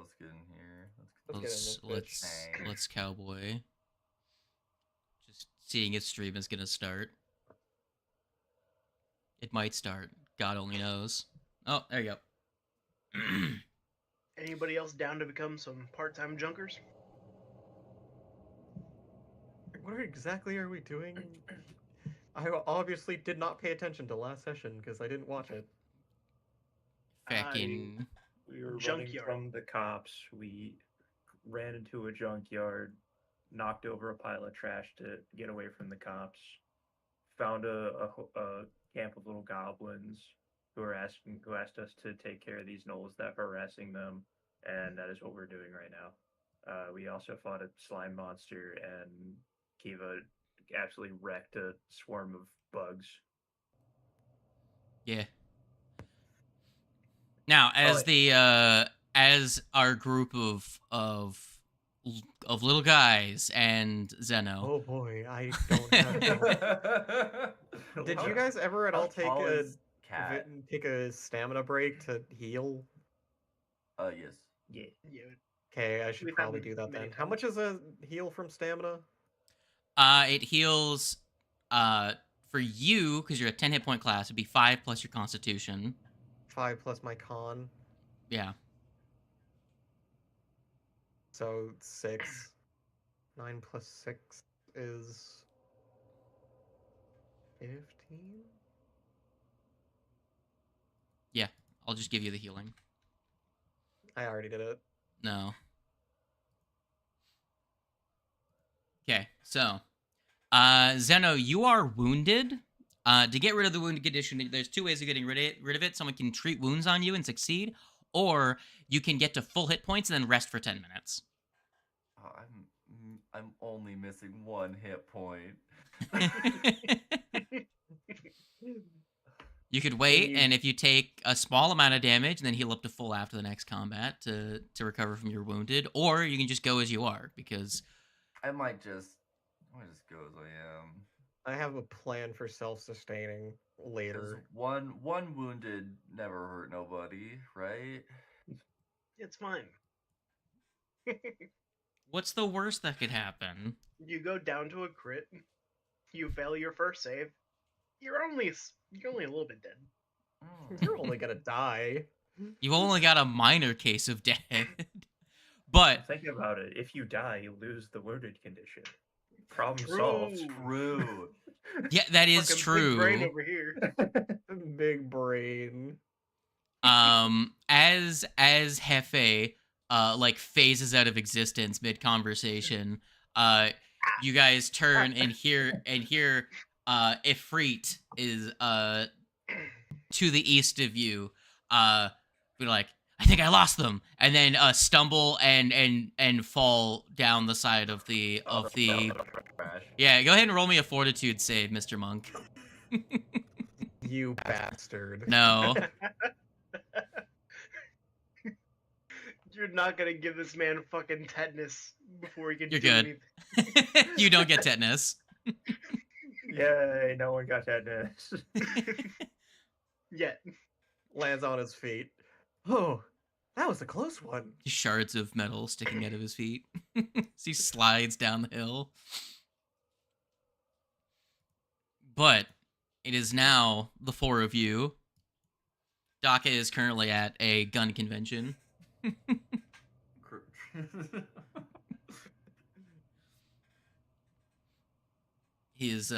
let's get in here. Let's cowboy. Just seeing if stream is gonna start. It might start. God only knows. Oh, there you go. Anybody else down to become some part-time junkers? What exactly are we doing? I obviously did not pay attention to last session because I didn't watch it. Fucking. We were Junkyard. running from the cops. We ran into a junkyard, knocked over a pile of trash to get away from the cops. Found a camp of little goblins who asked us to take care of these gnolls that were harassing them, and that is what we're doing right now. We also fought a slime monster, and Kiva absolutely wrecked a swarm of bugs. Yeah. Now, as our group of little guys and Zeno. Oh boy, I don't have. Did you guys ever at all take a stamina break to heal? Yes. Yeah. Okay, I should probably do that then. How much is a heal from stamina? It heals, for you, because you're a 10 hit point class, it'd be 5 plus your constitution. 5 plus my con. Yeah. So 6. 9 plus 6 is 15? Yeah, I'll just give you the healing. I already did it. No. Okay, so, Zeno, you are wounded. To get rid of the wounded condition, there's 2 ways of getting rid of it. Someone can treat wounds on you and succeed, or you can get to full hit points and then rest for 10 minutes. Oh, I'm only missing 1 hit point. You could wait, and if you take a small amount of damage, then heal up to full after the next combat to recover from your wounded, or you can just go as you are, because I might just go as I am. I have a plan for self-sustaining later. One wounded never hurt nobody, right? It's fine. what's the worst that could happen? You go down to a crit. You fail your first save. You're only a little bit dead. You're only gonna die. You've only got a minor case of dead. But think about it. If you die, you lose the wounded condition. Problem True. solved. True. yeah, that is Fucking true. Big brain over here. Big brain. As Hefe like phases out of existence mid conversation, you guys turn and hear Ifrit is to the east of you. Be like, I think I lost them, and then stumble and fall down the side of the Yeah, go ahead and roll me a fortitude save, Mr. Monk. You bastard. No. You're not gonna give this man fucking tetanus before he can You're do good. anything. You don't get tetanus. Yay, no one got tetanus. Yet. Lands on his feet. Oh, that was a close one. Shards of metal sticking out of his feet. As he slides down the hill. But it is now the 4 of you. Daka is currently at a gun convention. He is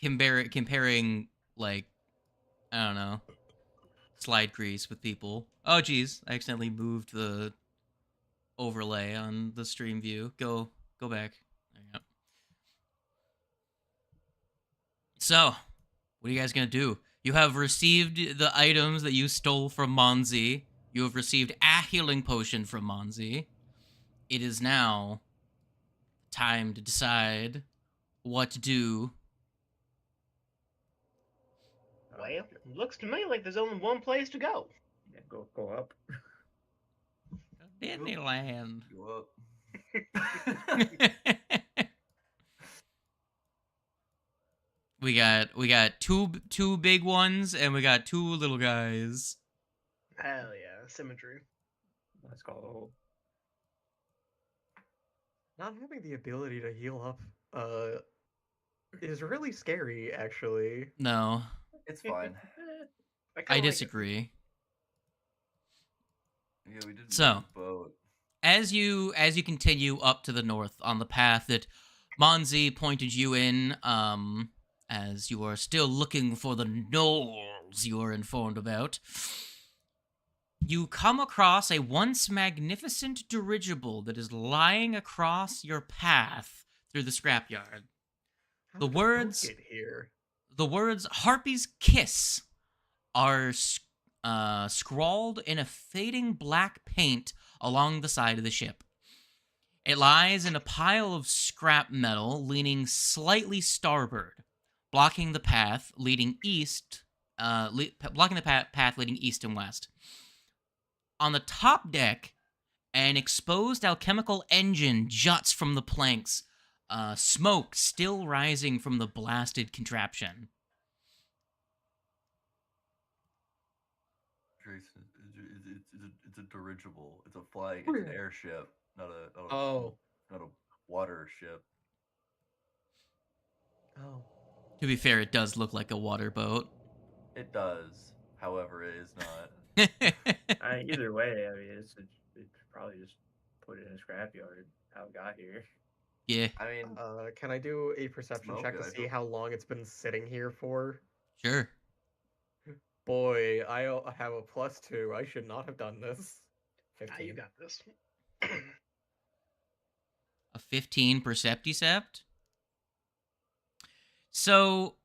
comparing, like, I don't know, slide grease with people. Oh geez, I accidentally moved the overlay on the stream view. Go back. There you go. So, what are you guys gonna do? You have received the items that you stole from Monzi. You have received a healing potion from Monzi. It is now time to decide what to do. Well, it looks to me like there's only one place to go. Yeah, go up. Disneyland. Go up. We got two big ones and we got 2 little guys. Hell yes. symmetry. Let's go. Not having the ability to heal up is really scary, actually. No. It's fine. I disagree. Yeah, we didn't So, move the boat. As you continue up to the north on the path that Monzi pointed you in, as you are still looking for the gnolls you are informed about, you come across a once magnificent dirigible that is lying across your path through the scrapyard. How The did words, boat get here? the words "Harpy's Kiss" are scrawled in a fading black paint along the side of the ship. It lies in a pile of scrap metal, leaning slightly starboard, blocking the path leading east. Blocking the path leading east and west. On the top deck, an exposed alchemical engine juts from the planks, smoke still rising from the blasted contraption. Jason, it's a dirigible. It's an airship, not a water ship. Oh. To be fair, it does look like a water boat. It does. However, it is not. Either way, I mean, it's probably just put it in a scrapyard. How it got here. Yeah. I mean, can I do a perception check to see how long it's been sitting here for? Sure. Boy, I have a +2. I should not have done this. 15. You got this. A 15 Percepticept? So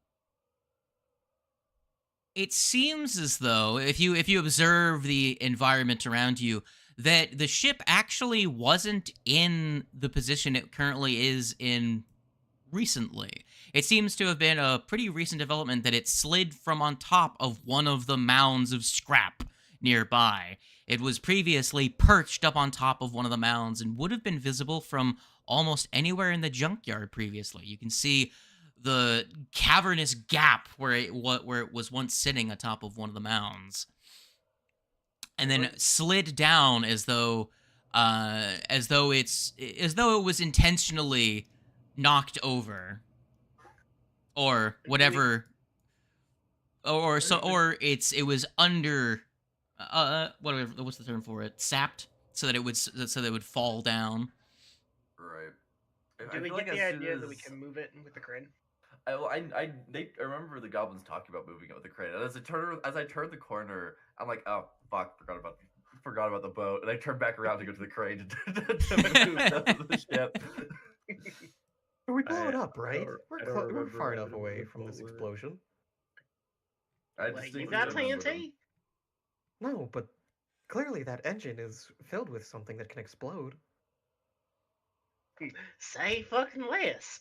it seems as though if you observe the environment around you, that the ship actually wasn't in the position it currently is in recently. It seems to have been a pretty recent development that it slid from on top of one of the mounds of scrap nearby. It was previously perched up on top of one of the mounds and would have been visible from almost anywhere in the junkyard previously. You can see the cavernous gap where it was once sitting atop of one of the mounds, and then slid down as though it was intentionally knocked over, or whatever, or it was under whatever, what's the term for it, sapped, so that it would fall down. Right. Do we get the idea that we can move it with the crane? I remember the goblins talking about moving it with the crane. And as I turned the corner, I'm like, oh fuck, forgot about the boat, and I turned back around to go to the crane to move the ship. We blow it up, right? We're far enough away from this explosion. You got TNT? No, but clearly that engine is filled with something that can explode. Say fucking less.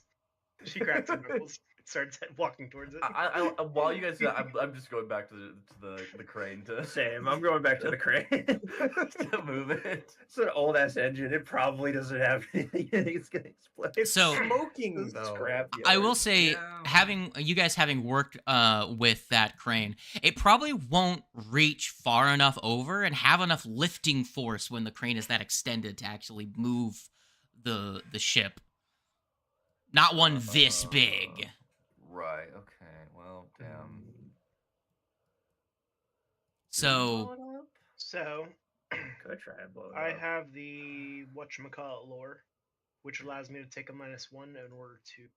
She cracks her knuckles, starts walking towards it. While you guys do that, I'm just going back to the crane to. Same. I'm going back to the crane to move it. It's an old ass engine. It probably doesn't have anything. It's gonna explode. It's smoking though. I will say, having worked with that crane, it probably won't reach far enough over and have enough lifting force when the crane is that extended to actually move the ship. Not one this big. Right, okay. Well, damn. So could try and blow it I up. have the whatchamacallit lore, which allows me to take a -1 in order to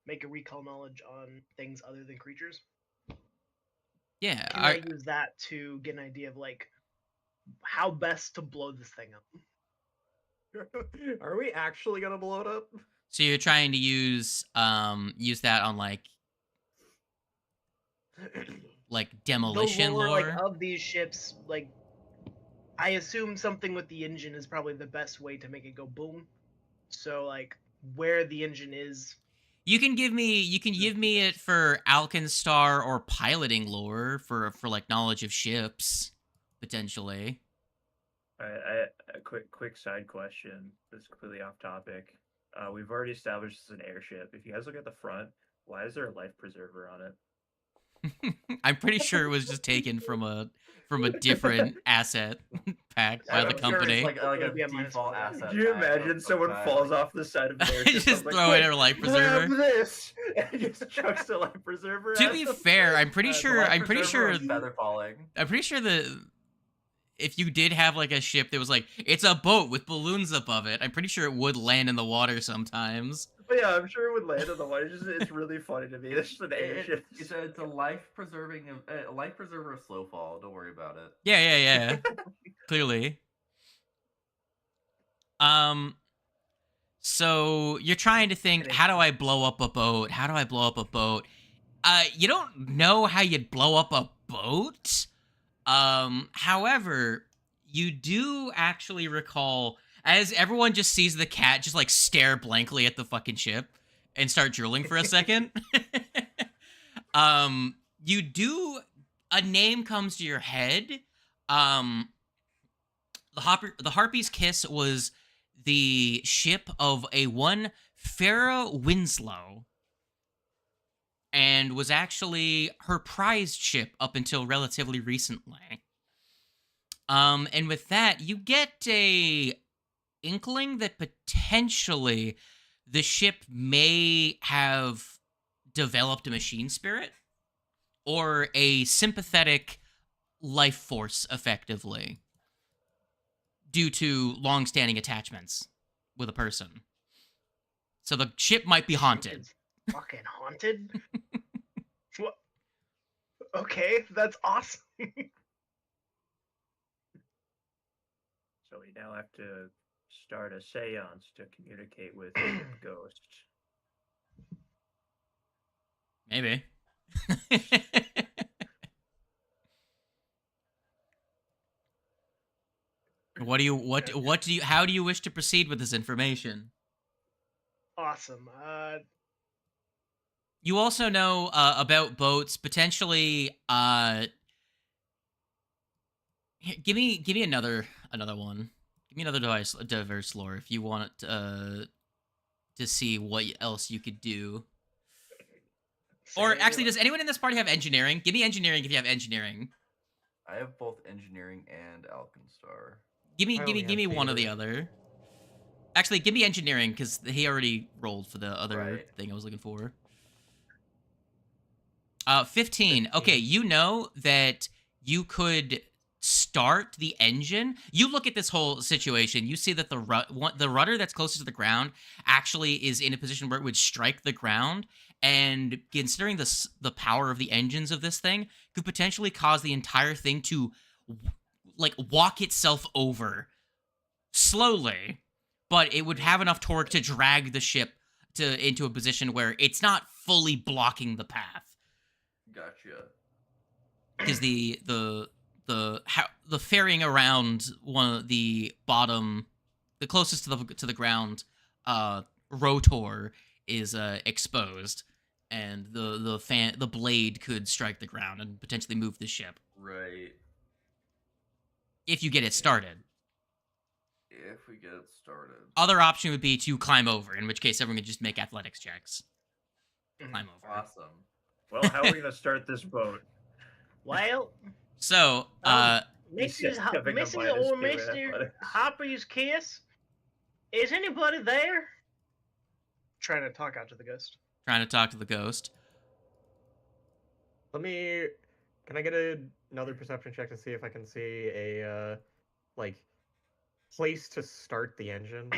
make a recall knowledge on things other than creatures. Yeah. Can I use that to get an idea of like how best to blow this thing up? Are we actually gonna blow it up? So you're trying to use that on like demolition the lore. lore? Like, of these ships, like I assume something with the engine is probably the best way to make it go boom. So like where the engine is. You can give me it for Alkenstar or piloting lore for like knowledge of ships, potentially. A quick side question. This is completely off topic. We've already established this is an airship. If you guys look at the front, why is there a life preserver on it? I'm pretty sure it was just taken from a different asset pack by the I'm sure company. it's like a It'll be a minus default one. asset. Could you pack imagine of someone that, falls like- off the side of an airship? Just like, throw in "Quick, a life grab preserver. this, and just chucks the life preserver. To at be them. fair, I'm pretty The sure. life I'm pretty preserver sure. was feather falling. I'm pretty sure that if you did have like a ship that was like it's a boat with balloons above it, I'm pretty sure it would land in the water sometimes. But yeah, I'm sure it would land on the water. It's really funny to me. It's just an airship. It's a life preserver of slow fall. Don't worry about it. Yeah. Clearly. So you're trying to think, how do I blow up a boat? How do I blow up a boat? You don't know how you'd blow up a boat. However, you do actually recall as everyone just sees the cat just like stare blankly at the fucking ship and start drooling for a second. You do a name comes to your head. The Harpy's Kiss was the ship of a one Farah Winslow, and was actually her prized ship up until relatively recently. And with that, you get a inkling that potentially the ship may have developed a machine spirit or a sympathetic life force, effectively, due to long-standing attachments with a person. So the ship might be haunted. It's fucking haunted? What? Okay, that's awesome. So we now have to start a seance to communicate with the ghost. Maybe. How do you wish to proceed with this information? Awesome. You also know about boats, potentially. Here, give me another one. Give me another diverse lore if you want to see what else you could do. Or actually, does anyone in this party have engineering? Give me engineering if you have engineering. I have both engineering and Alkenstar. Give me one or the other. Actually, give me engineering because he already rolled for the other thing I was looking for. 15. Okay, you know that you could start the engine. You look at this whole situation. You see that the rudder that's closest to the ground actually is in a position where it would strike the ground. And considering the power of the engines of this thing, could potentially cause the entire thing to like walk itself over slowly, but it would have enough torque to drag the ship into a position where it's not fully blocking the path. Gotcha. Because the ferrying around one of the bottom, the closest to the ground, rotor is exposed, and the blade could strike the ground and potentially move the ship. Right. If you get it started. If we get it started. Other option would be to climb over, in which case everyone could just make athletics checks. Climb over. Awesome. Well, how are we gonna start this boat? Well, So, Mrs. having a Mrs. minus or two in Mr. athletics. Harpy's Kiss? Is anybody there? Trying to talk out to the ghost. trying to talk to the ghost. Can I get another perception check to see if I can see a like place to start the engine?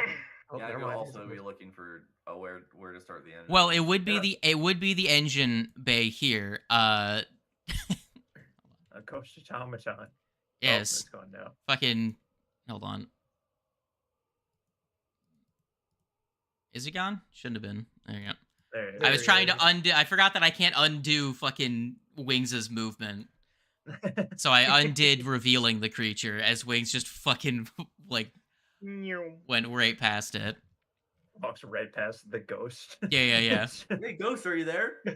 Oh, Yeah, I never could mind. also be looking for where to start the engine. Well, it would be Yeah. the engine bay here. A ghost automaton. Yes. Oh, it's gone now. Fucking, hold on. Is he gone? Shouldn't have been. There you go. There, I was there trying he to undo. I forgot that I can't undo fucking Wings' movement. So I undid revealing the creature as Wings just fucking like went right past it. Walks right past the ghost. Yeah. Hey, ghost, are you there? Hey,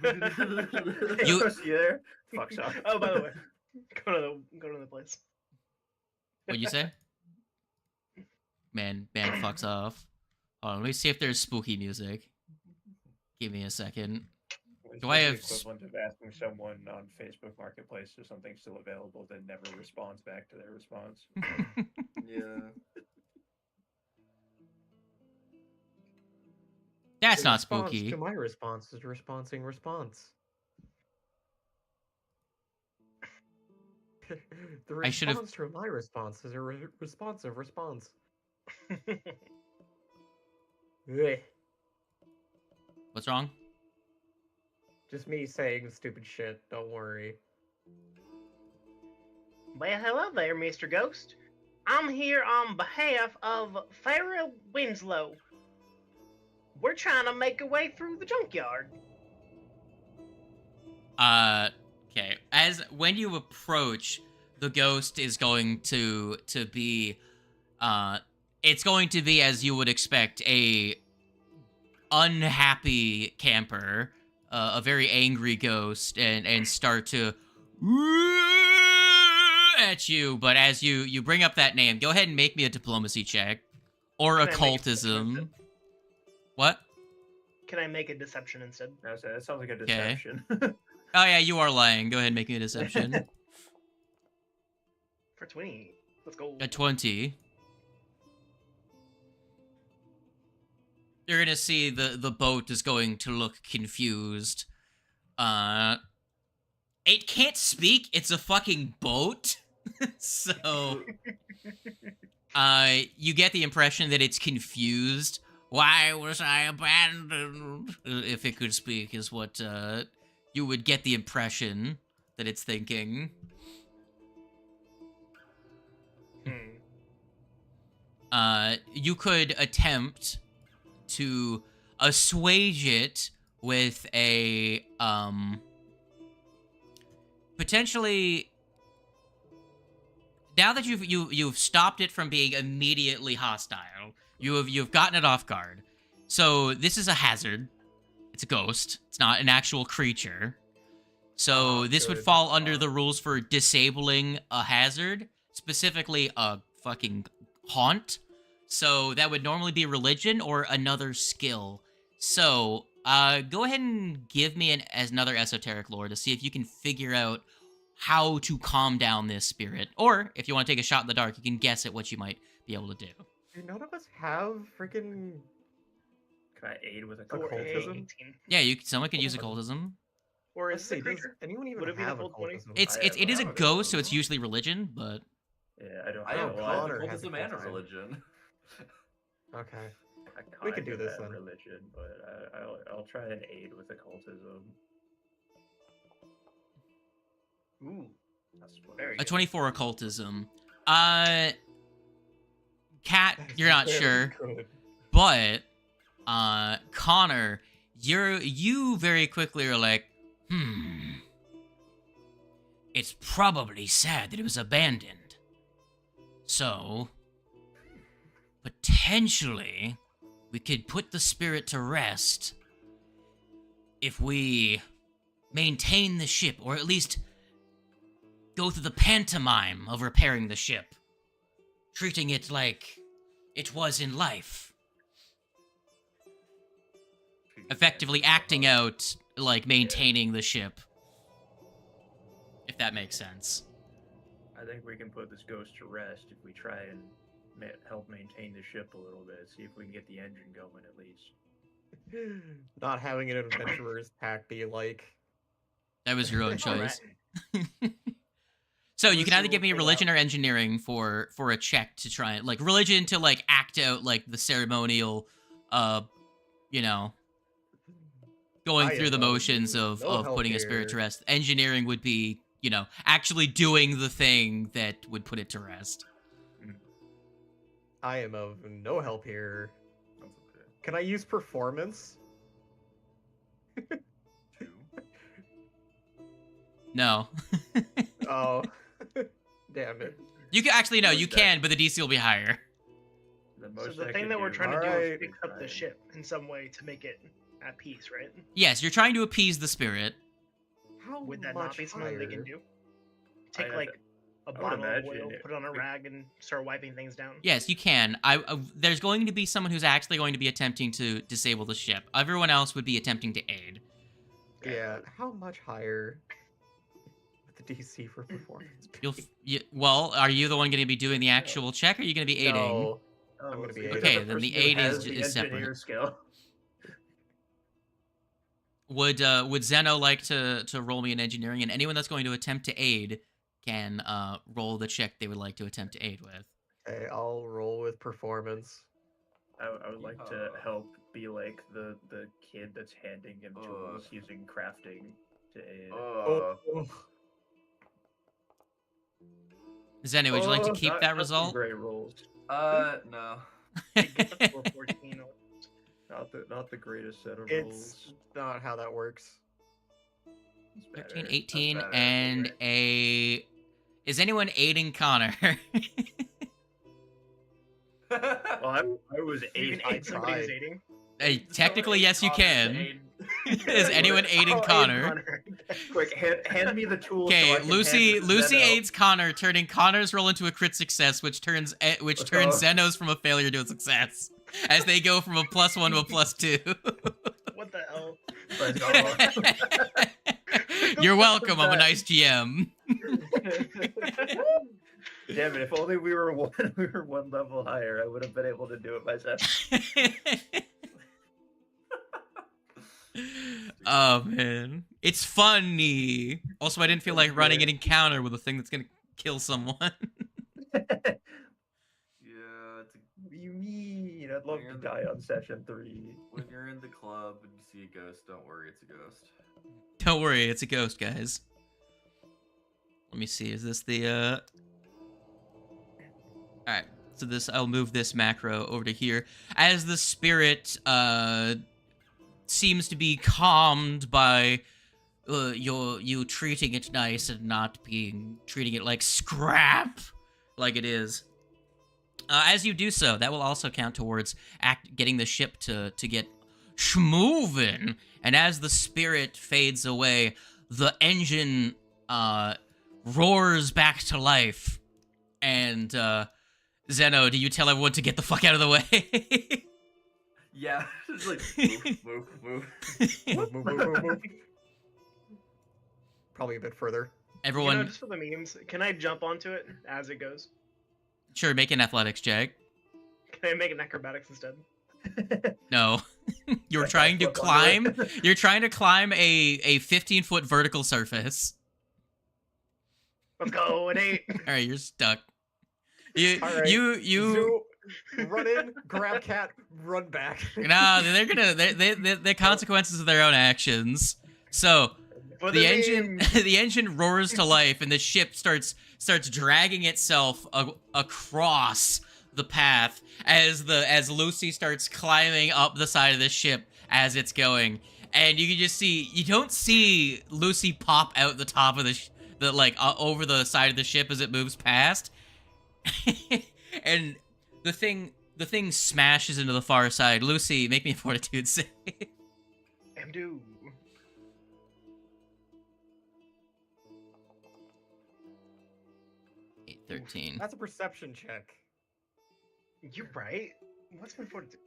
You- ghost, you there? Fucks off. Oh, by the way, go to the place. What'd you say? Man fucks off. Hold on, let me see if there's spooky music. Give me a second. Do I have the equivalent of asking someone on Facebook Marketplace if something's still available that never responds back to their response? Yeah. That's The not response spooky. to my response is responsing response. The I should've- response to my response is a responsive response. Ugh. What's wrong? Just me saying stupid shit, don't worry. Well, hello there, Mr. Ghost. I'm here on behalf of Farrah Winslow. We're trying to make our way through the junkyard. Okay. As when you approach, the ghost is going to be, it's going to be, as you would expect, a unhappy camper, a very angry ghost, and start to at you. But as you bring up that name, go ahead and make me a diplomacy check or Can I make a occultism. deception? What? Can I make a deception instead? That sounds like a deception. Oh yeah, you are lying. Go ahead and make me a deception. For 20. Let's go. A 20. You're gonna see the boat is going to look confused. It can't speak. It's a fucking boat. So, you get the impression that it's confused. Why was I abandoned? If it could speak, is what you would get the impression that it's thinking. You could attempt to assuage it with a potentially. Now that you've stopped it from being immediately hostile, you've gotten it off guard. So this is a hazard. It's a ghost. It's not an actual creature. So this would fall under the rules for disabling a hazard, specifically a fucking haunt. So that would normally be religion or another skill. So go ahead and give me another esoteric lore to see if you can figure out how to calm down this spirit. Or if you want to take a shot in the dark, you can guess at what you might be able to do. Do none of us have freaking Can I aid with Or occultism? 18. Yeah, someone could use occultism. Or Let's is it see, a does creature? anyone even Would it be the have full 20? occultism? It is a ghost, so it's usually religion, but Yeah, I don't. I have know. Connor has occultism and a occultism. religion. Okay. I We could kind do of this have then. religion, but I'll try and aid with occultism. Ooh, That's what very a good. 24 occultism. Cat, you're not Very sure, good. but Connor, you very quickly are like, it's probably sad that it was abandoned. So, potentially, we could put the spirit to rest if we maintain the ship, or at least go through the pantomime of repairing the ship, treating it like it was in life. Effectively acting out like maintaining the ship. If that makes sense. I think we can put this ghost to rest if we try and help maintain the ship a little bit. See if we can get the engine going at least. Not having an adventurer's pack be like. That was your own All choice. right. So you Let's can see either what give me we religion or engineering for a check to try and, like, religion to, like, act out, like, the ceremonial, you know, going I through the am motions no of help putting a spirit to here. rest. Engineering would be, you know, actually doing the thing that would put it to rest. I am of no help here. That's okay. Can I use performance? 2. No. Oh. Damn it. You can actually, no, you That- can, but the DC will be higher. The So most the I thing could that we're do trying to do Alright. is fix up the ship in some way to make it at peace, right? Yes, you're trying to appease the spirit. How Would that much not be something they can higher? do? Take I- like a would bottle of imagine oil, it- put it on a rag, and start wiping things down. Yes, you can. There's going to be someone who's actually going to be attempting to disable the ship. Everyone else would be attempting to aid. Yeah, how much higher with the DC for performance? Well, are you the one going to be doing the actual check, or are you going to be aiding? No, Oh, I'm gonna be so Okay, aiding. then the person who aid has is the separate. engineer skill. Would Zeno like to roll me an engineering, and anyone that's going to attempt to aid can roll the check they would like to attempt to aid with. Okay, I'll roll with performance. I would like to help be like the kid that's handing him tools using crafting to aid. Zeno, would you like to keep that that's some result? great rolls. No. Not the greatest set of It's rolls. not how that works. 13, 18, better, and okay. Is anyone aiding Connor? Well, I was You can aiding. aid somebody who's aiding. Technically, yes, you can. Is anyone aiding I'll aid Connor? Quick, hand me the tools. Okay, so I can Lucy hand it to Zeno. aids Connor, turning Connor's roll into a crit success, which turns go. Zeno's from a failure to a success, as they go from a +1 to a +2. What the hell? Let's go. You're welcome. I'm a nice GM. Damn it! If only we were one level higher, I would have been able to do it myself. Oh man, it's funny. Also, I didn't feel like running an encounter with a thing that's gonna kill someone. Yeah, it's What do you mean? I'd love to die on session 3. when you're in the club and you see a ghost, don't worry, it's a ghost. Don't worry, it's a ghost, guys. Let me see. Is this the All right. So I'll move this macro over to here as the spirit seems to be calmed by you treating it nice and not treating it like scrap, like it is. As you do so, that will also count towards getting the ship to get schmovin'. And as the spirit fades away, the engine roars back to life. And Zeno, do you tell everyone to get the fuck out of the way? Yeah, just like move. Move. Probably a bit further. Everyone, Just for the memes, can I jump onto it as it goes? sure, make an athletics check. Can I make an acrobatics instead? No. You're trying to climb. You're trying to climb a 15-foot vertical surface. Let's go, an 8. All right, you're stuck. Alright, You run in, grab cat, run back. No, they're consequences of their own actions. So the engine roars to life, and the ship starts dragging itself across the path as Lucy starts climbing up the side of the ship as it's going, and you can just see, you don't see Lucy pop out the top of over the side of the ship as it moves past, and the thing smashes into the far side. Lucy, make me a fortitude save. Am do. Eight, 13. That's a perception check. You're right. What's my fortitude?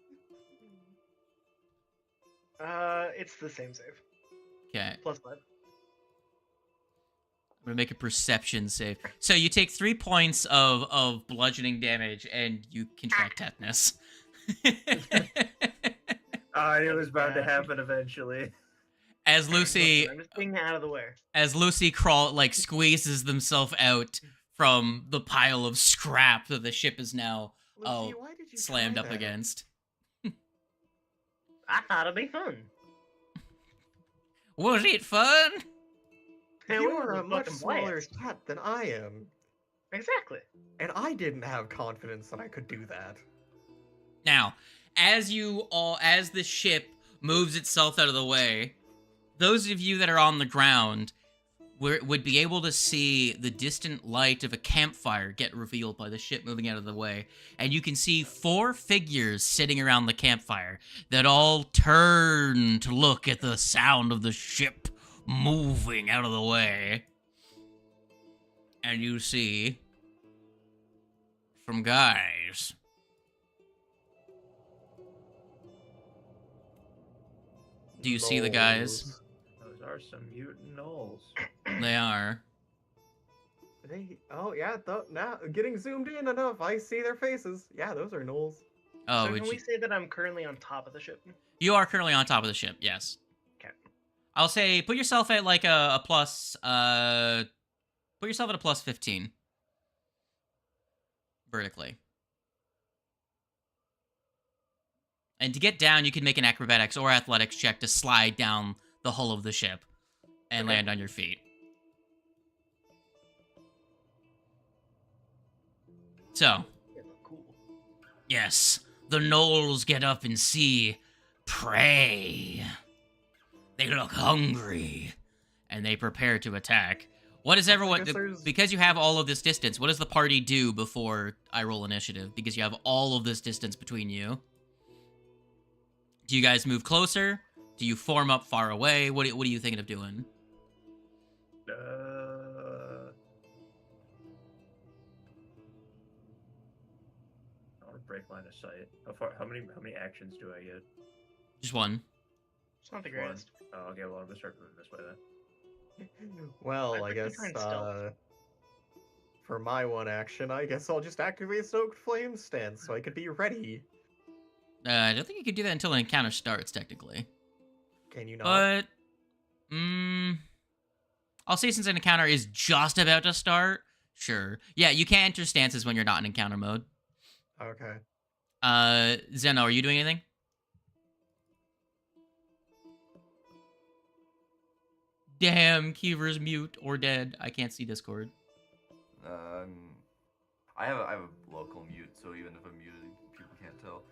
It's the same save. Okay. +5. I'm gonna make a perception save. So you take 3 points of bludgeoning damage, and you contract tetanus. I knew it was bound to happen eventually. As Lucy, I'm just being out of the way. as Lucy squeezes themselves out from the pile of scrap that the ship is now Lucy, why did you slammed try up that? against. I thought it'd be fun. Was it fun? Hey, You we are were a much fucking smaller blast. cat than I am, Exactly. and I didn't have confidence that I could do that. Now, as the ship moves itself out of the way, those of you that are on the ground would be able to see the distant light of a campfire get revealed by the ship moving out of the way. And you can see 4 figures sitting around the campfire that all turn to look at the sound of the ship moving out of the way. And you see some guys. Do you see the guys? are some mutant gnolls. They are. Oh yeah, now getting zoomed in enough, I see their faces. Yeah, those are gnolls. Oh, so can we say that I'm currently on top of the ship? You are currently on top of the ship, yes. Okay. I'll say put yourself at like a plus, put yourself at a plus 15. Vertically. And to get down, you can make an acrobatics or athletics check to slide down the hull of the ship and land on your feet. So, Cool. yes, the gnolls get up and see prey. They look hungry, and they prepare to attack. What does everyone... Because you have all of this distance, what does the party do before I roll initiative? Because you have all of this distance between you. Do you guys move closer? Do you form up far away? What are you thinking of doing? I want to break line of sight. How many actions do I get? Just one. It's not the greatest. Oh, okay, well, I'm gonna start moving this way then. Well, I guess for my one action, I guess I'll just activate Soaked Flame stance so I could be ready. I don't think you can do that until an encounter starts, technically. Can you not? But, I'll say since an encounter is just about to start, sure. Yeah, you can enter stances when you're not in encounter mode. Okay. Zeno, are you doing anything? Damn, Kiever's mute or dead. I can't see Discord. I have a local mute, so even if I'm muted, people can't tell.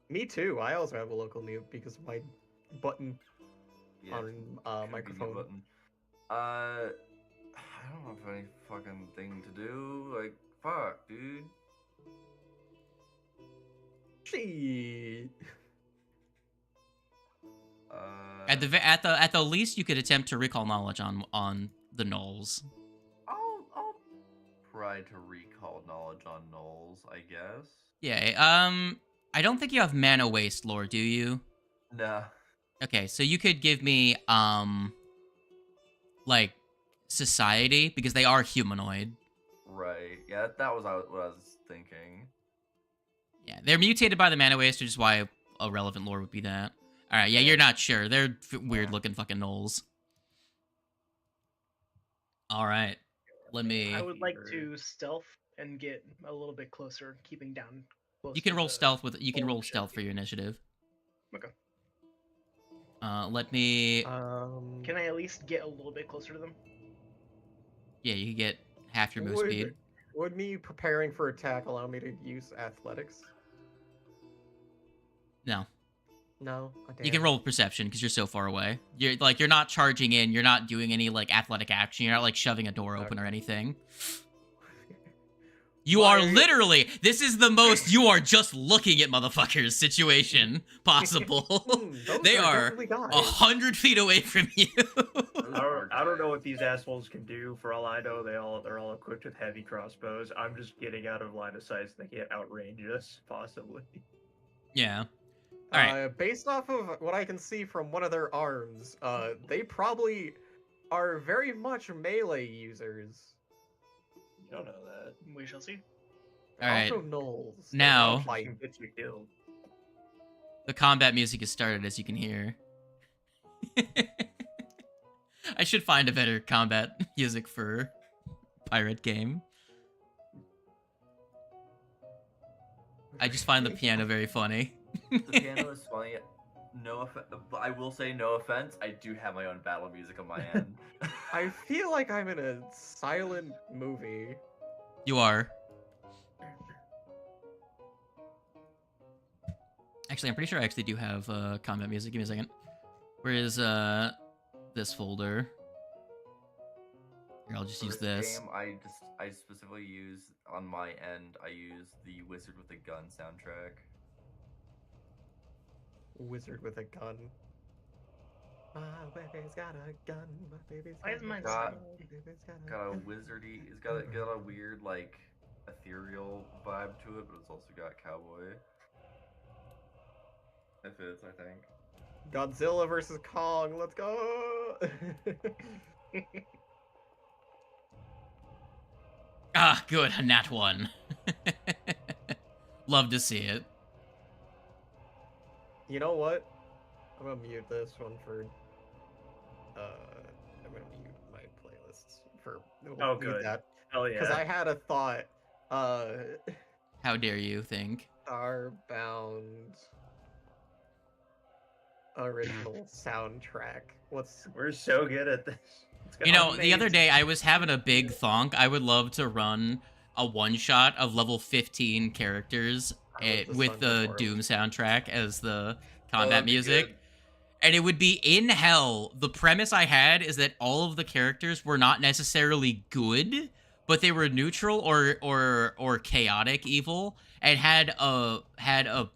Me too. I also have a local mute because of my button on microphone. Button. I don't have any fucking thing to do. Like, fuck, dude. Gee. At the least, you could attempt to recall knowledge on the gnolls. I'll try to recall knowledge on gnolls, I guess. Yeah. I don't think you have mana waste lore, do you? Nah. Okay, so you could give me like society because they are humanoid. Right. Yeah, that was what I was thinking. Yeah, they're mutated by the mana waste, which is why a relevant lore would be that. All right, yeah, you're not sure. They're weird-looking fucking gnolls. All right, let me... I would like to stealth and get a little bit closer, keeping down. You can roll stealth with... You can roll stealth for your initiative. Okay. Let me... Can I at least get a little bit closer to them? Yeah, you can get half your move speed. Would me preparing for attack allow me to use athletics? No. No. Oh, you can roll perception because you're so far away. You're not charging in. You're not doing any like athletic action. You're not like shoving a door open or anything. You are literally. This is the most you are just looking at motherfuckers situation possible. They are 100 feet away from you. I don't know what these assholes can do. For all I know, they're all equipped with heavy crossbows. I'm just getting out of line of sight so they can't outrange us, possibly. Yeah. All right. Based off of what I can see from one of their arms, they probably are very much melee users. You don't know that. We shall see. All right. Also gnolls. Now, get you killed. The combat music has started, as you can hear. I should find a better combat music for pirate game. I just find the piano very funny. The piano is funny. I will say no offense. I do have my own battle music on my end. I feel like I'm in a silent movie. You are. Actually, I'm pretty sure I actually do have combat music. Give me a second. Where is this folder? Here, I'll just use this. Game, I specifically use on my end. I use the Wizard with a Gun soundtrack. Wizard with a gun. My baby's got a gun. My baby's Why is mine got a wizardy. It's got a weird like ethereal vibe to it, but it's also got cowboy. It fits, I think. Godzilla versus Kong. Let's go. Ah, good. A nat 1. Love to see it. You know what? I'm gonna mute this one for. I'm gonna mute my playlists for. Oh, mute good. That Hell yeah. because I had a thought. How dare you think? Starbound original soundtrack. We're so good at this. You know, the other day I was having a big thonk. I would love to run a one-shot of level 15 characters with the Doom soundtrack as the combat music. Good. And it would be in hell. The premise I had is that all of the characters were not necessarily good, but they were neutral or chaotic evil, and had a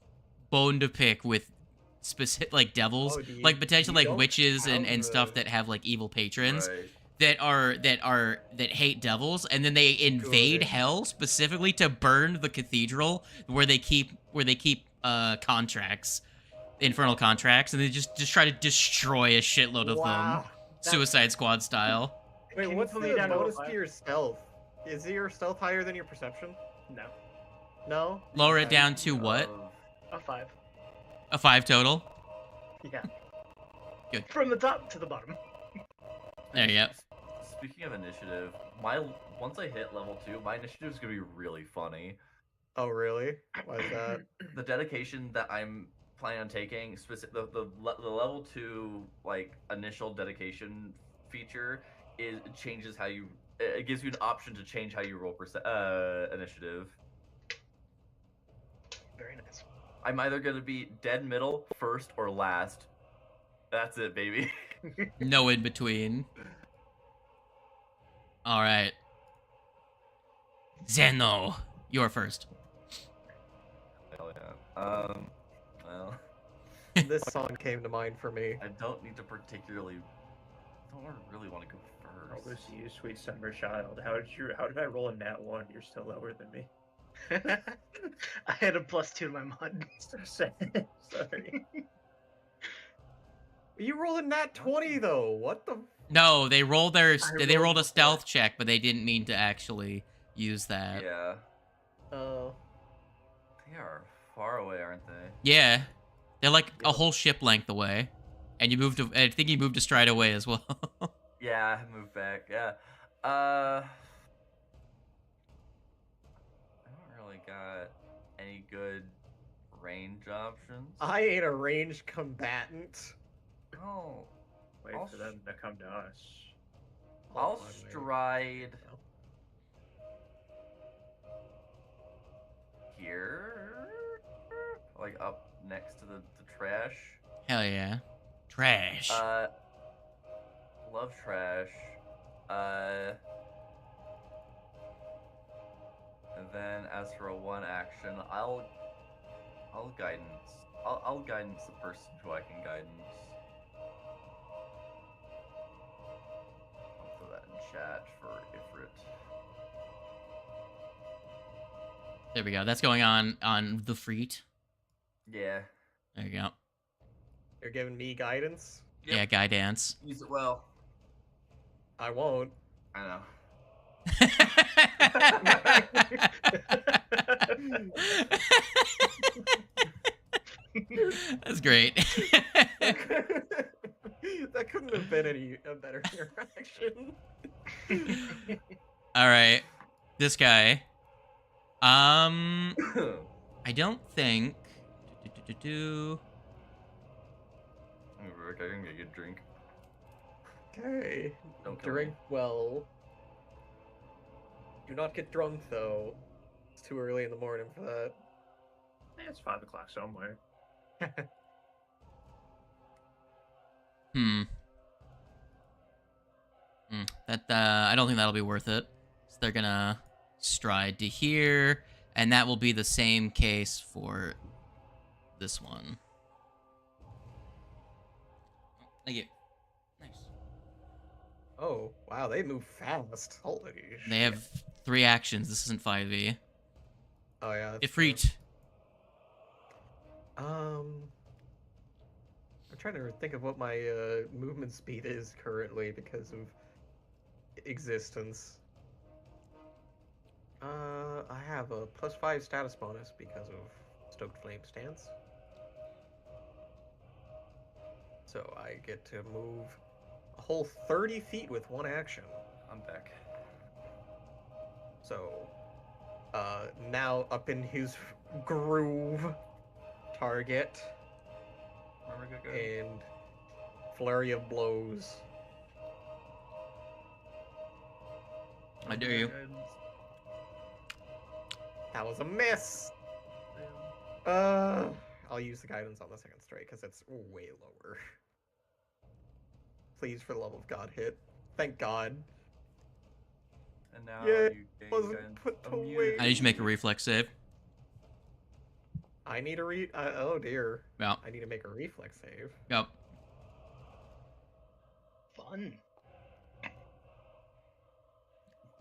bone to pick with specific like devils, like potentially like witches and stuff that have like evil patrons. Right. that hate devils, and then they invade hell specifically to burn the cathedral where they keep contracts, infernal contracts, and they just try to destroy a shitload of them, Suicide Squad style. Wait, what's the bonus to your stealth? Is your stealth higher than your perception? No. No? Lower it down to what? A 5. A 5 total? Yeah. Good. From the top to the bottom. There you go. Speaking of initiative, once I hit level 2, my initiative is gonna be really funny. Oh really? Why is that? The dedication that I'm planning on taking, the level 2 like initial dedication feature changes how you. It gives you an option to change how you roll initiative. Very nice. I'm either gonna be dead middle, first, or last. That's it, baby. No in between. All right. Zeno, you're first. Hell yeah. Well. This song came to mind for me. I don't need to particularly. I don't really want to go Oh, first. this you, sweet summer child. How did I roll a nat 1? You're still lower than me. I had a +2 to my mod. Sorry. You rolled a nat 20 though. What the? No, they rolled a rolled stealth check, but they didn't mean to actually use that. Yeah. Oh. They are far away, aren't they? Yeah, they're like a whole ship length away, and you moved. I think you moved a stride away as well. Yeah, I moved back. Yeah. I don't really got any good range options. I ain't a ranged combatant. Oh. Wait for them to come to us. I'll stride here, like up next to the trash. Hell yeah, trash. Love trash. And then as for a one action, I'll guidance. I'll guidance the person who I can guidance. I'll throw that in chat for Ifrit. There we go. That's going on the Freet. Yeah. There you go. You're giving me guidance? Yep. Yeah, guy dance. Use it well. I won't. I know. That's great. That couldn't have been a better interaction. All right, this guy. I don't think. Rick, I can get a good drink. Okay. Don't kill Drink me. well. Do not get drunk though. It's too early in the morning for that. It's 5 o'clock somewhere. That I don't think that'll be worth it. So they're gonna stride to here, and that will be the same case for this one. Thank you. Nice. Oh, wow, they move fast. Holy shit. They have 3 actions. This isn't 5e. Oh yeah. Ifrit. I'm trying to think of what my movement speed is currently because of existence. I have a +5 status bonus because of Stoked Flame Stance. So I get to move a whole 30 feet with one action. I'm back. So, now up in his groove target. Remember, go. And flurry of blows. I dare you. That was a miss. I'll use the guidance on the second strike because it's way lower. Please, for the love of God, hit. Thank God. And now Yeah, you gain wasn't guidance put to immunity. waste. I need you to make a reflex save. I need a oh dear. Yep. I need to make a reflex save. Yep. Fun.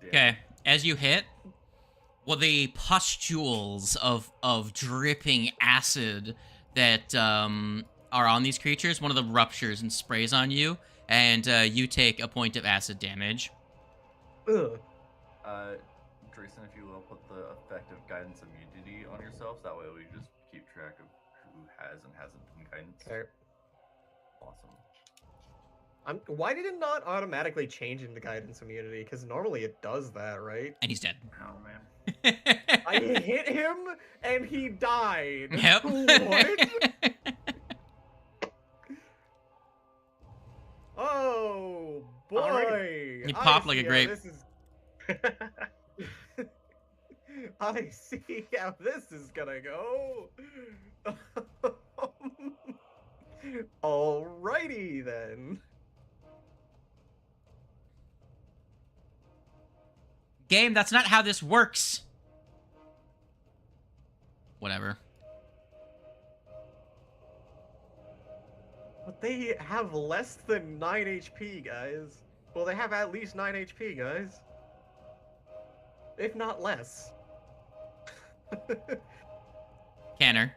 Okay. As you hit, well, the pustules of dripping acid that are on these creatures, one of them ruptures and sprays on you, and you take a point of acid damage. Ugh. Drayson, if you will, put the effect of guidance immunity on yourself. That way we just keep track of who has and hasn't been guidance. Okay. Awesome. Why did it not automatically change into guidance immunity? Because normally it does that, right? And he's dead. Oh man. I hit him and he died. Yep. What? Oh boy! You pop like a see how grape. This is... I see how this is gonna go. Alrighty then. Game, that's not how this works. Whatever. But they have less than 9 HP, guys. Well, they have at least 9 HP, guys. If not less. Canner.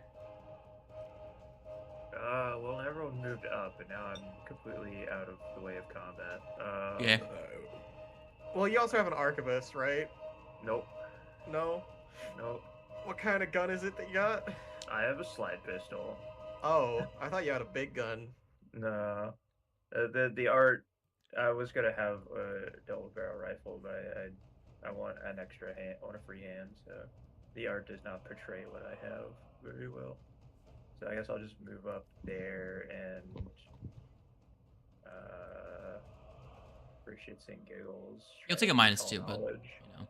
Well, everyone moved up, and now I'm completely out of the way of combat. Yeah. Well, you also have an arquebus, right? Nope. No? Nope. What kind of gun is it that you got? I have a slide pistol. Oh, I thought you had a big gun. No. The art, I was gonna have a double barrel rifle, but I want an extra hand, I want a free hand, so the art does not portray what I have very well. So I guess I'll just move up there and for shits and giggles. You'll try take a to -2, call but knowledge. you know.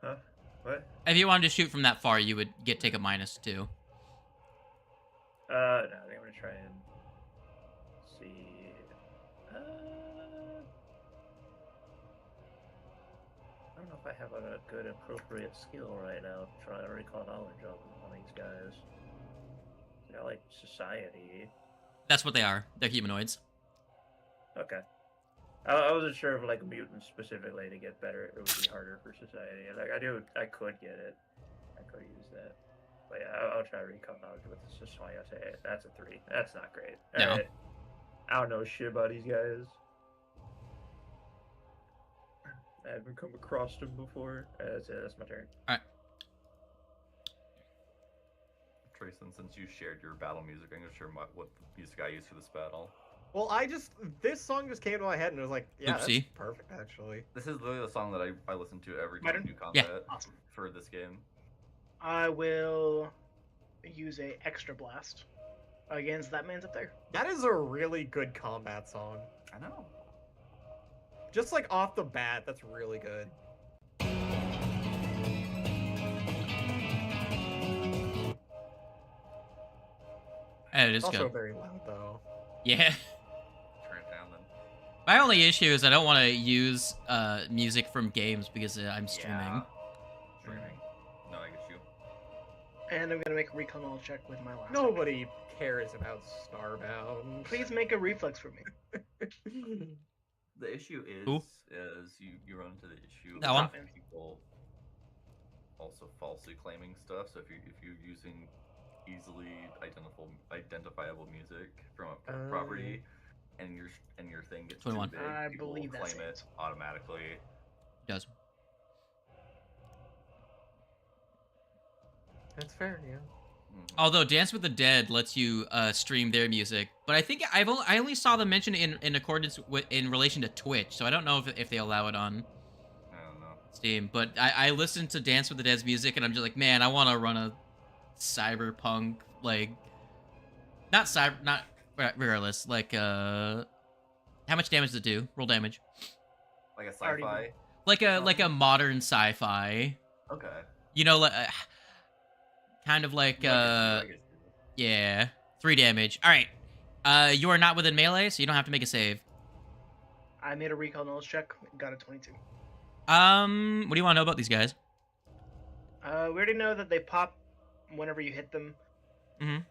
Huh? What? If you wanted to shoot from that far, you would take a -2. No, I think I'm gonna try and see. I don't know if I have a good appropriate skill right now to try to recall knowledge on these guys. They're like society. That's what they are. They're humanoids. Okay. I wasn't sure if like mutants specifically to get better, it would be harder for society. Like I could get it. I could use that. But yeah, I'll try to recall knowledge with the society. I'll say that's a 3. That's not great. No. Alright. I don't know shit about these guys. I haven't come across them before. That's it. That's my turn. Trayson, since you shared your battle music, I'm gonna share what the music I used for this battle. Well, this song just came to my head and it was like, yeah, Oopsie. that's perfect, actually. This is literally the song that I listen to every time I do Yeah. combat Awesome. for this game. I will use a extra blast against that man's up there. That is a really good combat song. I know. Just like off the bat, that's really good. It is It's also good. very loud, though. Yeah. Turn it down then. My only issue is I don't want to use music from games because I'm streaming. Yeah. Streaming. No, I get you. And I'm gonna make a recon knowledge check with my last. Nobody cares about Starbound. Please make a reflex for me. The issue is, Who? you run into the issue That one? of people also falsely claiming stuff. So if you're using easily identifiable music from a property, and your thing gets 21. too big, I people believe will that's claim it automatically. Does. That's fair, yeah. Although Dance with the Dead lets you stream their music, but I think I only saw them mention it in accordance with in relation to Twitch, so I don't know if they allow it on I don't know. Steam. But I listened to Dance with the Dead's music, and I'm just like, man, I want to run a cyberpunk not regardless, like how much damage does it do? Roll damage. Like a sci-fi. Like a modern sci-fi. Okay. You know, kind of like yeah, 3 damage. All right. You are not within melee, so you don't have to make a save. I made a recall knowledge check, got a 22. What do you want to know about these guys? We already know that they pop whenever you hit them. Mm-hmm.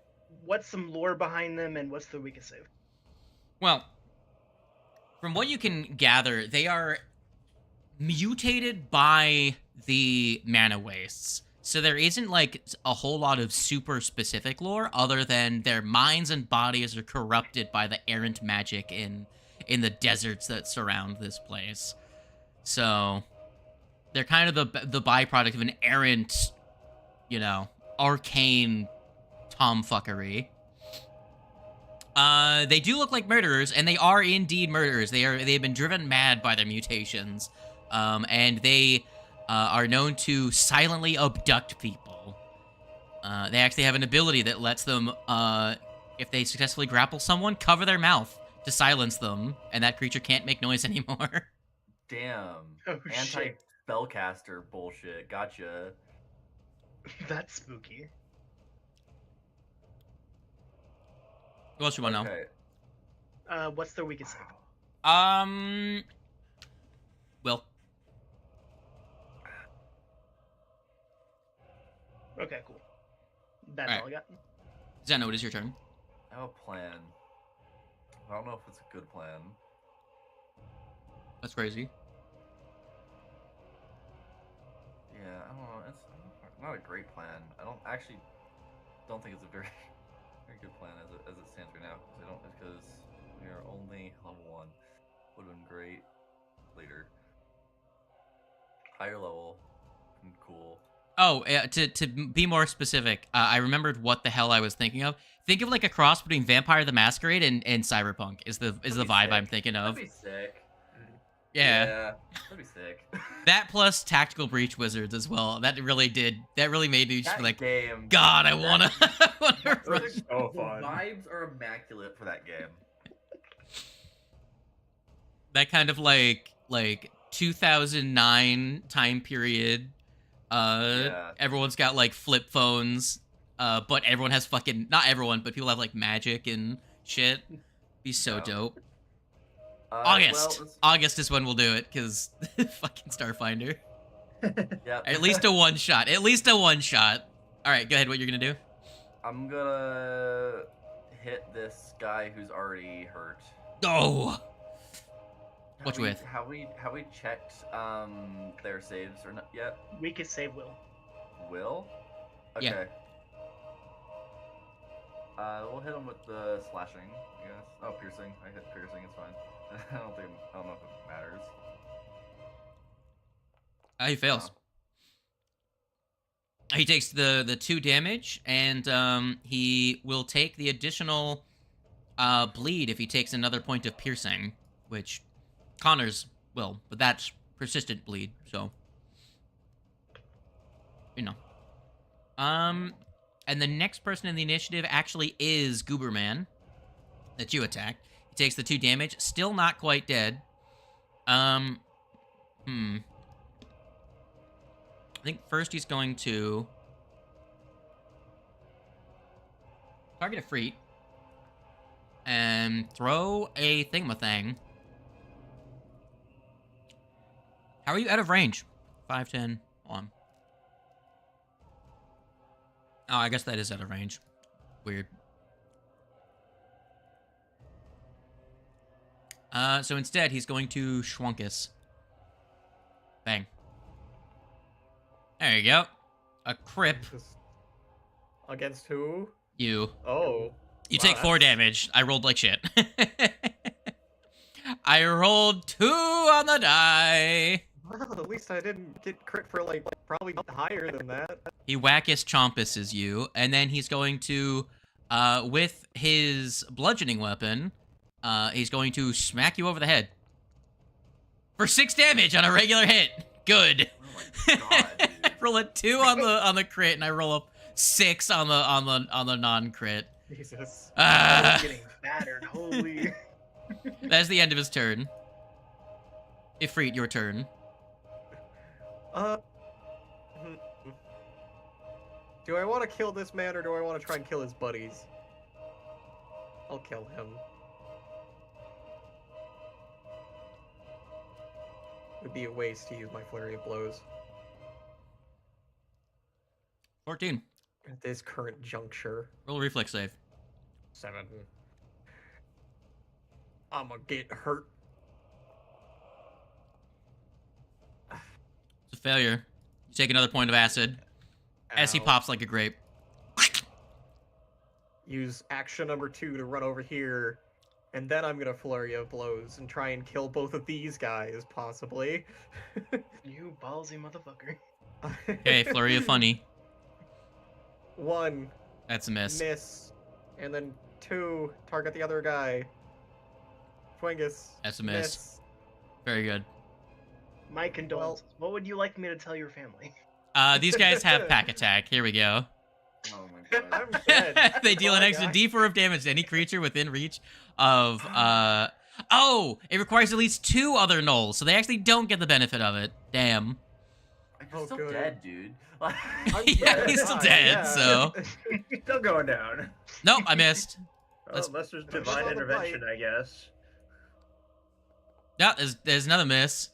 What's some lore behind them, and what's the weakest save? Well, from what you can gather, they are mutated by the mana wastes. So there isn't like a whole lot of super specific lore other than their minds and bodies are corrupted by the errant magic in the deserts that surround this place. So they're kind of the byproduct of an errant, arcane tomfuckery. They do look like murderers, and they are indeed murderers. They've been driven mad by their mutations, and they are known to silently abduct people. They actually have an ability that lets them, if they successfully grapple someone, cover their mouth to silence them, and that creature can't make noise anymore. Damn. Oh, shit. Anti-spellcaster bullshit. Gotcha. That's spooky. What else you want to Okay. What's their weakest save? know? Will. Okay, cool. That's Alright. all I got. Zeno, it is your turn. I have a plan. I don't know if it's a good plan. That's crazy. Yeah, I don't know. It's not a great plan. I don't think it's a very good plan as it stands right now. Because we are only level 1. Would have been great later. Higher level, cool. Oh, to be more specific, I remembered what the hell I was thinking of. Think of like a cross between Vampire the Masquerade and Cyberpunk is the vibe I'm thinking of. That'd be sick. Yeah. That'd be sick. That plus Tactical Breach Wizards as well. That really made me just That like, game. God, I wanna. The So fun. vibes are immaculate for that game. That kind of like 2009 time period. Yeah. Everyone's got like flip phones. But everyone has not everyone, but people have like magic and shit. Be so Yeah. dope. August. Well, August is when we'll do it, because fucking Starfinder. yeah. At least a one shot. At least a one shot. Alright, go ahead, what you're gonna do? I'm gonna hit this guy who's already hurt. Oh! What you with? Have we checked their saves or not yet? Weakest save will. Will? Yeah. Okay. We'll hit him with the slashing, I guess. Oh, piercing. I hit piercing, it's fine. I don't know if it matters. He fails. He takes the 2 damage, and he will take the additional bleed if he takes another point of piercing, which Connor's will, but that's persistent bleed, so and the next person in the initiative actually is Gooberman that you attacked. He takes the 2 damage, still not quite dead. I think first he's going to target a Freet and throw a thingamathang. How are you out of range? 5, 10, 1. Oh, I guess that is out of range. Weird. So instead, he's going to Schwunkus. Bang. There you go. A crip. Against who? You. Oh. You Wow, take 4 that's- damage. I rolled like shit. I rolled 2 on the die. Well, at least I didn't get crit for, like, probably higher than that. He wackus chompuses you, and then he's going to, with his bludgeoning weapon, he's going to smack you over the head. For 6 damage on a regular hit. Good. Oh my god, dude. I roll a 2 on the crit, and I roll a 6 on the non-crit. Jesus. I'm getting battered. Holy. That's the end of his turn. Ifrit, your turn. Do I want to kill this man, or do I want to try and kill his buddies? I'll kill him. It would be a waste to use my flurry of blows 14. at this current juncture. Roll a reflex save. 7. I'ma get hurt. It's a failure. You take another point of acid as he Ow. pops like a grape. Use action number 2 to run over here, and then I'm gonna flurry of blows and try and kill both of these guys, possibly. You ballsy motherfucker. Okay, flurry of funny. 1, That's a miss. miss, and then 2, target the other guy. Twingus. That's a miss. Very good. My condolences. What would you like me to tell your family? These guys have pack attack. Here we go. Oh my god. I'm dead. They deal an Bye, extra guys. D4 of damage to any creature within reach of, Oh! It requires at least 2 other gnolls, so they actually don't get the benefit of it. Damn. You're Oh, still good. dead, dude. I'm Yeah, dead. he's still Fine, dead, yeah. so... Still going down. Nope, I missed. Well, Let's- unless there's Just divine on the intervention, I guess. No, there's another miss.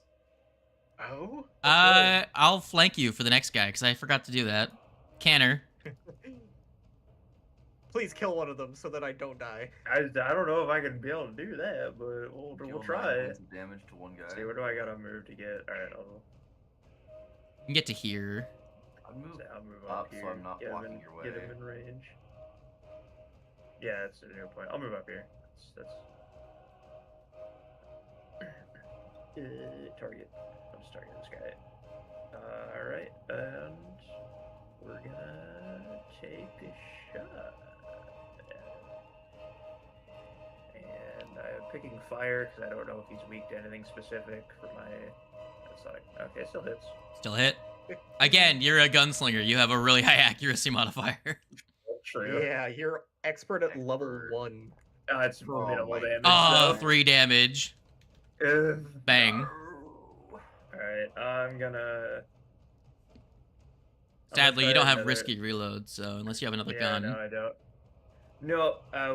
Oh? I'll flank you for the next guy, because I forgot to do that. Canner. Please kill one of them so that I don't die. I don't know if I can be able to do that, but we'll Deal 9 try. points of damage to one guy. See, what do I gotta move to get? Alright, You can get to here. I'll move I'll move up up here. so I'm not get him blocking in, your Get way. him in range. Yeah, that's a new point. I'll move up here. That's target. I'm just targeting this guy. Alright, and we're gonna take a shot. And I'm picking fire because I don't know if he's weak to anything specific for my. That's not okay. Still hits. Still hit. Again, you're a gunslinger. You have a really high accuracy modifier. True. Yeah, you're expert at level 1. It's Oh minimal my damage. Oh, so- 3 damage. Bang. Alright, I'm gonna. Sadly, you don't have another... risky reload, so unless you have another gun. No, I don't. No, I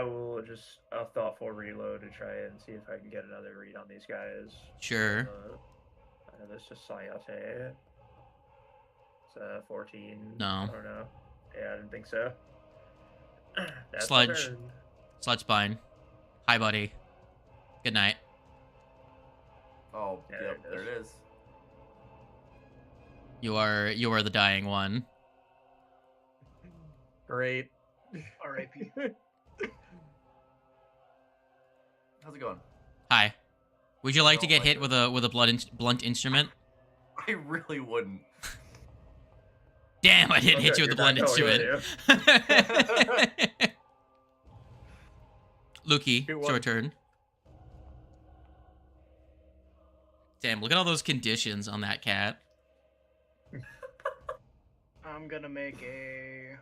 will just a thoughtful reload to try and see if I can get another read on these guys. Sure. This is Sayate. It's 14. No. I don't know. Yeah, I didn't think so. That's Sludge. my turn. Sludge spine. Hi, buddy. Good night. Oh, Yeah, yep, there there it it is. You are the dying one. Great. R.I.P. How's it going? Hi. Would you like to Don't get like hit it. with a blunt instrument? I really wouldn't. Damn, I didn't hit Okay, you with the you're blunt not going instrument. to. Lukey, Shoot it's your one. turn. Damn, look at all those conditions on that cat. I'm gonna make a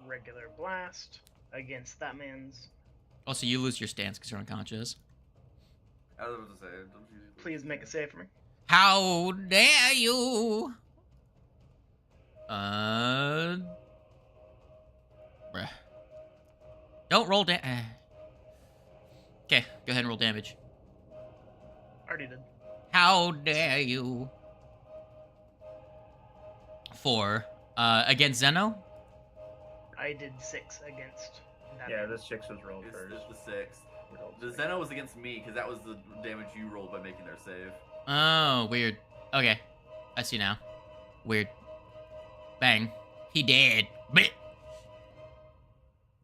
regular blast against that man's. Also, you lose your stance because you're unconscious. I was about to say, don't you Please make a save for me. How dare you? Bruh. Don't roll Okay, go ahead and roll damage. Already did. How dare you? 4. Against Zeno? I did 6 against that. Yeah, man. this 6 was rolled It's first. the 6th. We rolled The six. Zeno was against me because that was the damage you rolled by making their save. Oh, weird. Okay, I see now. Weird. Bang. He dead. Bleh.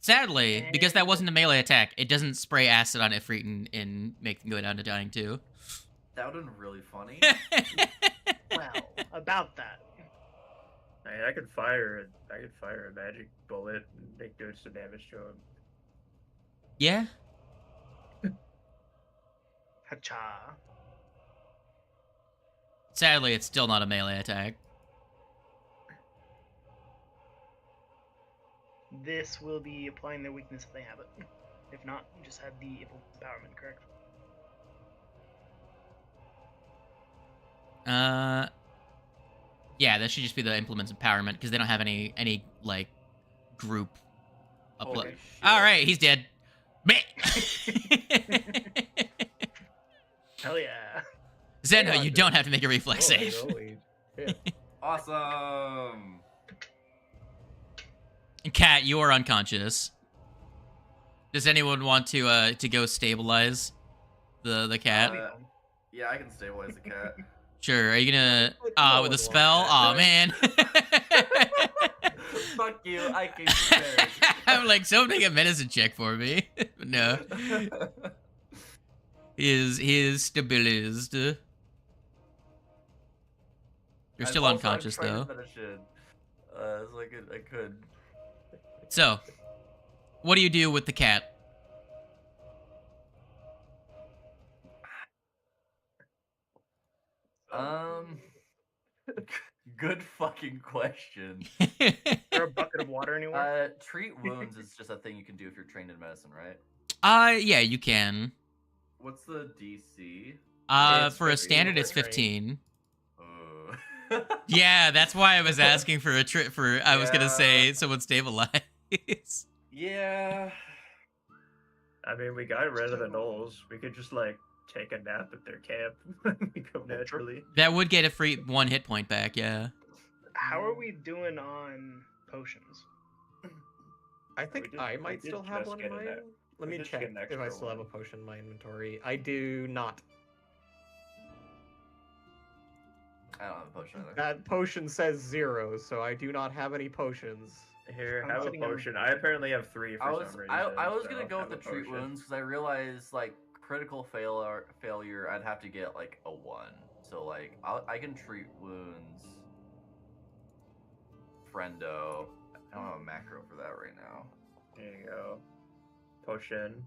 Sadly, because that wasn't a melee attack, it doesn't spray acid on Ifrit and make them go down to dying too. That would have been really funny. Well, about that. I could fire a magic bullet and make good some damage to him. Yeah. Hacha. Sadly, it's still not a melee attack. This will be applying their weakness if they have it. If not, you just had the empowerment, correct? Yeah, that should just be the implements empowerment because they don't have any like group. Holy shit. All right, he's dead. Hell yeah. Zeno, Yeah, you dude. don't have to make a reflex Holy save. moly. Yeah. Awesome. Cat, you are unconscious. Does anyone want to go stabilize the cat? Yeah, I can stabilize the cat. Sure. Are you gonna No with a one spell? wants that, Aw, man. Fuck you, I can prepared. I'm like, someone make a medicine check for me. No. He is stabilized. You're still unconscious though. So I could. So, what do you do with the cat? Good fucking question. Is there a bucket of water anywhere? Treat wounds is just a thing you can do if you're trained in medicine, right? Yeah, you can. What's the DC? For a 15 standard, it's for 15. Uh, Yeah, that's why I was asking for a trip. I was gonna say someone stabilize. Yeah. I mean, we got rid of the gnolls. We could just like take a nap at their camp and become naturally. That would get a free 1 hit point back. Yeah. How are we doing on potions? I think did- I we might did still have just one in get a my. net- Let we me just check get an if I extra still have a one. potion in my inventory. I do not. I don't have a potion either. That potion says 0, so I do not have any potions. Here, I'm have a sitting on- potion. I apparently have 3 for I was some reason. I was so gonna go with have the a treat potion. wounds because I realized like critical failure I'd have to get like a 1. So like I can treat wounds. Friendo. I don't have a macro for that right now. There you go. Potion.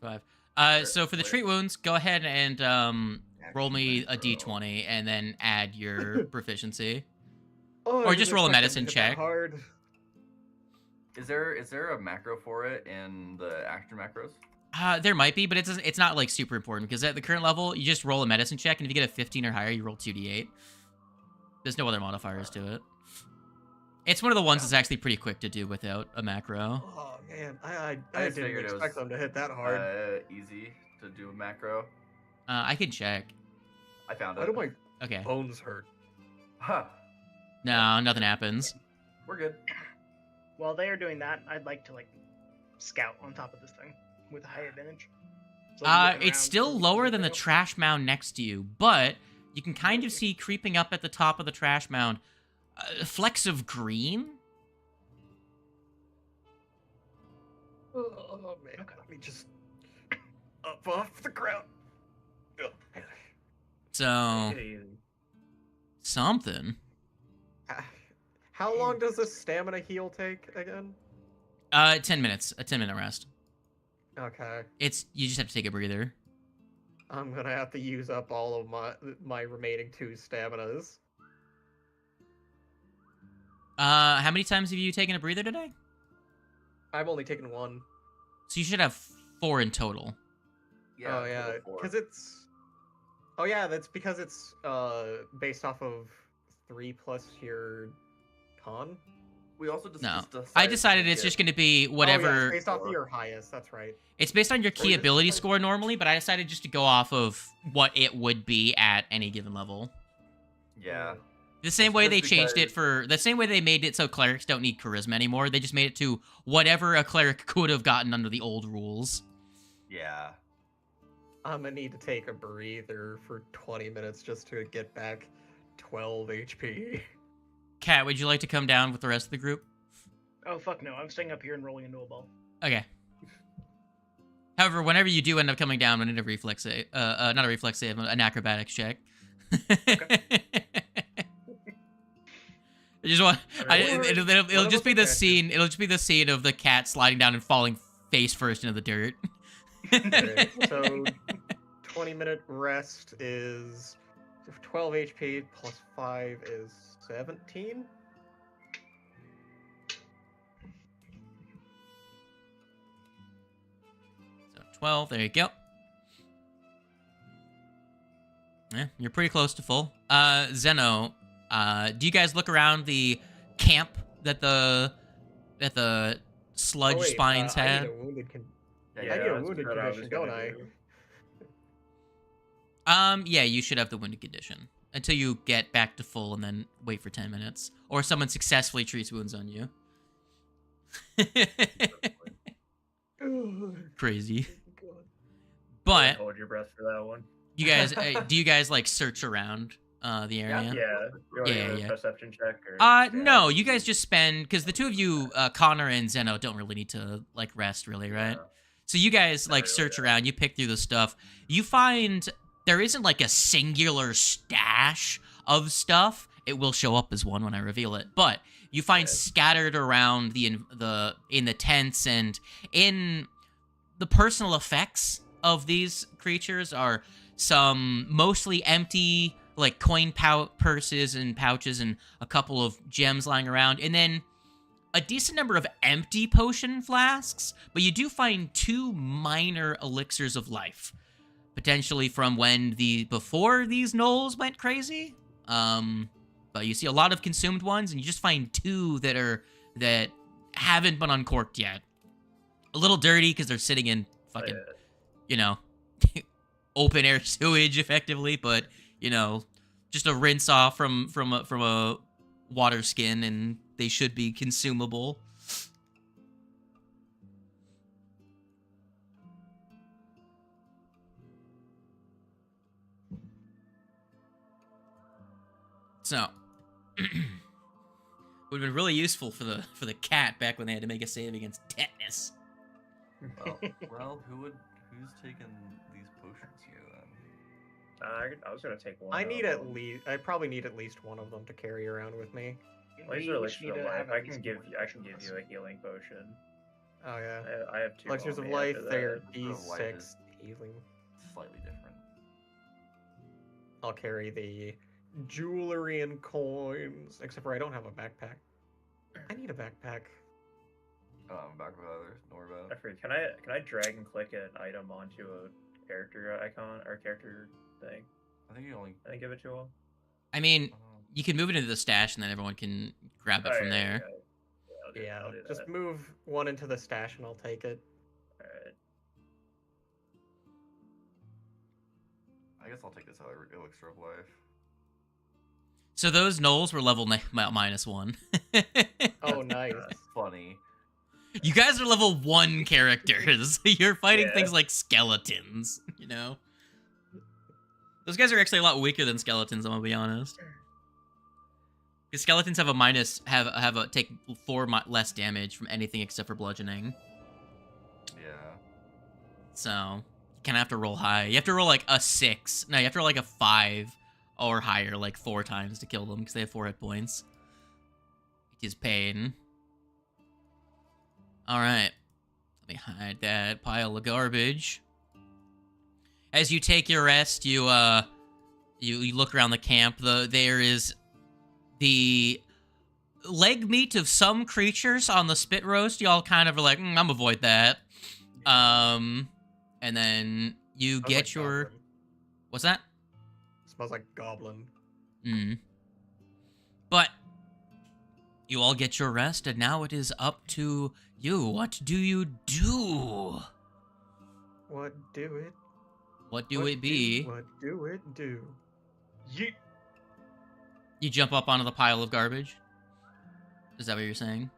5. So for the treat wounds, go ahead and roll me a d20 and then add your proficiency. Oh, I Or didn't just roll a expect medicine it to hit that check. Hard. Is there a macro for it in the action macros? There might be, but it's not like super important because at the current level, you just roll a medicine check, and if you get a 15 or higher, you roll 2d8. There's no other modifiers to it. It's one of the ones that's actually pretty quick to do without a macro. Oh man, I I just didn't figured it expect was, them to hit that hard. Easy to do a macro. I can check. I found Why it. do my Okay. bones hurt? Huh. No, nothing happens. We're good. While they are doing that, I'd like to like scout on top of this thing with a high advantage. So I'm looking It's around still for lower anything than the else. trash mound next to you, but you can kind of see creeping up at the top of the trash mound flecks of green. Oh man, let me just up off the ground. So Take it easy. something. How long does a stamina heal take again? 10 minutes. A 10-minute rest. Okay, You just have to take a breather. I'm gonna have to use up all of my remaining 2 staminas. How many times have you taken a breather today? I've only taken 1. So you should have 4 in total. Yeah. Oh yeah, total 4. because it's. Oh yeah, that's because it's based off of 3 plus your con. We also just No. decided I decided to it's get- just going to be Oh, yeah, whatever. it's based off of your highest. That's right. It's based on your key just ability like- score normally, but I decided just to go off of what it would be at any given level. Yeah. The same It's way just they changed it because- for the same way they made it so clerics don't need charisma anymore. They just made it to whatever a cleric could have gotten under the old rules. Yeah. I'm gonna need to take a breather for 20 minutes just to get back 12 HP. Kat, would you like to come down with the rest of the group? Oh, fuck no. I'm staying up here and rolling into a ball. Okay. However, whenever you do end up coming down, I need a reflex save. Not a reflex save, an acrobatics check. I just want. It'll just be the scene. It'll just be the scene of the cat sliding down and falling face first into the dirt. Okay, so 20-minute rest is 12 HP plus 5 is 17. So 12. There you go. Yeah, you're pretty close to full. Zeno, do you guys look around the camp that the sludge spines I had? need a wounded I need a that's wounded what I was condition, don't gonna I? do. Yeah, you should have the wounded condition until you get back to full, and then wait for 10 minutes, or someone successfully treats wounds on you. Crazy. But Hold your breath for that one. you guys, do you guys like search around the area? Yeah. You want to do a perception check? Or... No, you guys just spend, because the two of you, Connor and Zeno, don't really need to like rest, really, right? Yeah. So you guys like Not really, search around, you pick through the stuff. You find there isn't like a singular stash of stuff. It will show up as one when I reveal it, but you find scattered around in the tents and in the personal effects of these creatures are some mostly empty like coin purses and pouches and a couple of gems lying around, and then a decent number of empty potion flasks, but you do find 2 minor elixirs of life, potentially from when before these gnolls went crazy. But you see a lot of consumed ones, and you just find 2 that haven't been uncorked yet. A little dirty because they're sitting in fucking, open air sewage effectively, but just a rinse off from a water skin, and they should be consumable. So, would have been really useful for the cat back when they had to make a save against tetanus. Well, who's taking these potions here then? I was gonna take one. I probably need at least one of them to carry around with me. Elixir of life. I can give you a healing potion. Oh yeah. I have 2. Elixirs on of me life, after they're that. D6 healing. Slightly different. I'll carry the jewelry and coins, except for I don't have a backpack. I need a backpack. I'm back with others. Don't worry about I it. forget, can I drag and click an item onto a character icon or character thing? I think you only. I give it to him. I mean, you can move it into the stash, and then everyone can grab it from there. I'll do Just that. move one into the stash and I'll take it. Alright. I guess I'll take this other elixir of life. So those gnolls were level -1. Oh, nice. That's funny. You guys are level 1 characters. You're fighting Yeah. things like skeletons, Those guys are actually a lot weaker than skeletons, I'm gonna be honest. Because skeletons have take 4 less damage from anything except for bludgeoning. Yeah. So, you kind of have to roll high. You have to roll like a 6. No, you have to roll like a 5 or higher like 4 times to kill them because they have 4 hit points. It is pain. Alright. Let me hide that pile of garbage. As you take your rest, you look around the camp. There is the leg meat of some creatures on the spit roast. Y'all kind of are like, I'm avoid that. And then you Smells get like your... goblin. What's that? Smells like goblin. But you all get your rest, and now it is up to you. What do you do? What do it? What do it be? What do it do? Yeet. You jump up onto the pile of garbage? Is that what you're saying?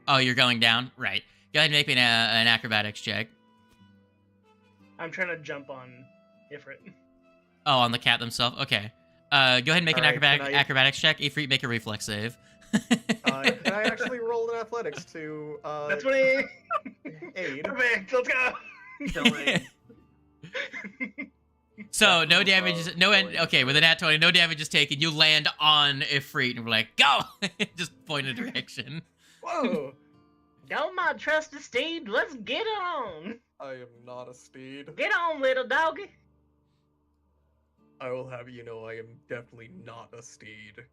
Oh, you're going down? Right. Go ahead and make me an acrobatics check. I'm trying to jump on Ifrit. Oh, on the cat themselves? Okay. Go ahead and make an Alright, can I- acrobatics check. Ifrit, make a reflex save. Can I actually roll an athletics to That's what it aid. Perfect. Let's go. Killing. So no Definitely damage. Okay, with a nat 20, no damage is taken. You land on Ifrit, and we're like, go! Just point a direction. Whoa! Go, my trusty steed. Let's get on. I am not a steed. Get on, little doggy. I will have you know I am definitely not a steed.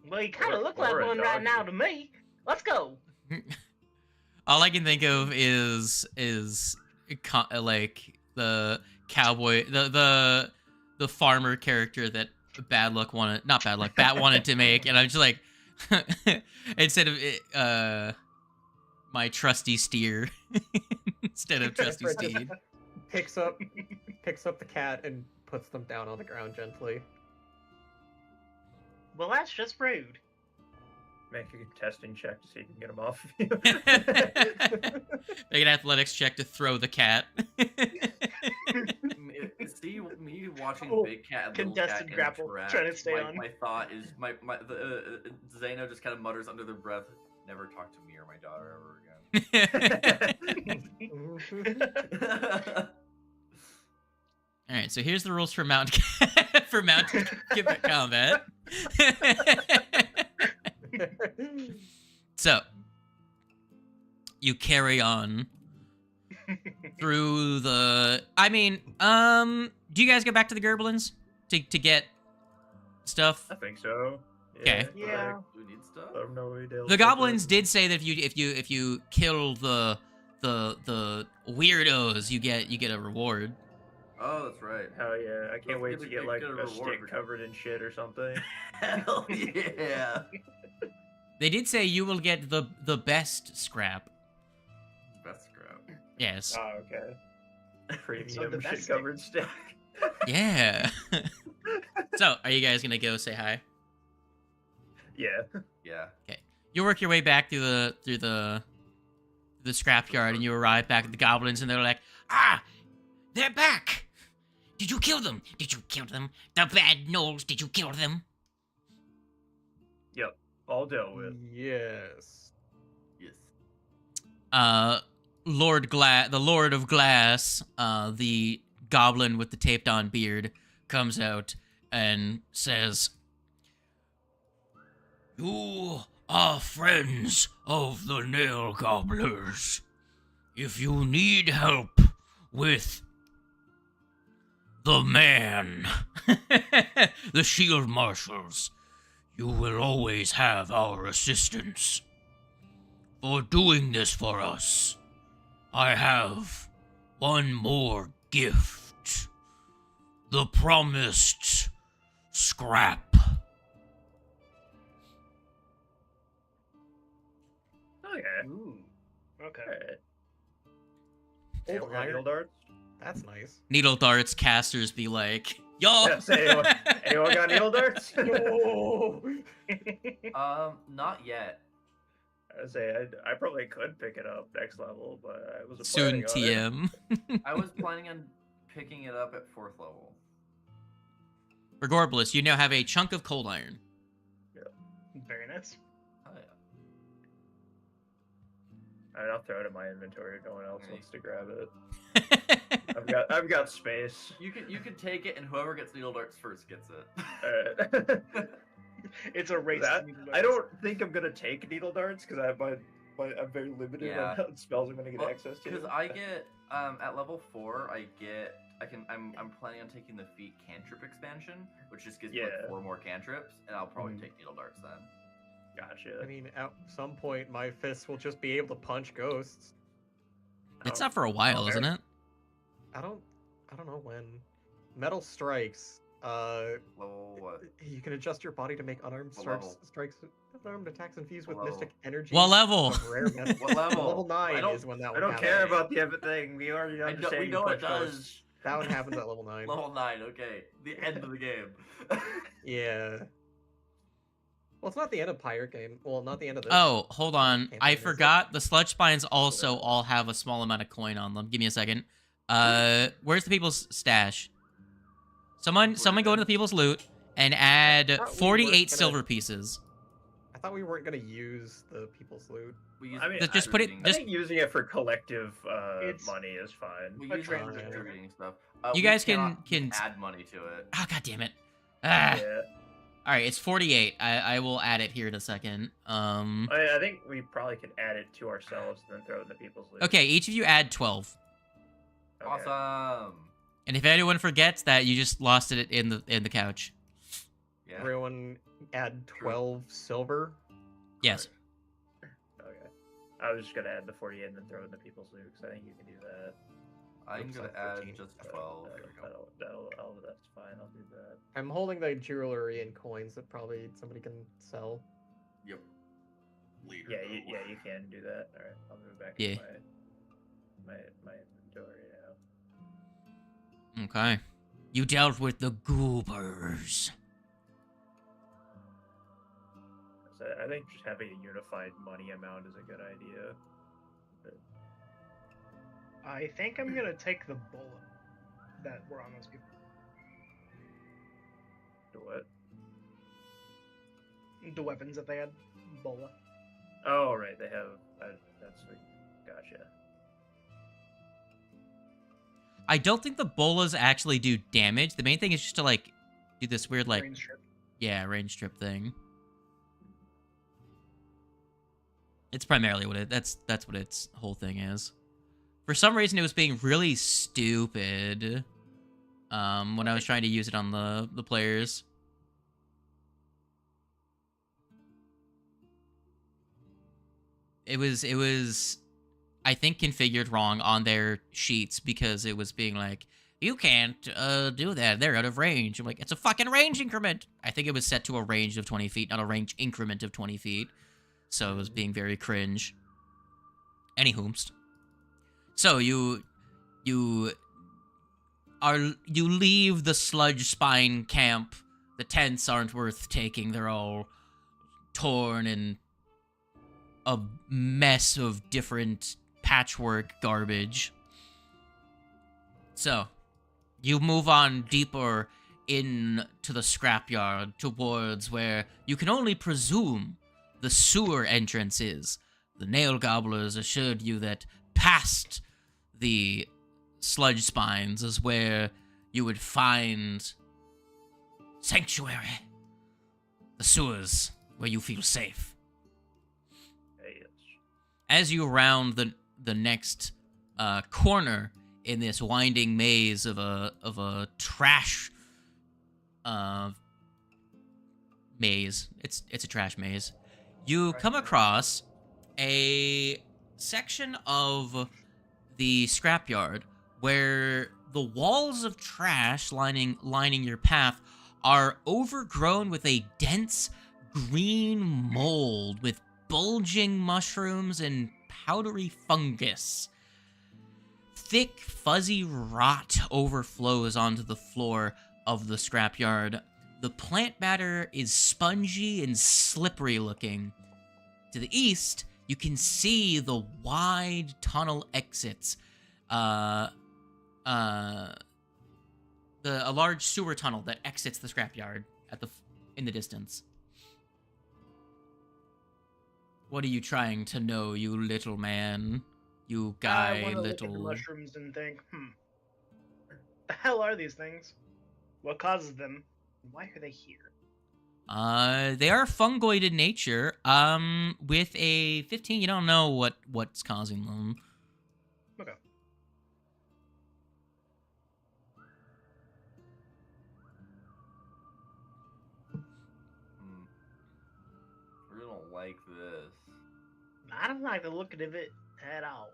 Well, you kind of Or- look like or a one right doggy. now to me. Let's go. All I can think of is like the cowboy, the farmer character that Bat wanted to make, and I'm just like, instead of my trusty steer, instead of trusty steed. Picks up the cat and puts them down on the ground gently. Well, that's just rude. Make a testing check to see if you can get him off of you. Make an athletics check to throw the cat. See me watching Oh, Big Cat and Little Cat contested grapple, interact, trying to stay my, on. my thought is Zeno just kind of mutters under their breath, "Never talk to me or my daughter ever again." All right, so here's the rules for mounted combat. So you carry on through the. I mean, do you guys go back to the Goblins to get stuff? I think so. Okay. Yeah. Like, Do we need stuff? let 'em know we dealt The with Goblins it. did say that if you kill the weirdos, you get a reward. Oh, that's right. Hell yeah! I can't Let's wait get to a- get like get a a reward stick for- covered in shit or something. Hell yeah! They did say you will get the best scrap. Best scrap. Yes. Oh, okay. Premium the best shit covered stick. Yeah. So, are you guys gonna go say hi? Yeah. Yeah. You work your way back through the scrapyard, and you arrive back at the Goblins, and they're like, "Ah, they're back! Did you kill them? Did you kill them? The bad gnolls, did you kill them?" Yep. All dealt with. Yes. Yes. The Lord of Glass, the goblin with the taped on beard, comes out and says, "You are friends of the Nail Gobblers. If you need help with the man, the shield marshals, you will always have our assistance. For doing this for us, I have one more gift. The promised scrap." Oh yeah. Ooh. Okay. Alright. Old Got needle iron. darts? That's nice. Needle darts casters be like, "Yo!" Yeah, say anyone got needle darts? Oh. Not yet. I say I probably could pick it up next level, but I was Soon TM. I was planning on picking it up at 4th level. For Gorbless, you now have a chunk of cold iron. Very nice. Oh yeah. I'll throw it in my inventory if no one else Right. wants to grab it. I've got space. You could take it, and whoever gets needle darts first gets it. Alright. It's a race. That- to needle I darts. don't think I'm gonna take needle darts because I'm very limited Yeah. on what spells I'm gonna get access to. Because I get at level 4, I'm planning on taking the feat cantrip expansion, which just gives me Yeah. like 4 more cantrips, and I'll probably Mhm. take needle darts then. Gotcha. I mean, at some point, my fists will just be able to punch ghosts. It's not for a while, Okay. isn't it? I don't know when. Metal strikes. Level what? You can adjust your body to make unarmed What strikes, unarmed attacks infused with What mystic energy. What level? of rare metal. What level? Level 9 I don't- is when that I one don't happens. care about the other thing. We already I understand. we you know it punch ghosts. does. That one happens at level 9. Level 9, okay. The end of the game. Yeah. Well, it's not the end of Pirate game. Well, not the end of this. Oh, hold on. Can't I find this. forgot the sludge spines also all have a small amount of coin on them. Give me a second. Where's the people's stash? Someone go into the people's loot and add thought we 48 weren't gonna- silver pieces. I thought we weren't gonna use the people's loot. I mean, just put it. I think using it for collective money is fine. We A use it for transit. distributing stuff. You we guys cannot can add money to it. Oh, god damn it. Ah. Yeah. All right, it's 48. I will add it here in a second. I think we probably could add it to ourselves and then throw it in the people's loot. Okay, each of you add 12. Okay. Awesome. And if anyone forgets that, you just lost it in the couch. Yeah. Everyone add 12 silver. Yes. Okay. I was just gonna add the 48 and then throw it in the people's loot because I think you can do that. I'm Oops, gonna I'm add 14. just 12. There we go. That's fine. I'll do that. I'm holding the jewelry and coins that probably somebody can sell. Yep. Leader. Yeah, you can do that. All right, I'll move back Yeah. to my inventory now. Okay. You dealt with the goobers. So I think just having a unified money amount is a good idea. I think I'm gonna take the bullet that were on those people. The what? The weapons that they had. Bola. Oh, right, they have. That's like, gotcha. I don't think the bolas actually do damage. The main thing is just to like do this weird like Range strip. range strip thing. It's primarily what that's what its whole thing is. For some reason, it was being really stupid when I was trying to use it on the players. It was, I think, configured wrong on their sheets because it was being like, you can't do that. They're out of range. I'm like, it's a fucking range increment. I think it was set to a range of 20 feet, not a range increment of 20 feet. So it was being very cringe. Anywhoomst. So you leave the sludge spine camp. The tents aren't worth taking. They're all torn and a mess of different patchwork garbage. So you move on deeper into the scrapyard towards where you can only presume the sewer entrance is. The nail gobblers assured you that past the sludge spines is where you would find sanctuary. The sewers where you feel safe. Yes. As you round the next corner in this winding maze of a trash maze, it's a trash maze. You come across a section of the scrapyard where the walls of trash lining your path are overgrown with a dense green mold with bulging mushrooms and powdery fungus. Thick, fuzzy rot overflows onto the floor of the scrapyard. The plant matter is spongy and slippery looking. To the east, you can see the wide tunnel exits. A large sewer tunnel that exits the scrapyard in the distance. What are you trying to know, you little man? You guy, I want to look little. at the mushrooms and think, the hell are these things? What causes them? Why are they here? They are fungoid in nature. With a 15, you don't know what's causing them. Okay. We don't like this. I don't like the look of it at all.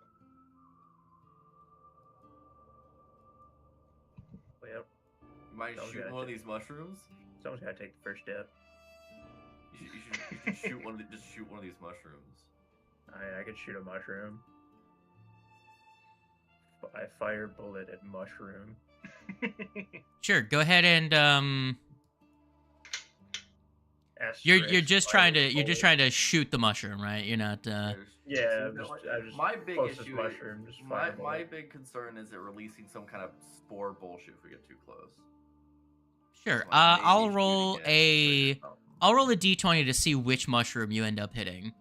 Yep. You mind Someone's shooting gotta one of take- these mushrooms? Someone's gotta take the first step. You should shoot one. Just shoot one of these mushrooms. I could shoot a mushroom. I fire bullet at mushroom. Sure, go ahead and you're just trying to shoot the mushroom, right? You're not Yeah, So, I'm just my big closest issue. mushroom. Just My fire bullet. big concern is it releasing some kind of spore bullshit if we get too close. Sure. Like, maybe I'll shooting roll it, I'll roll a d20 to see which mushroom you end up hitting.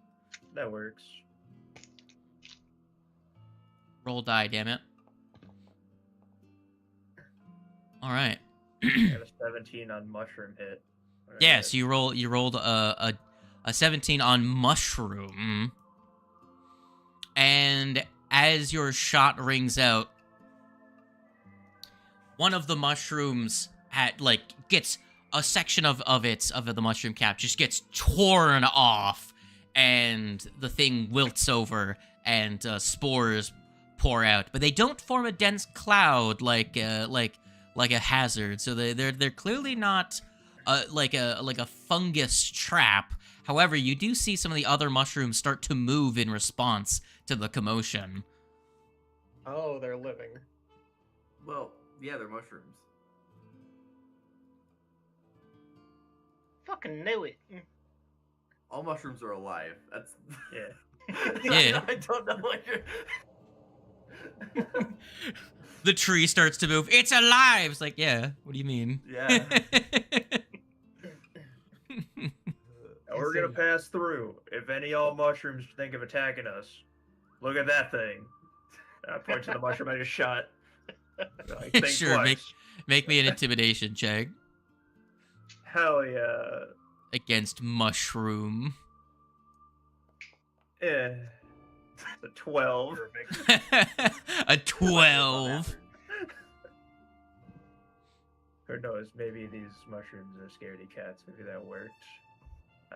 That works. Roll die, damn it. All right. I got a 17 on mushroom hit. Yeah, so you rolled a 17 on mushroom. And as your shot rings out, one of the mushrooms gets a section of the mushroom cap just gets torn off, and the thing wilts over, and spores pour out. But they don't form a dense cloud like a hazard. So they're clearly not like a fungus trap. However, you do see some of the other mushrooms start to move in response to the commotion. Oh, they're living. Well, yeah, they're mushrooms. Fucking knew it. All mushrooms are alive. That's Yeah. Yeah. I don't know what you're. The tree starts to move. It's alive! It's like, yeah, what do you mean? Yeah. We're gonna pass through. If any all mushrooms think of attacking us, look at that thing. I point to the mushroom I just shot. Like, think Sure, twice. make me an intimidation check Hell yeah. against mushroom. Eh. A 12. A 12. Who knows? Maybe these mushrooms are scaredy cats. Maybe that worked.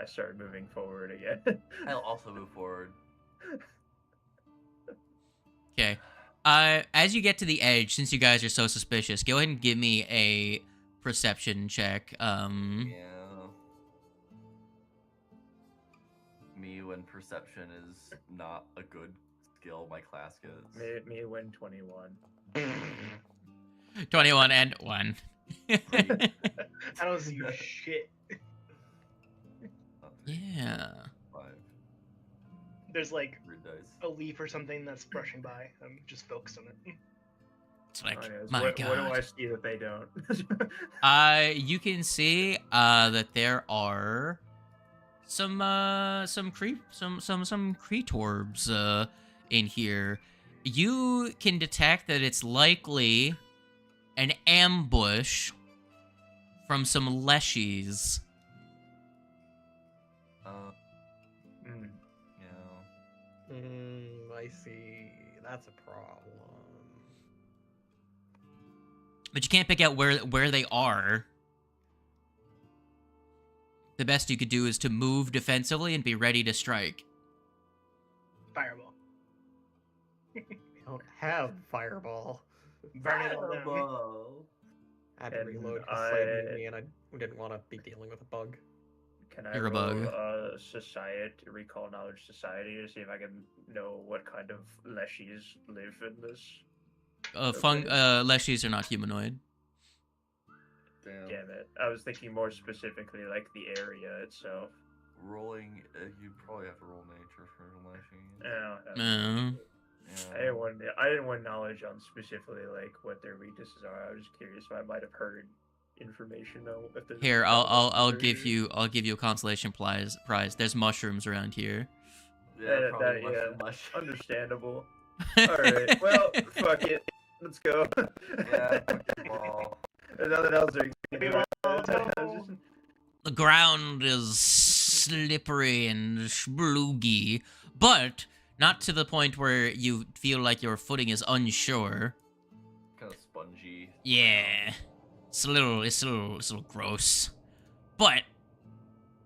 I started moving forward again. I'll also move forward. Okay. As you get to the edge, since you guys are so suspicious, go ahead and give me a perception check. Yeah. Me when perception is not a good skill my class gets. Me win 21. 21 and 1. I don't see shit. Yeah. 5. There's like Rude dice. a leaf or something that's brushing by. I'm just focused on it. It's like, Anyways, my what god. do I see that they don't? You can see that there are some creatorbs in here. You can detect that it's likely an ambush from some leshies. Yeah. I see. That's a problem. But you can't pick out where they are. The best you could do is to move defensively and be ready to strike. Fireball. We don't have fireball. Burn it all down. Fireball. I had to And reload because Slade knew me, and I didn't want to be dealing with a bug. Can I You're a roll bug. society, recall knowledge society to see if I can know what kind of leshies live in this? Leshies are not humanoid. Damn. Damn it! I was thinking more specifically like the area itself. Rolling, you probably have to roll nature for lashing. Yeah. No. I didn't want knowledge on specifically like what their weaknesses are. I was just curious if I might have heard information though. If there's Here, I'll give you a consolation prize. There's mushrooms around here. Yeah, probably yeah, much. understandable. All right, well, fuck it, let's go. Yeah, fuck your ball. There's nothing else there. The ground is slippery and sploogy, but not to the point where you feel like your footing is unsure. Kind of spongy. Yeah, it's a little gross, but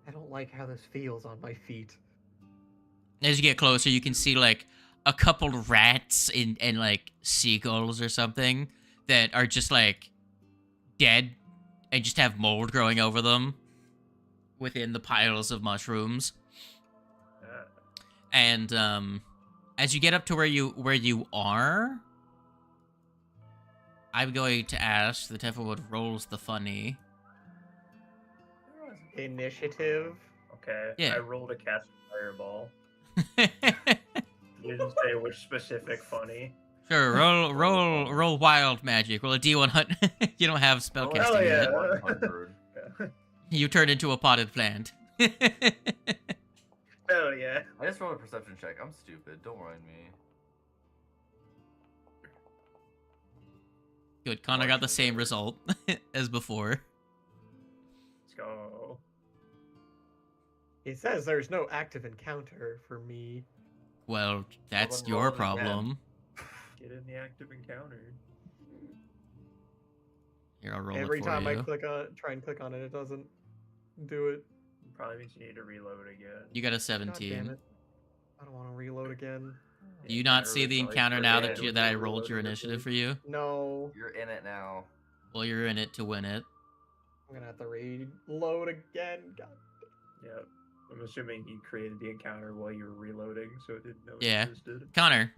I don't like how this feels on my feet. as you get closer, you can see like a couple rats and like seagulls or something that are just like dead and just have mold growing over them within the piles of mushrooms. And as you get up to where you are, I'm going to ask the Teffelwood rolls the funny. Initiative. Okay. Yeah. I rolled a cast fireball. You didn't say which specific funny. Sure, roll wild magic. Roll a D100. You don't have spellcasting Hell yet. yeah. 100. You turn into a potted plant. Oh yeah. I just rolled a perception check. I'm stupid. Don't mind me. Good. Connor got the same result as before. Let's go. He says there's no active encounter for me. Well, that's then your roll it again. problem. Get in the active encounter. Here, I'll roll Every it for time I you. try and click on it, it doesn't do it. Probably means you need to reload again. You got a God 17. damn it. I don't want to reload again. Do you not see the encounter now that yeah, that I rolled your initiative for you? No. You're in it now. Well, you're in it to win it. I'm gonna have to reload again. God. Yep. I'm assuming he created the encounter while you were reloading, so it didn't know it Yeah. existed. Connor,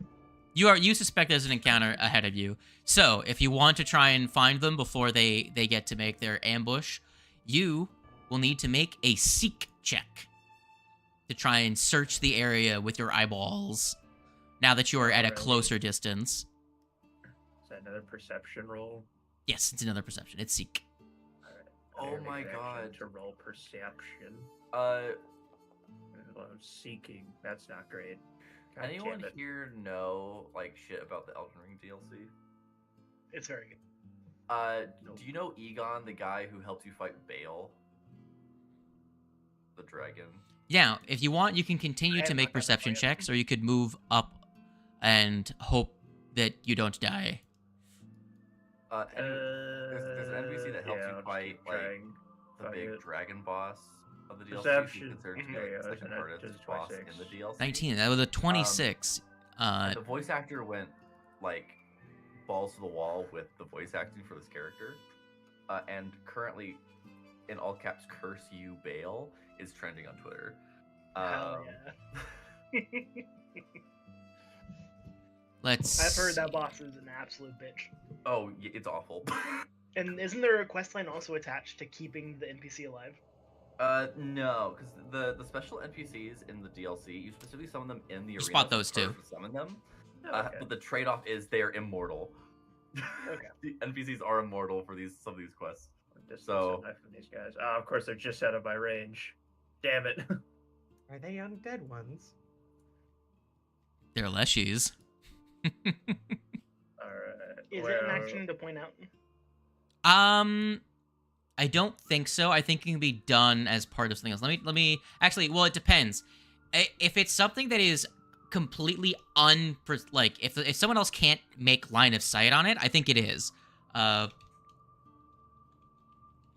you suspect there's an encounter ahead of you. So if you want to try and find them before they get to make their ambush, you will need to make a seek check to try and search the area with your eyeballs. Now that you are at a Alrighty. closer distance. Is that another perception roll? Yes, it's another perception. It's seek. Oh Make my an action God. To roll perception. Seeking. That's not great. God Anyone damn it. here know like shit about the Elden Ring DLC? It's very good. Nope. Do you know Egon, the guy who helped you fight Bale? The dragon. Yeah, if you want, you can I continue have to not make gotten to perception play it. checks, or you could move up and hope that you don't die. There's an NPC that helps yeah, you I'll just fight keep like trying the fight big it. dragon boss of the DLC. Perception. He's considered to be Mhm. like Yeah, the second and that hardest does boss 26. in the DLC. 19. That was a 26. The voice actor went like balls to the wall with the voice acting for this character, and currently, in all caps, "Curse you, Bale" is trending on Twitter. Hell yeah. Let's. I've heard that boss is an absolute bitch. Oh, it's awful. And isn't there a quest line also attached to keeping the NPC alive? No, because the special NPCs in the DLC, you specifically summon them in the arena. spot so those it's harder two. to summon them. Oh, okay. But the trade-off is they are immortal. Okay. The NPCs are immortal for some of these quests. Distance so- away from these guys. Of course, they're just out of my range. Damn it. Are they undead ones? They're leshies. Alright. Is it an action to point out? I don't think so. I think it can be done as part of something else. Let me actually. Well, it depends. If it's something that is completely if someone else can't make line of sight on it, I think it is.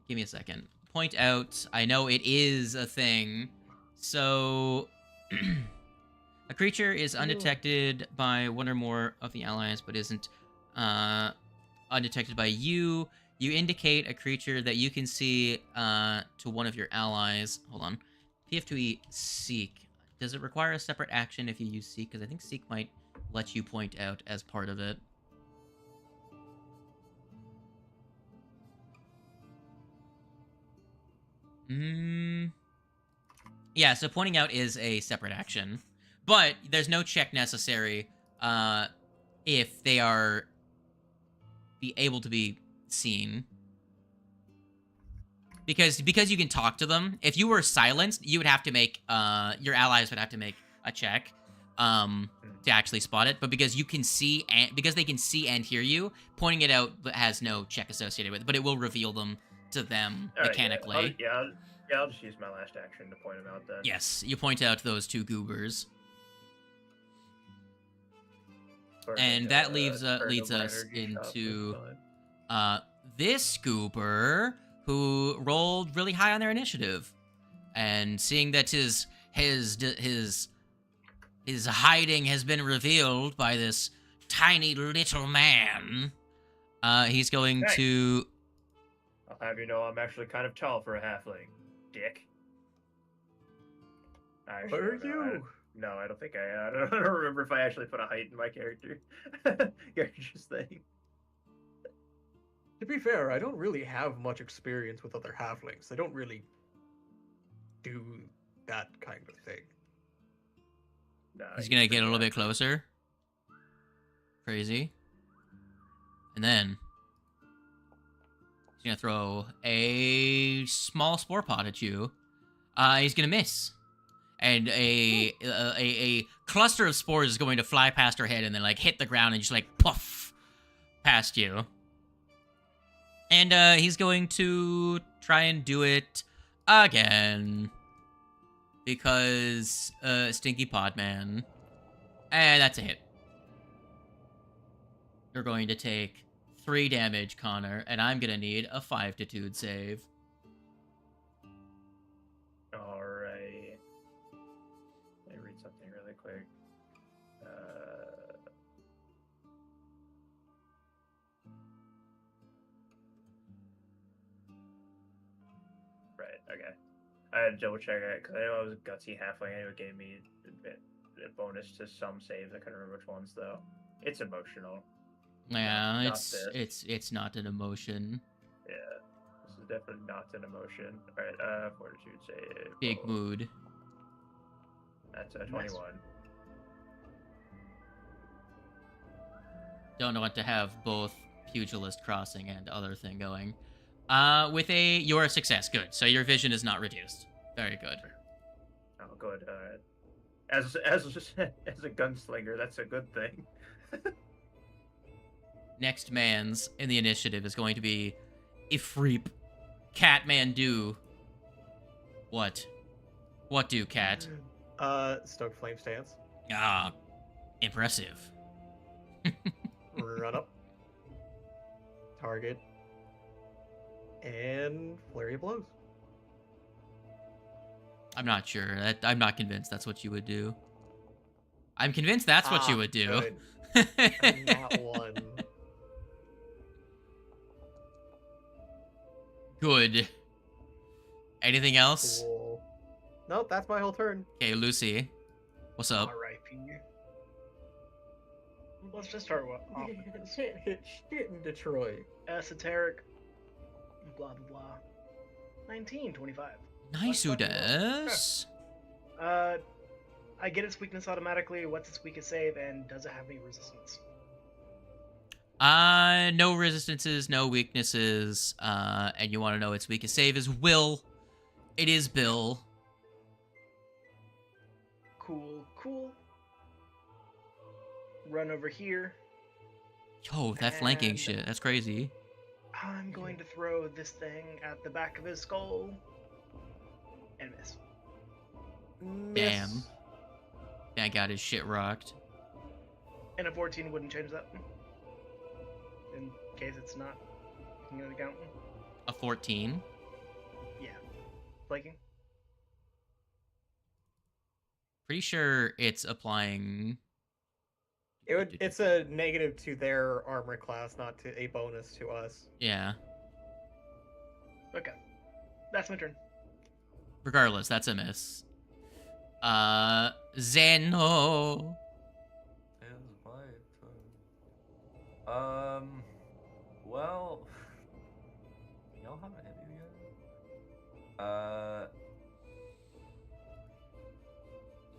Give me a second. Point out. I know it is a thing. So, a creature is undetected by one or more of the allies, but isn't undetected by you. You indicate a creature that you can see to one of your allies. Hold on. PF2E Seek. Does it require a separate action if you use Seek? Because I think Seek might let you point out as part of it. Yeah, so pointing out is a separate action. But there's no check necessary if they are able to be seen. Because you can talk to them. If you were silenced, you would have to make your allies would have to make a check to actually spot it. But because you can see and because they can see and hear you, pointing it out has no check associated with it. But it will reveal them to them mechanically. I'll just use my last action to point them out then. Yes, you point out those two goobers. Perfect, And that leads turn us of energy shot into this time. this goober who rolled really high on their initiative, and seeing that his hiding has been revealed by this tiny little man, he's going Hey. to. I'll have you know I'm actually kind of tall for a halfling, dick. I What are actually- you? No, I don't think I don't remember if I actually put a height in my character. Character's thing. To be fair, I don't really have much experience with other halflings. They don't really do that kind of thing. No, He's gonna get a little bit closer. Crazy. And then gonna throw a small spore pot at you. He's gonna miss. And a cluster of spores is going to fly past her head and then like hit the ground and just like poof past you. And he's going to try and do it again. Because Stinky Pod Man. And that's a hit. You're going to take 3 damage, Connor, and I'm gonna need a 5-tude save. Alright. Let me read something really quick. Right, okay. I had to double check it, because I know I was a gutsy halfling, and it gave me a bonus to some saves. I couldn't remember which ones, though. It's emotional. Yeah, Not it's not an emotion. Yeah, this is definitely not an emotion. Alright, fortitude save. Big mood. That's a 21. Don't know what to have both Pugilist Crossing and other thing going. You're a success. Good. So your vision is not reduced. Very good. Oh, good. As a gunslinger, that's a good thing. Next man's in the initiative is going to be Ifreep. Catman do. What? What do, Cat? Stoked Flame Stance. Ah, impressive. Run up. Target. And Flurry of Blows. I'm not sure. I'm not convinced that's what you would do. I'm convinced that's what you would do. Good. Not one. Good. Anything else? Cool. Nope, that's my whole turn. Okay, Lucy. What's up? R.I.P. Let's just start off with this. Shit in Detroit. Esoteric. Blah blah blah. 1925. Nice, Udes. I get its weakness automatically. What's its weakest save, and does it have any resistance? No resistances, no weaknesses. And you want to know its weakest save is will. It is Bill. Cool. Run over here. Yo, that flanking And- shit. That's crazy. I'm going to throw this thing at the back of his skull. And miss. Damn. That got his shit rocked. And a 14 wouldn't change that. In case it's not taking into account. A 14. Yeah. Flanking. Pretty sure it's applying. It's a negative to their armor class, not to a bonus to us. Yeah. Okay. That's my turn. Regardless, that's a miss. Zeno. It's my turn. Well, y'all haven't hit me yet.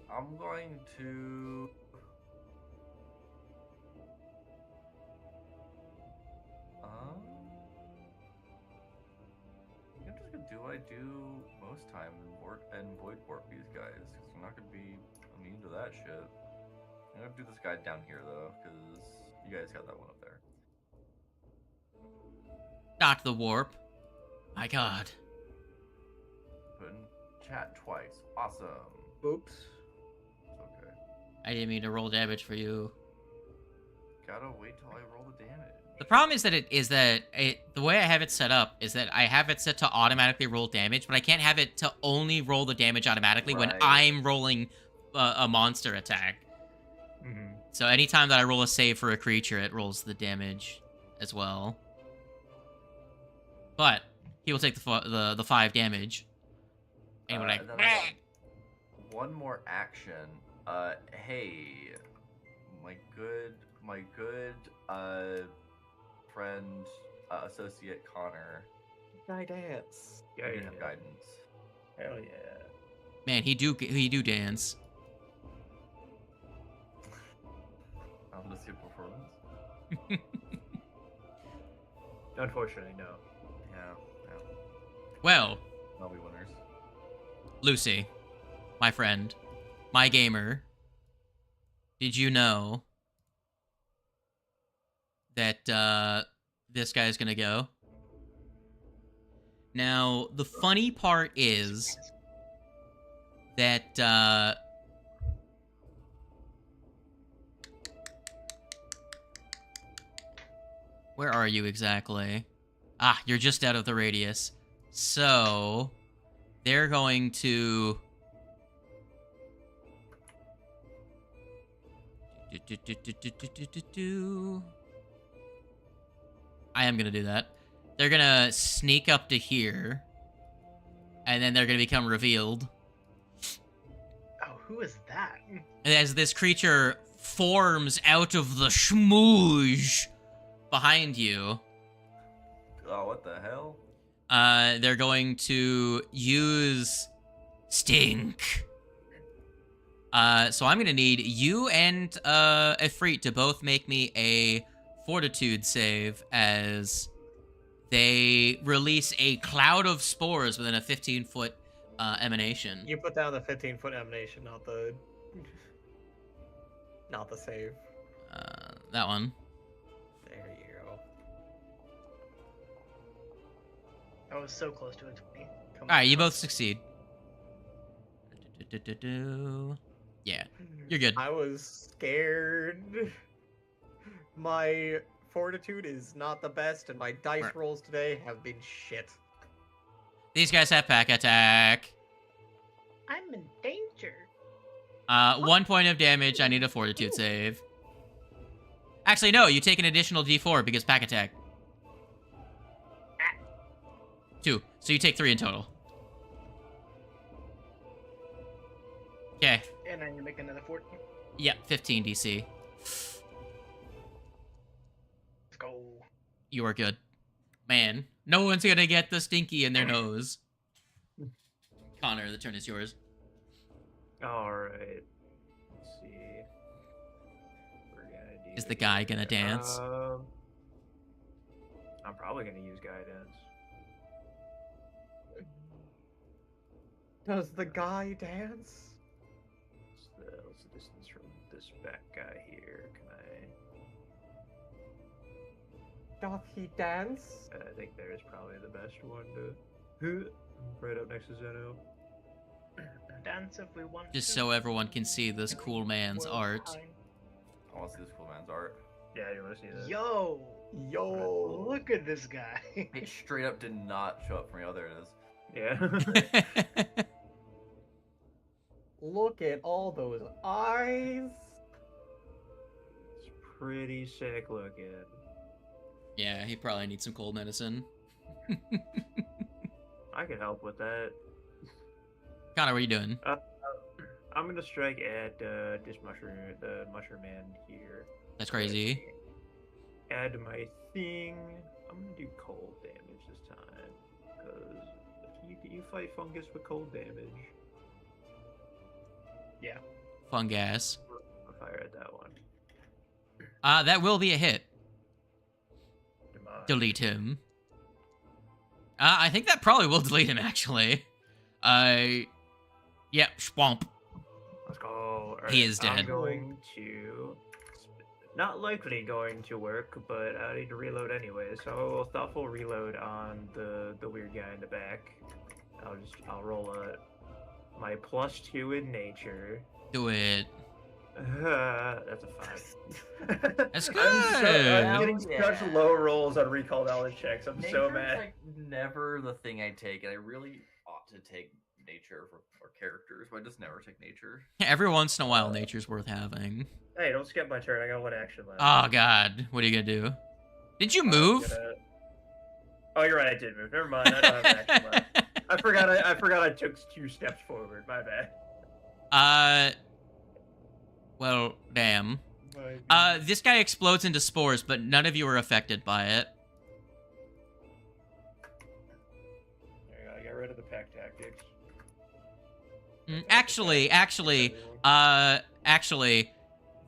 I'm going to. I'm just gonna do what I do most times and void warp these guys, because I'm not gonna be immune to that shit. I'm gonna do this guy down here though, because you guys got that one up there. Not the warp. My god. Put in chat twice. Awesome. Oops. It's okay. I didn't mean to roll damage for you. Gotta wait till I roll the damage. The problem is that the way I have it set up is that I have it set to automatically roll damage, but I can't have it to only roll the damage automatically when Right. I'm rolling a monster attack. Mm-hmm. So anytime that I roll a save for a creature, it rolls the damage as well. But he will take the 5 damage. And when And then I got one more action. Hey, my good friend, associate Connor. Guidance. Yeah, You have guidance. Hell yeah. Man, he do dance. I'll just see performance. Unfortunately, no. Yeah. Well, I'll be winners. Lucy, my friend, my gamer, did you know that this guy's gonna go? Now, the funny part is that where are you exactly? Ah, you're just out of the radius. So, they're going to... I am going to do that. They're going to sneak up to here. And then they're going to become revealed. Oh, who is that? And as this creature forms out of the schmooze behind you... Oh, what the hell? They're going to use Stink. So I'm going to need you and Efreet to both make me a Fortitude save as they release a cloud of spores within a 15-foot emanation. You put down the 15-foot emanation, not the save. That one. There you go. I was so close to a 20. All right, you both succeed. Yeah, you're good. I was scared. My fortitude is not the best, and my dice rolls today have been shit. These guys have pack attack. I'm in danger. 1 point of damage. I need a Fortitude save. Actually, no. You take an additional D4 because pack attack. 2. So you take 3 in total. Okay. And then you make another 14. Yep, 15 DC. Let's go. You are good. Man, no one's gonna get the stinky in their nose. Connor, the turn is yours. Alright. Let's see. We're gonna do... Is the guy gonna dance? I'm probably gonna use guidance. Does the guy dance? What's the distance from this back guy here? Can I... Doth he dance? I think there is probably the best one to... Right up next to Zeno. Dance if we want Just to. so everyone can see this cool man's art. I want to see this cool man's art. Yeah, you want to see that? Yo! Yo! Look at this guy. It straight up did not show up for me. Oh, there it is. Yeah. Look at all those eyes. It's pretty sick looking. Yeah, he probably needs some cold medicine. I can help with that. Connor, what are you doing? I'm gonna strike at this mushroom, the mushroom man here. That's crazy. Add to my thing. I'm gonna do cold damage this time because you fight fungus with cold damage. Yeah. Fungus. I'll fire at that one. That will be a hit. Demise. Delete him. I think that probably will delete him, actually. Yeah, swamp. Let's go. He is dead. I'm going to... Not likely going to work, but I need to reload anyway, so a thoughtful reload on the weird guy in the back. I'll roll my +2 in nature. Do it. That's a 5. That's I'm good. getting such low rolls on recall knowledge checks. I'm so Nature's, mad. like never the thing I take, and I really ought to take nature for characters, but I just never take nature. Every once in a while, nature's worth having. Hey, don't skip my turn. I got 1 action left. Oh, God. What are you gonna do? Did you move? Oh, you're right. I did move. Never mind. I don't have an action left. I forgot I took 2 steps forward. My bad. Well, damn. This guy explodes into spores, but none of you are affected by it. There you go. I got rid of the pack tactics. Actually,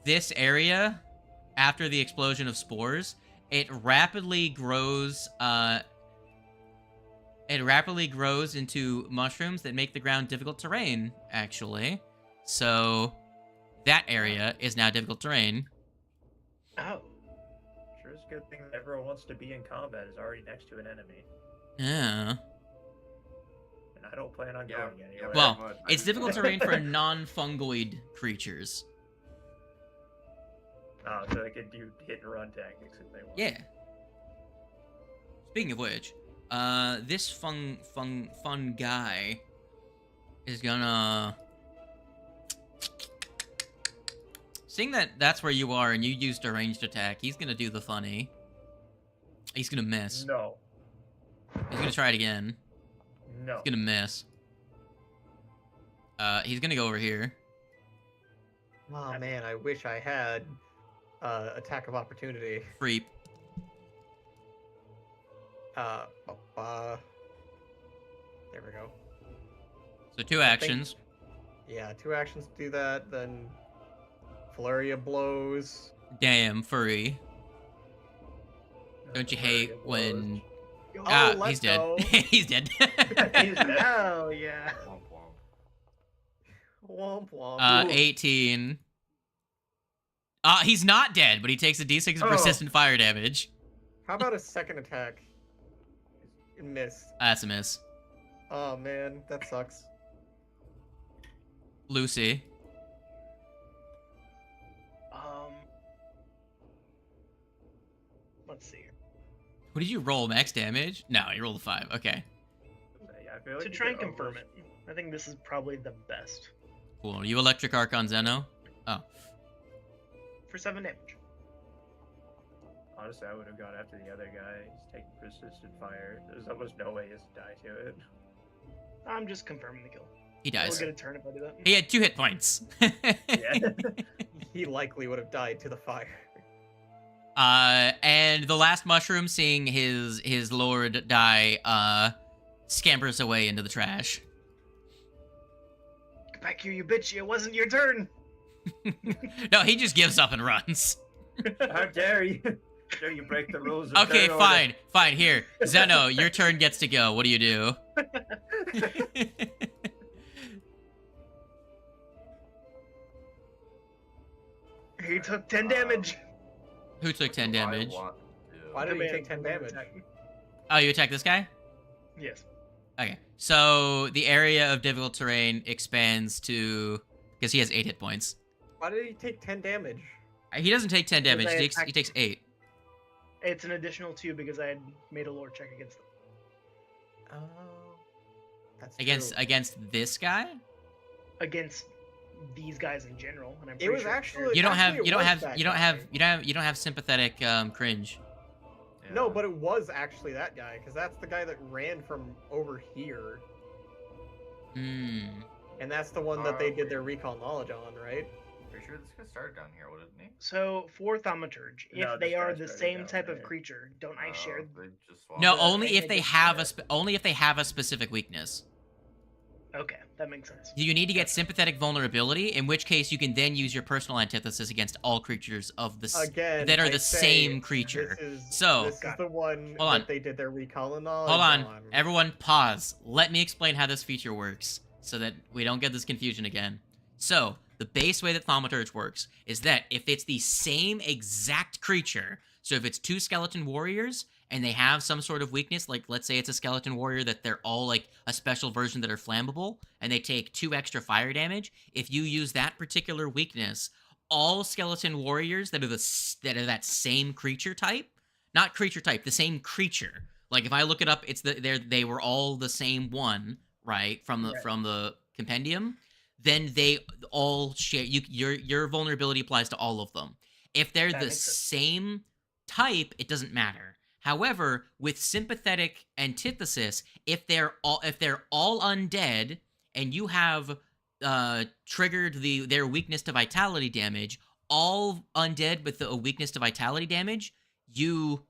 this area, after the explosion of spores, it rapidly grows, It rapidly grows into mushrooms that make the ground difficult terrain, actually. So that area is now difficult terrain. Oh. Sure is a good thing that everyone wants to be in combat is already next to an enemy. Yeah. And I don't plan on going anywhere. Well, it's difficult terrain for non-fungoid creatures. Oh, so they could do hit and run tactics if they want. Yeah. Speaking of which, this fun guy is gonna... Seeing that that's where you are and you used a ranged attack, he's gonna do the funny. He's gonna miss. No. He's gonna try it again. No. He's gonna miss. He's gonna go over here. Oh man, I wish I had attack of opportunity. Creep. There we go. So 2 actions. Yeah, 2 actions to do that, then flurry of blows. Damn, furry. Don't you hate when... Oh, he's dead. He's dead. He's dead. Oh, yeah. Womp womp. 18. He's not dead, but he takes a d6 of persistent fire damage. How about a second attack? Miss. That's a miss. Oh man, that sucks. Lucy. Let's see here. What did you roll? Max damage? No, you rolled a 5. Okay. Yeah, I feel like To you try and could confirm almost- it, I think this is probably the best. Cool. You electric arc on Zeno? Oh. For 7 damage. Honestly, I would have gone after the other guy. He's taking persistent fire. There's almost no way he has to die to it. I'm just confirming the kill. He I'll dies. get a turn if I do that. He had 2 hit points. Yeah. He likely would have died to the fire. And the last mushroom, seeing his lord die, scampers away into the trash. Get back here, you bitch! It wasn't your turn. No, he just gives up and runs. How dare you? How dare you break the rules? Of Okay, turn order? fine. Here, Zeno, your turn gets to go. What do you do? He took 10 damage. Who took 10 damage? Why did he take 10 damage? Oh, you attack this guy? Yes. Okay, so the area of difficult terrain expands to... Because he has 8 hit points. Why did he take 10 damage? He doesn't take 10 damage, Because I he takes 8. It's an additional 2 because I had made a lore check against them. Oh, that's Against true. against this guy? Against these guys in general, and I'm It pretty was sure actually- You don't have Actually, you it don't was have that you don't guy. have you don't have sympathetic cringe. No, but it was actually that guy, because that's the guy that ran from over here. Hmm. And that's the one that they did their recall knowledge on, right? Pretty sure this guy started down here, wouldn't he? So for Thaumaturge, if No, they this are guy the started same down type of there. creature, don't I share? They just swapped No, it. only if I they just have did only if they have a specific weakness. Okay, that makes sense. You need to get sympathetic vulnerability, in which case you can then use your personal antithesis against all creatures of the Again, that are I the say, same creature. This is, So- this is the one Hold on. that they did their recall and knowledge Hold on, everyone pause. Let me explain how this feature works so that we don't get this confusion again. So, the base way that Thaumaturge works is that if it's the same exact creature, so if it's 2 skeleton warriors and they have some sort of weakness, like let's say it's a skeleton warrior that they're all like a special version that are flammable and they take 2 extra fire damage, if you use that particular weakness, all skeleton warriors that are that same creature type, not creature type, the same creature. Like if I look it up, it's they were all the same one, right? From the compendium. Then they all share. Your vulnerability applies to all of them. If they're That the makes sense. same type, it doesn't matter. However, with sympathetic antithesis, if they're all undead and you have triggered their weakness to vitality damage, all undead with a weakness to vitality damage, you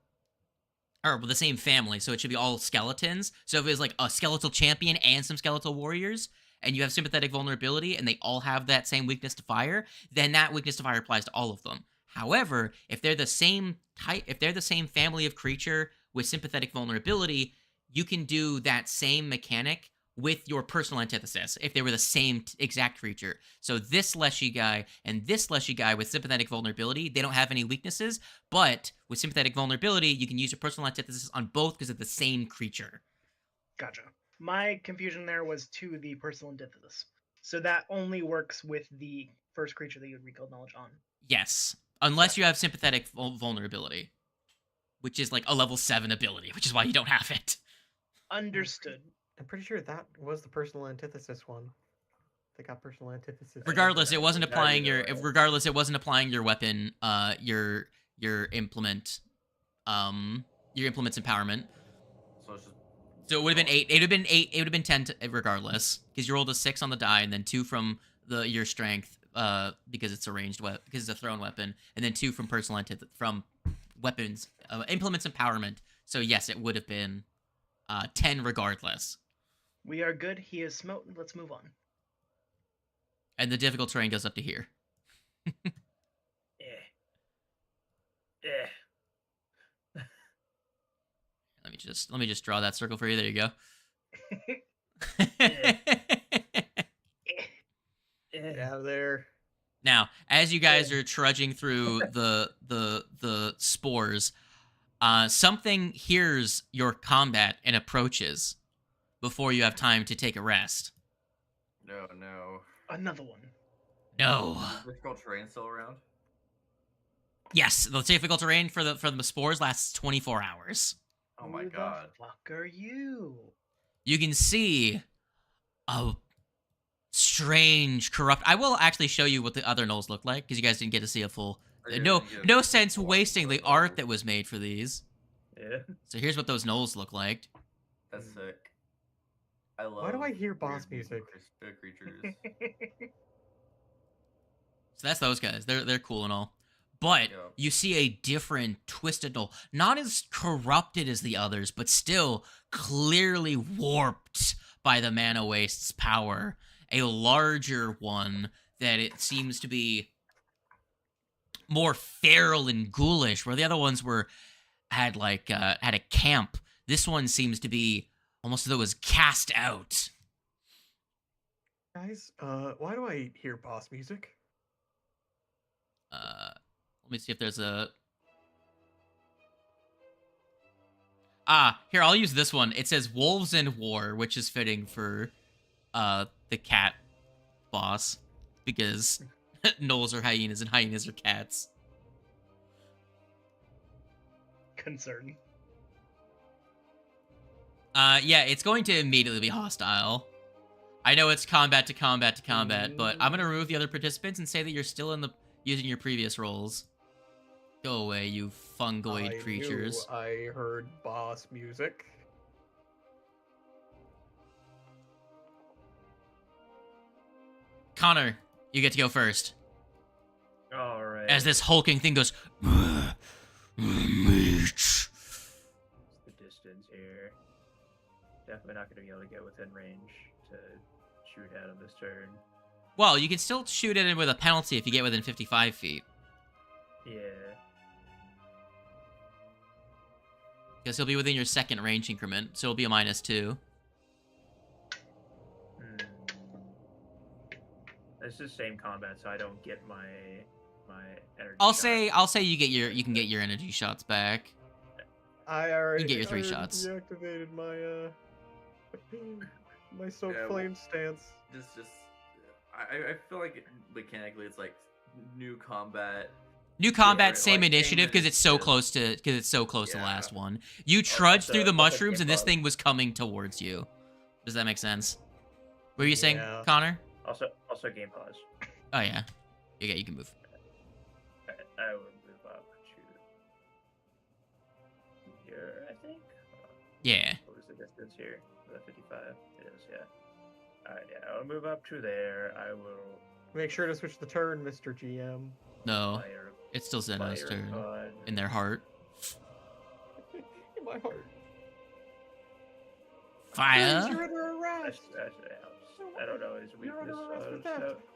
are the same family, so it should be all skeletons. So if it was like a skeletal champion and some skeletal warriors, and you have sympathetic vulnerability, and they all have that same weakness to fire, then that weakness to fire applies to all of them. However, if they're the same type, if they're the same family of creature with sympathetic vulnerability, you can do that same mechanic with your personal antithesis if they were the same exact creature. So this fleshy guy and this fleshy guy with sympathetic vulnerability, they don't have any weaknesses, but with sympathetic vulnerability, you can use your personal antithesis on both because it's the same creature. Gotcha. My confusion there was to the personal antithesis. So that only works with the first creature that you would recall knowledge on. Yes, unless you have sympathetic vulnerability, which is like a level 7 ability, which is why you don't have it. Understood. I'm pretty sure that was the personal antithesis one. They got personal antithesis. Regardless, it wasn't applying your. Regardless, it wasn't applying your weapon. Your implement. Your implement's empowerment. So it's just. So it would have been 8. It would have been 8. It would have been 10 regardless, because you rolled a 6 on the die, and then 2 from your strength. Because it's a ranged weapon, because it's a thrown weapon, and then 2 from personal antithesis from weapons. Implements empowerment. So yes, it would have been 10 regardless. We are good. He is smoten. Let's move on. And the difficult terrain goes up to here. Let me just draw that circle for you. There you go. Get out of there. Now, as you guys are trudging through the spores, something hears your combat and approaches before you have time to take a rest. No. Another one. No. Is difficult terrain still around? Yes, the difficult terrain for the spores lasts 24 hours. Oh my Who god. the fuck are you? You can see a strange, corrupt. I will actually show you what the other gnolls look like, because you guys didn't get to see a full. No sense wasting the art that was made for these. Yeah. So here's what those gnolls look like. That's sick. I love. Why do I hear boss weird music? Creatures. So that's those guys. They're cool and all. But you see a different twisted gnoll. Not as corrupted as the others, but still clearly warped by the Mana Waste's power. A larger one that it seems to be more feral and ghoulish, where the other ones had a camp. This one seems to be almost as though it was cast out. Guys, why do I hear boss music? Let me see if there's a... Here, I'll use this one. It says Wolves and War, which is fitting for the cat boss, because gnolls are hyenas and hyenas are cats. Concern. Yeah, it's going to immediately be hostile. I know it's combat to combat to combat, but I'm going to remove the other participants and say that you're still using your previous roles. Go away, you fungoid creatures. I heard boss music. Connor, you get to go first. All right. As this hulking thing goes... What's the distance here? Definitely not going to be able to get within range to shoot at him this turn. Well, you can still shoot at him with a penalty if you get within 55 feet. Yeah. Because he'll be within your second range increment, so it'll be a -2. It's the same combat, so I don't get my energy. I'll say you can get your energy shots back. I already get your 3 shots. Deactivated my my soak flame stance. I feel like mechanically it's like new combat. New combat, right, same like, initiative because it's so close to the last one. You trudged through the mushrooms and this thing was coming towards you. Does that make sense? What were you saying, Connor? Also game pause. Oh yeah. Okay, you can move. I will move up to here, I think. Yeah. What was the distance here? Was that 55? It is, yeah. Alright, yeah, I'll move up to there. I will make sure to switch the turn, Mr. GM. No. It's still Zeno's turn. In their heart. In my heart. Fire. You're under arrest. I don't know his weakness.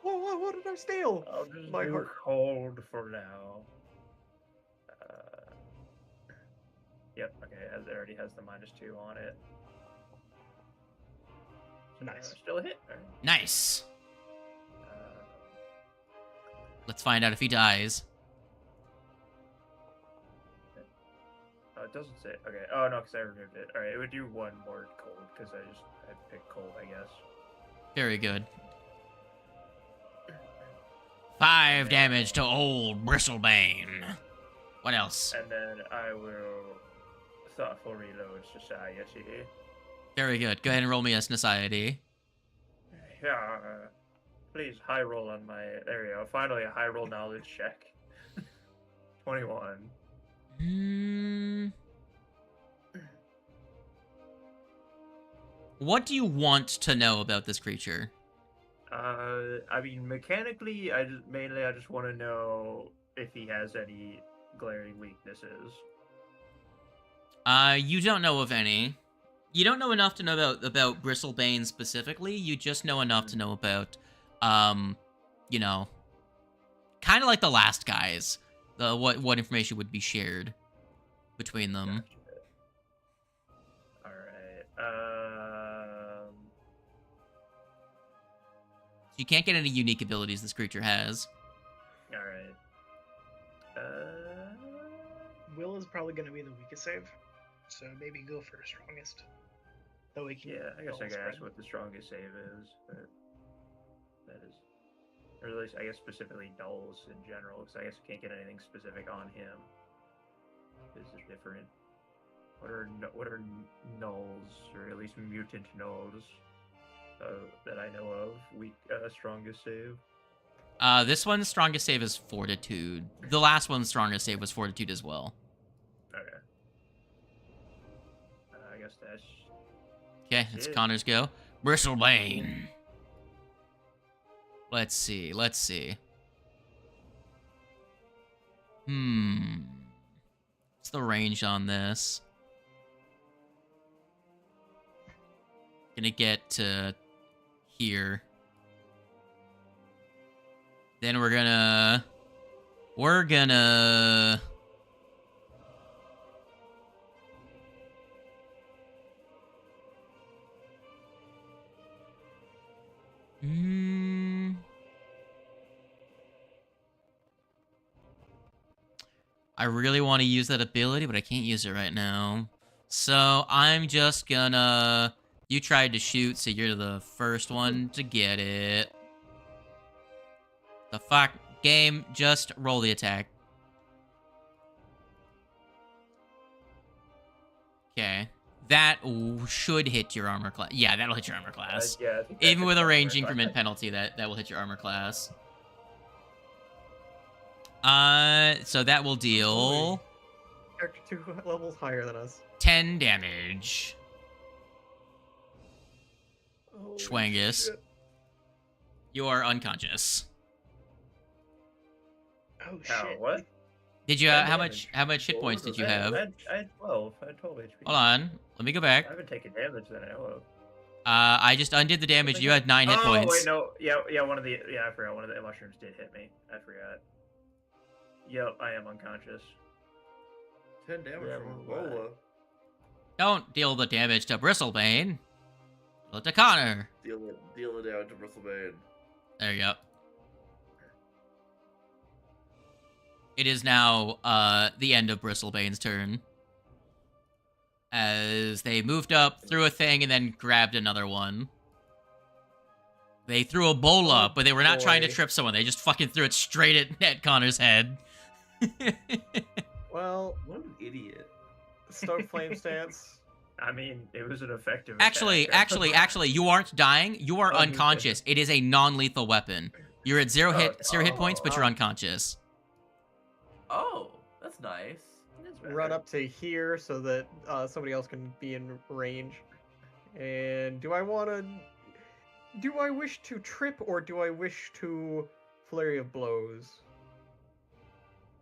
What did I steal? I'll just my do heart. Cold for now. Yep. Okay. It already has the -2 on it. Nice. Still a hit. All right. Nice. Uh, Let's find out if he dies. it doesn't say. Okay. Oh no, because I removed it. All right, it would do one more cold because I picked cold, I guess. Very good. 5 damage to old Bristlebane. What else? And then I will thoughtful reload society. Very good. Go ahead and roll me a society. Yeah. Please high roll on my. There we go. Finally, a high roll knowledge check. 21. What do you want to know about this creature? I mean, mechanically, I just want to know if he has any glaring weaknesses. You don't know of any. You don't know enough to know about Bristlebane specifically. You just know enough to know about, you know, kind of like the last guys. What information would be shared between them. Gotcha. All right. You can't get any unique abilities this creature has. All right. Will is probably going to be the weakest save, so maybe go for strongest. That way, Yeah, I guess I could ask what the strongest save is, but that is, or at least I guess specifically nulls in general, because I guess I can't get anything specific on him. This is different. What are nulls, or at least mutant nulls, that I know of? Strongest save. This one's strongest save is Fortitude. The last one's strongest save was Fortitude as well. Okay. I guess that's. Okay, it's it. Connor's go. Bristlebane. Let's see. What's the range on this? Gonna get to here. Then we're gonna I really want to use that ability, but I can't use it right now. So I'm just gonna... You tried to shoot, so you're the first one to get it. The fuck? Game, just roll the attack. Okay. That should hit your armor class. Yeah, that'll hit your armor class. Yeah, I think that Even with hits a my range armor increment class. penalty, that will hit your armor class. So that will deal Character 2 levels higher than us. 10 damage. Holy Schwangus. shit. You are unconscious. Oh Ow, shit! what? Did you? 10 How damage. much hit points did you have? I had 12. I had 12 HP. Hold on. Let me go back. I haven't taken damage that I know of. I just undid the damage. You had 9 hit points. Wait, no. Yeah, I forgot. One of the mushrooms did hit me. I forgot. Yep, I am unconscious. 10 damage Yeah, from well, Ebola. Don't deal the damage to Bristlebane. Deal it to Connor. Deal it down to Bristlebane. There you go. It is now the end of Bristlebane's turn. As they moved up, threw a thing, and then grabbed another one. They threw a bowl up, but they were not trying to boy. trip someone. They just fucking threw it straight at Connor's head. Well, What an idiot. Stoke Flame stance. I mean, it was an effective Actually, attack. you aren't dying. You are Oh, you unconscious. It is a non-lethal weapon. You're at zero hit points, but you're oh. unconscious. Oh, that's nice. Run up to here so that somebody else can be in range. And do I wish to trip or do I wish to flurry of blows?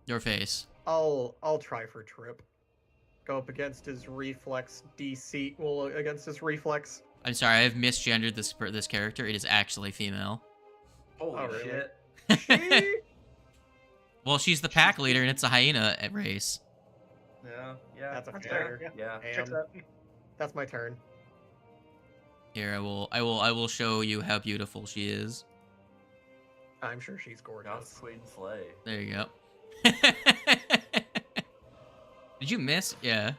Your face. I'll try for trip. Go up against his reflex DC. Well, against his reflex. I'm sorry, I've misgendered this character. It is actually female. Holy Oh, really? shit. She? Well, she's the pack leader, and it's a hyena at race. Yeah, That's a That's fair. fair, yeah. Checks out. That's my turn. Here, I will show you how beautiful she is. I'm sure she's Now gorgeous. Queen Slay. There you go. Did you miss? Yeah.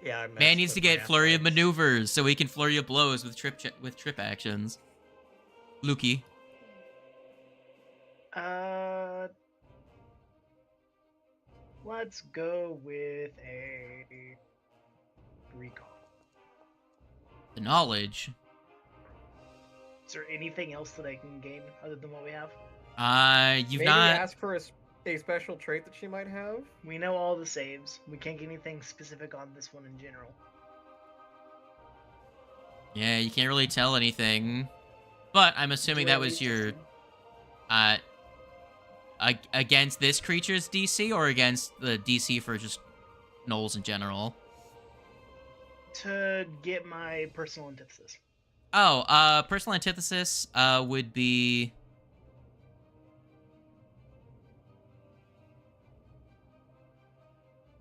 Yeah, I missed Man needs to with get my flurry of athletics. maneuvers so he can flurry of blows with trip actions. Lukey. Let's go with a recall. The knowledge. Is there anything else that I can gain other than what we have? You've Maybe not. ask for a special trait that she might have. We know all the saves. We can't get anything specific on this one in general. Yeah, you can't really tell anything. But I'm assuming that was your against this creature's DC or against the DC for just gnolls in general. To get my personal antithesis. Oh, personal antithesis would be.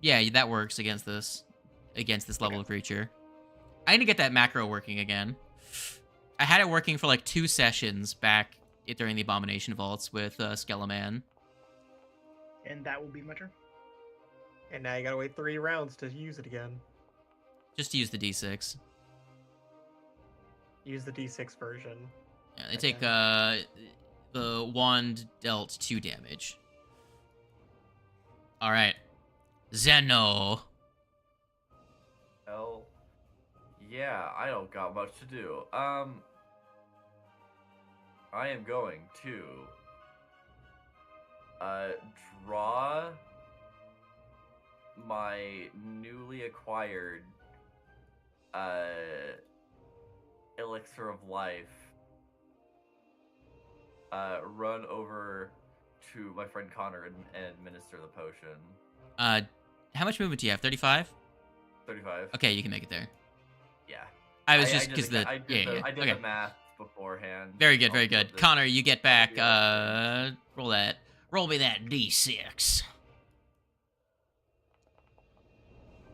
Yeah, that works against this level of creature. I need to get that macro working again. I had it working for like 2 sessions back during the Abomination Vaults with Skeleman. And that will be my turn. And now you gotta wait 3 rounds to use it again. Just to use the D6. Use the D6 version. Yeah, they take the wand dealt 2 damage. All right, Zeno. Hell, yeah, I don't got much to do. I am going to draw my newly acquired elixir of life. Run over to my friend Connor and administer the potion. How much movement do you have? 35? 35. Okay, you can make it there. Yeah. I was just because I did okay. the math beforehand. Very good, very Also good. did- Connor, you get back. Yeah. Roll me that D6.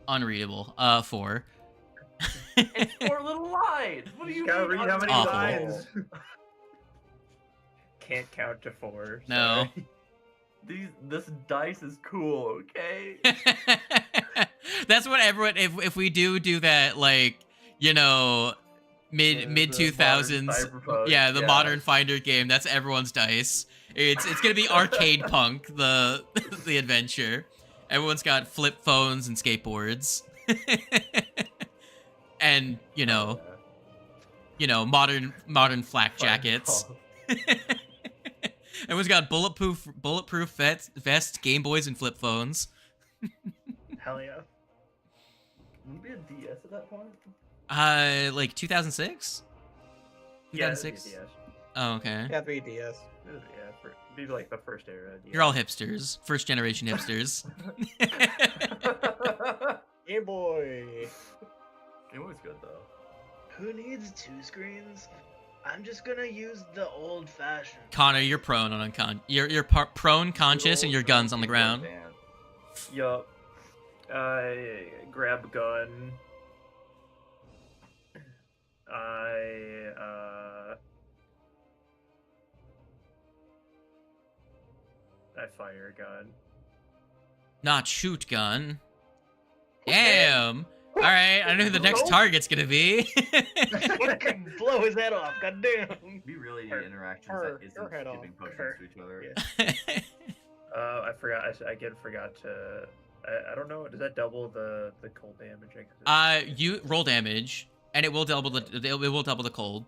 Unreadable. 4. It's 4 little lines. What do you Gotta mean? read how many Awful. lines. Can't count to 4. No. sorry. This dice is cool, okay? That's what everyone. If we do that, like, you know, mid The 2000s, modern cyberpunk, yeah, the yeah. modern Finder game. That's everyone's dice. It's gonna be Arcade Punk, the adventure. Everyone's got flip phones and skateboards, and you know, modern flak jackets. Everyone's got bulletproof vests, Game Boys, and flip phones. Hell yeah. Would it be a DS at that point? Like 2006. Yeah, it'd be 2006. DS. Oh, okay. Yeah, 3DS. Yeah, it'd be like the first era. You're all hipsters, first generation hipsters. Game Boy. It was good though. Who needs 2 screens? I'm just gonna use the old fashioned. Connor, you're prone on you're prone, conscious, and your gun's on the ground. Yup. I grab a gun. I fire a gun. Not shoot gun. Damn. All right, I know who the next target's gonna be. Fucking blow his head off, goddamn. We really need Her- interactions her- that her isn't head giving off. potions Her- to each other. yeah. I forgot. I again forgot to. I don't know. Does that double the cold damage? You roll damage, and it will double the cold.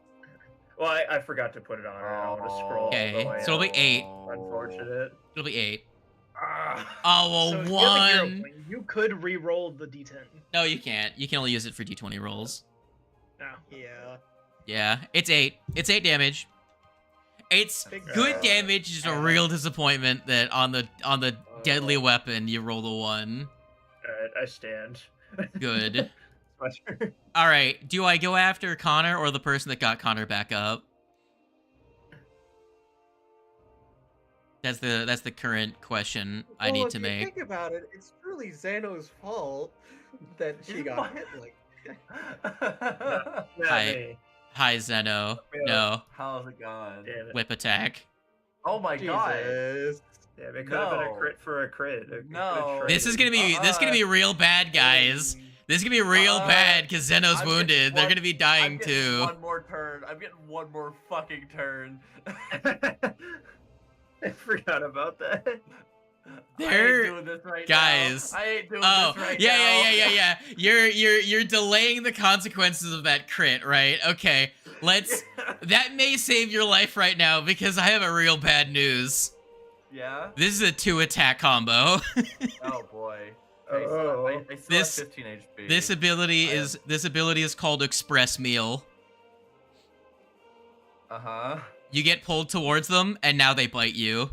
Well, I forgot to put it on. I want to scroll. all the Okay, way so it'll be up. 8. Unfortunate. It'll be 8. Ah. Oh well, So, you're the hero 1. queen. You could re-roll the D10. No, you can't. You can only use it for D20 rolls. No. Yeah. Yeah, it's 8. It's 8 damage. 8's Big good damage. Just a real disappointment that on the deadly weapon you roll a 1. Alright, I stand. Good. My turn. All right. Do I go after Connor or the person that got Connor back up? That's the current question I need to If make. you think about it, it's truly Zeno's fault that she It's got my- hit like. Not me. Hi, Zeno. No. How's it going? Damn it. Whip attack. Oh my god. Jesus. Damn, it could have been a crit for a crit. No. This is gonna be real bad, guys. This is gonna be real bad because Zeno's wounded. They're gonna be dying too. One more turn. I'm getting one more fucking turn. I forgot about that. I ain't doing this right guys. now. I ain't doing Oh, this right yeah. You're delaying the consequences of that crit, right? Okay, that may save your life right now because I have a real bad news. Yeah? This is a 2-attack combo. Oh boy. Okay, so I still have 15 HP. This ability is called Express Meal. Uh-huh. You get pulled towards them, and now they bite you.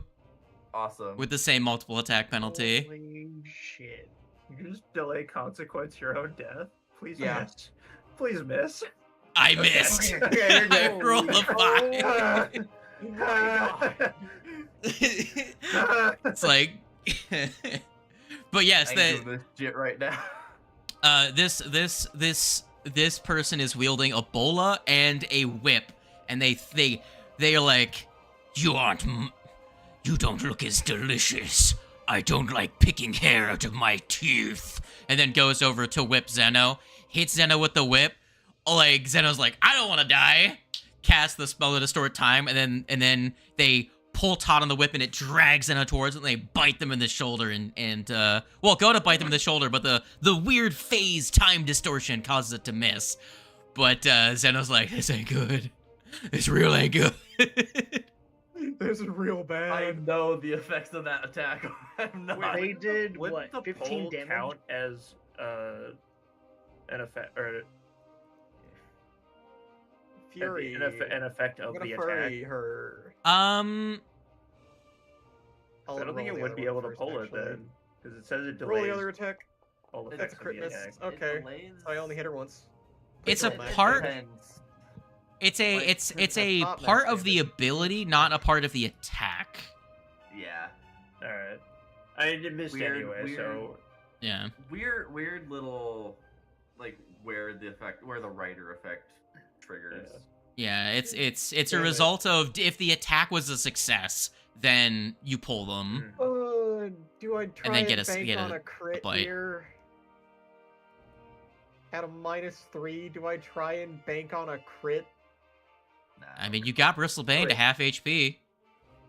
Awesome. With the same multiple attack penalty. Holy shit. You can just delay consequence your own death. Please miss. Please miss. I missed. Okay, I rolled a 5. It's like, but yes, I ain't doing this shit right now. This person is wielding a bola and a whip, and they are like, you don't look as delicious. I don't like picking hair out of my teeth. And then goes over to whip Zeno, hits Zeno with the whip. Like Zeno's like, I don't want to die. Cast the spell to distort time, and then they pull taut on the whip, and it drags Zeno towards it, and they bite them in the shoulder, and go to bite them in the shoulder, but the weird phase time distortion causes it to miss. But Zeno's like, this ain't good. This real ain't good. This is real bad. I know the effects of that attack. I'm not. They did Would what? the 15 pole damage. count as an effect or Fury. an effect of the Fury attack? her. I don't think it would be able to pull it actually. then, because it says it delays Roll the other attack. all That's effects That's a of crit the miss. attack. Okay. So I only hit her once. It's a Don't matter. part. Depends. It's a not part max of the damage. ability, not a part of the attack. Yeah. All right. I didn't miss Weird- anyway, weird. so Yeah. Weird little, like, where the writer effect triggers. Yeah, it's a Damn it. result of if the attack was a success, then you pull them. Do I try And then get bank on a a crit bite. here? At a -3, do I try and bank on a crit? Nah. I mean, you got Bristlebane to Wait. half HP.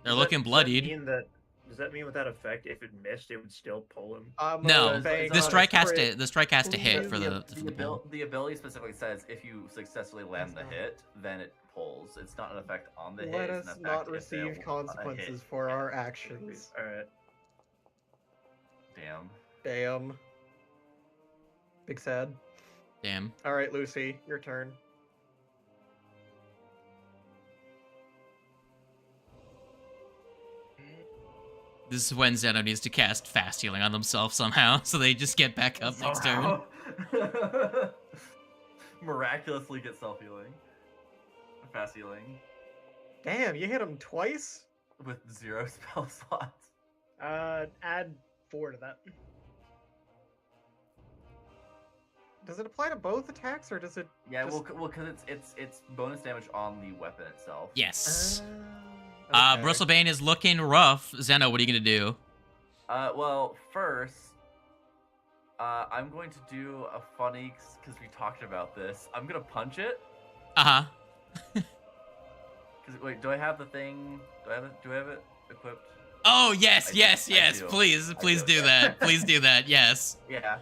They're Does looking that bloodied. mean that, does that mean with that effect, if it missed, it would still pull him? I'm No, gonna bank the on a strike has crit. to hit for the pull. The ability specifically says if you successfully land the hit, then it pulls. It's not an effect on the hit. Let it's us an not effect if receive they're a consequences hit. for our actions. All right. Damn. Damn. Big sad. Damn. All right, Lucy, your turn. This is when Zeno needs to cast fast healing on themselves somehow, so they just get back up next turn. Somehow. Miraculously get self-healing. Fast healing. Damn, you hit him twice? With 0 spell slots. Add 4 to that. Does it apply to both attacks, or does it? Yeah, just... well, because it's bonus damage on the weapon itself. Yes. Okay. Bristlebane is looking rough. Zeno, what are you gonna do? Well, first, I'm going to do a funny, because we talked about this. I'm gonna punch it. Uh-huh. Because wait, do I have the thing? Do I have it equipped? Oh, yes, I yes, do. yes. Please do. do that. Please do that. Yes. Yeah.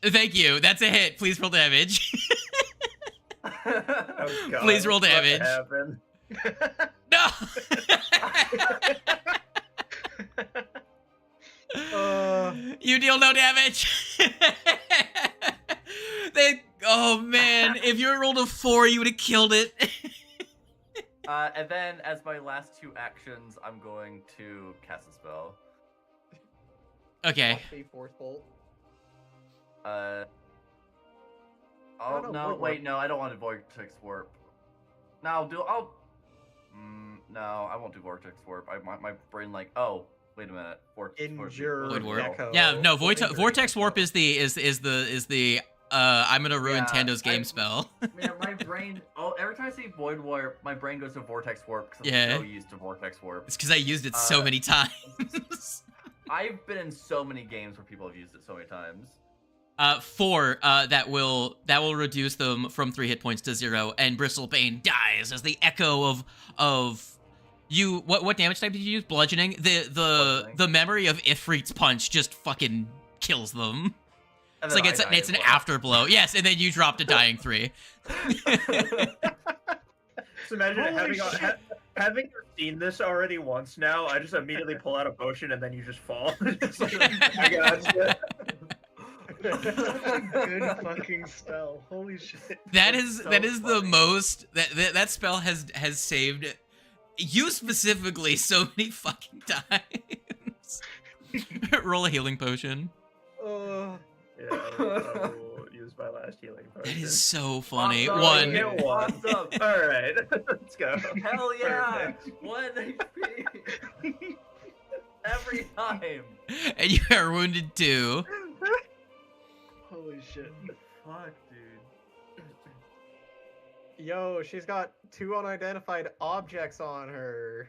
Thank you. That's a hit. Please roll damage. Oh, God, Please roll what damage. happened? No. You deal no damage. Oh man, if you rolled a 4, you would have killed it. And then, as my last 2 actions, I'm going to cast a spell. Okay. Watch me force bolt. Oh no, no! Void Wait, Warp. no, I don't want to Vortex Warp. No, I won't do Vortex Warp. My brain like, oh, Wait a minute. Injure Void Warp. Echo. Yeah, no, Injure Vortex Echo. Warp is the I'm gonna ruin Tendo's game spell. Man, my brain. Oh, every time I say Void Warp, my brain goes to Vortex Warp because Yeah. I'm so used to Vortex Warp. It's because I used it so many times. I've been in so many games where people have used it so many times. 4, that will reduce them from 3 hit points to 0, and Bristlebane dies as the echo of you. What damage type did you use? Bludgeoning. The memory of Ifrit's punch just fucking kills them. And It's like it's an afterblow. Yes, and then you dropped a dying 3. Just imagine Holy shit. having seen this already once now. I just immediately pull out a potion and then you just fall. Just like, I gotcha. Good fucking spell. Holy shit. That It's is so the funny. most that spell has saved you specifically so many fucking times. Roll a healing potion. Yeah, I will use my last healing potion. That is so funny. Awesome. One. Get one. Awesome. All right, let's go. Hell yeah! Perfect. 1 HP. Every time. And you are wounded 2. Holy shit. Fuck, dude. Yo, she's got 2 unidentified objects on her.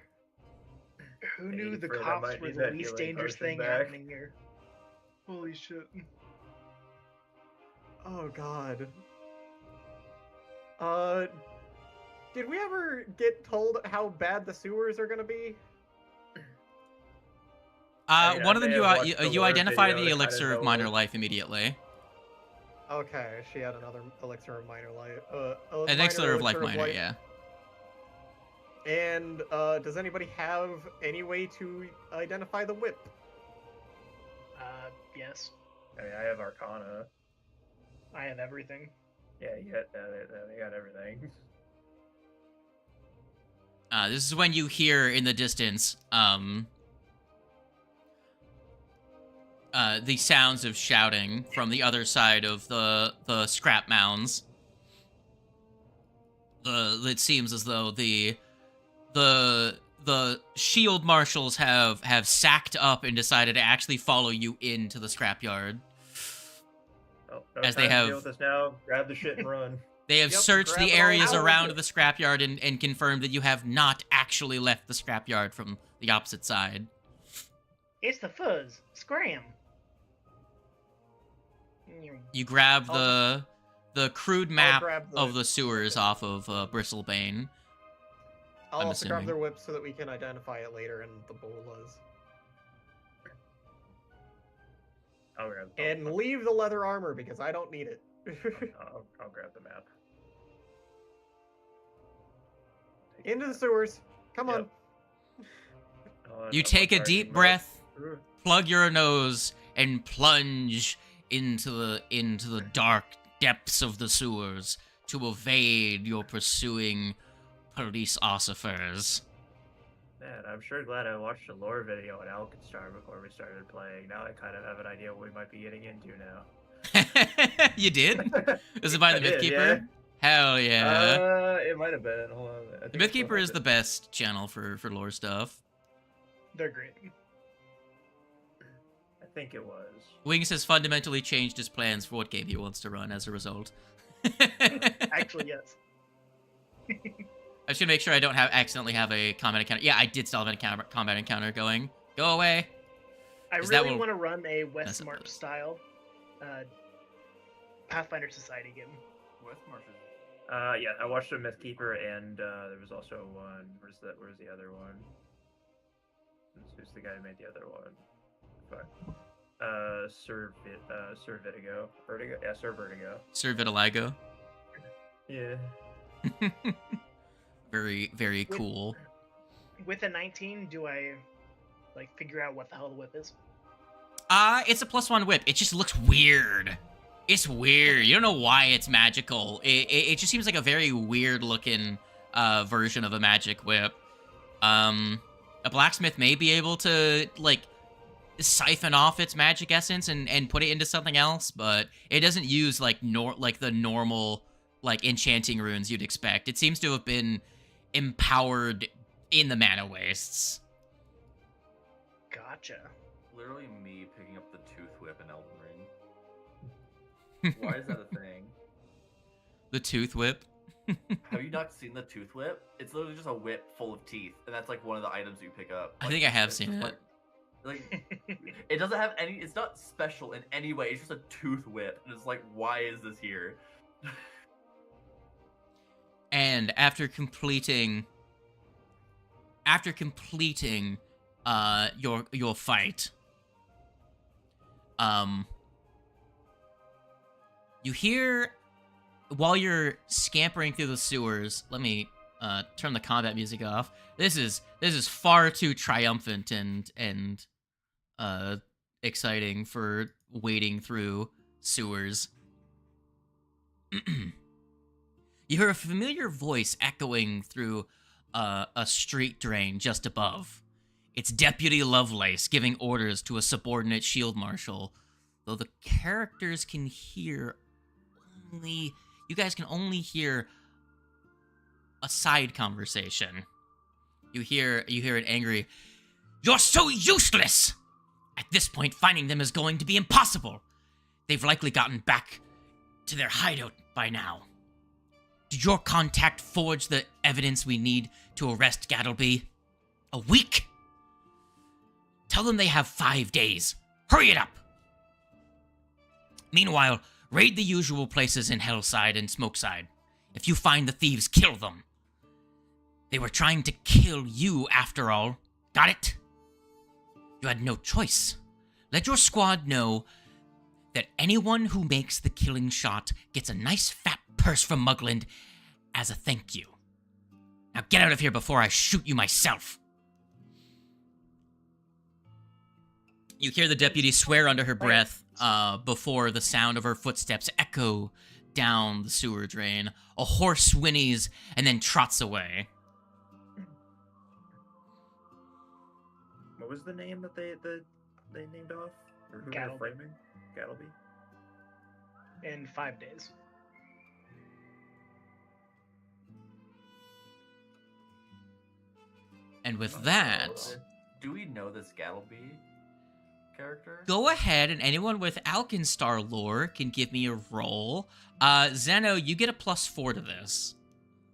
Who knew the Fred, I cops might were need the that least healing dangerous potion thing back. happening here? Holy shit. Oh god. Did we ever get told how bad the sewers are gonna be? I One of them may have watched the you lore identify video the to kinda elixir of know minor what- life immediately. Okay, she had another elixir of minor life. An elixir of life minor, yeah. And does anybody have any way to identify the whip? Yes. I mean, I have Arcana. I have everything. Yeah, you got they got everything. This is when you hear in the distance the sounds of shouting from the other side of the scrap mounds. It seems as though the shield marshals have sacked up and decided to actually follow you into the scrapyard. Oh, no As time they to have- deal with this now. Grab the shit and run. They have Yep, searched grab the it all areas out. around the scrapyard and confirmed that you have not actually left the scrapyard from the opposite side. It's the fuzz. Scram. You grab I'll the crude map grab of the sewers off of Bristlebane. I'll I'm also grab assuming. their whip so that we can identify it later in the bolas. I'll grab. And leave the leather armor because I don't need it. I'll grab the map. Take Into the the sewers. Come on. map. You I'm take a charging deep map. breath, plug your nose, and plunge into the dark depths of the sewers to evade your pursuing police officers. Man, I'm sure glad I watched a lore video on Alkenstar before we started playing. Now I kind of have an idea what we might be getting into now. You did? Is it by the I did, Mythkeeper? Hell yeah. It might have been. Hold on. I The think it's Mythkeeper is the 100. best channel for lore stuff. They're great. I think it was. Wings has fundamentally changed his plans for what game he wants to run as a result. Actually, yes. I should make sure I don't accidentally have a combat encounter. Yeah, I did still have a combat encounter going. Go away. I Is that really what- want to run a That's West not March this. style Pathfinder Society game. West Marshes. Yeah, I watched a Mythkeeper, and there was also one. Where's the other one? Who's the guy who made the other one? Fuck. Sir Vertigo. Yeah, Sir Vertigo. Sir Vitiligo. Yeah. Very, very cool. With a 19, do I like figure out what the hell the whip is? It's a +1 whip. It just looks weird. It's weird. You don't know why it's magical. It just seems like a very weird looking version of a magic whip. A blacksmith may be able to like siphon off its magic essence and put it into something else, but it doesn't use like the normal like enchanting runes you'd expect. It seems to have been empowered in the mana wastes. Gotcha. Literally me picking up the tooth whip in Elden Ring. Why is that a thing? The tooth whip. Have you not seen the tooth whip? It's literally just a whip full of teeth, and that's like one of the items you pick up. I Like, think I have it's seen just it. Like it doesn't have any. It's not special in any way. It's just a tooth whip, and it's like, why is this here? And after completing your fight, you hear, while you're scampering through the sewers, let me turn the combat music off. This is far too triumphant and exciting for wading through sewers. You hear a familiar voice echoing through a street drain just above. It's Deputy Lovelace giving orders to a subordinate shield marshal, though the characters can hear only... You guys can only hear a side conversation. You hear an angry, "You're so useless! At this point, finding them is going to be impossible. They've likely gotten back to their hideout by now. Did your contact forge the evidence we need to arrest Gattleby? A week? Tell them they have 5 days. Hurry it up! Meanwhile, raid the usual places in Hellside and Smokeside. If you find the thieves, kill them. They were trying to kill you, after all. Got it? You had no choice. Let your squad know that anyone who makes the killing shot gets a nice fat purse from Mugland as a thank you. Now get out of here before I shoot you myself." You hear the deputy swear under her breath before the sound of her footsteps echo down the sewer drain. A horse whinnies and then trots away. What was the name that they named off? Or who they're framing? Gattleby? In 5 days. And with that, do we know this Gattleby character? go ahead, and anyone with Alkenstar lore can give me a roll. Zeno, you get a +4 to this.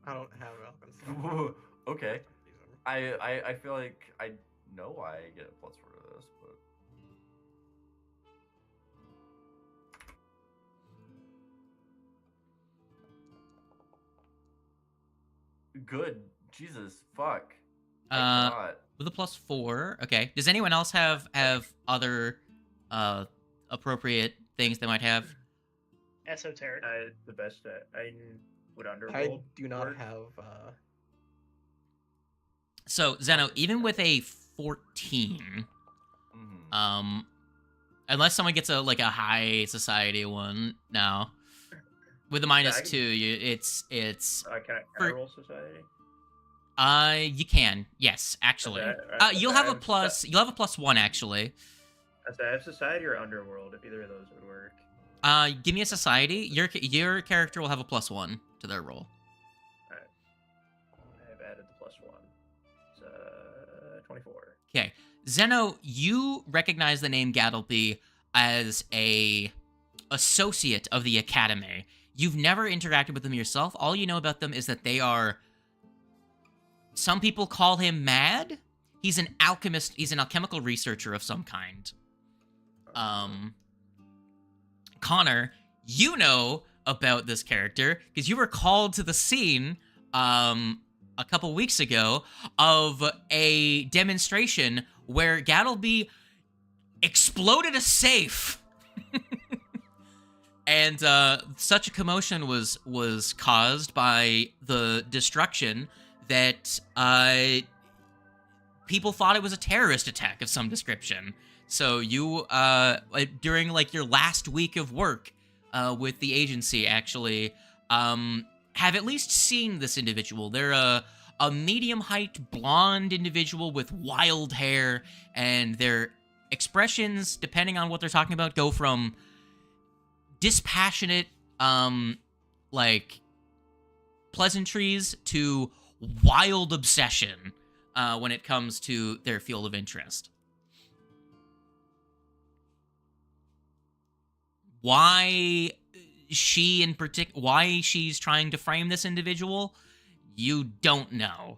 I don't have Alkenstar. Okay. I feel like I know why I get a +4 to this, but good. Jesus, fuck. I cannot. With a +4, okay. Does anyone else have other appropriate things they might have? Esoteric. The best I would underworld. I do not work. have. So Zeno, even with a 14, unless someone gets a high society one now, with a -2, it's Can I roll society? You can, yes, actually. You'll have a +1 actually. I have society or underworld, if either of those would work. Give me a society. Your character will have a +1 to their roll. Alright. I have added the +1. It's 24. Okay. Zeno, you recognize the name Gattleby as a associate of the Academy. You've never interacted with them yourself. All you know about them is that they are... Some people call him mad. He's an alchemist. He's an alchemical researcher of some kind. Connor, you know about this character because you were called to the scene a couple weeks ago of a demonstration where Gattleby exploded a safe. And such a commotion was caused by the destruction that people thought it was a terrorist attack of some description. So you, during your last week of work with the agency, actually, have at least seen this individual. They're a medium-height blonde individual with wild hair, and their expressions, depending on what they're talking about, go from dispassionate, pleasantries to wild obsession when it comes to their field of interest. Why why she's trying to frame this individual, you don't know.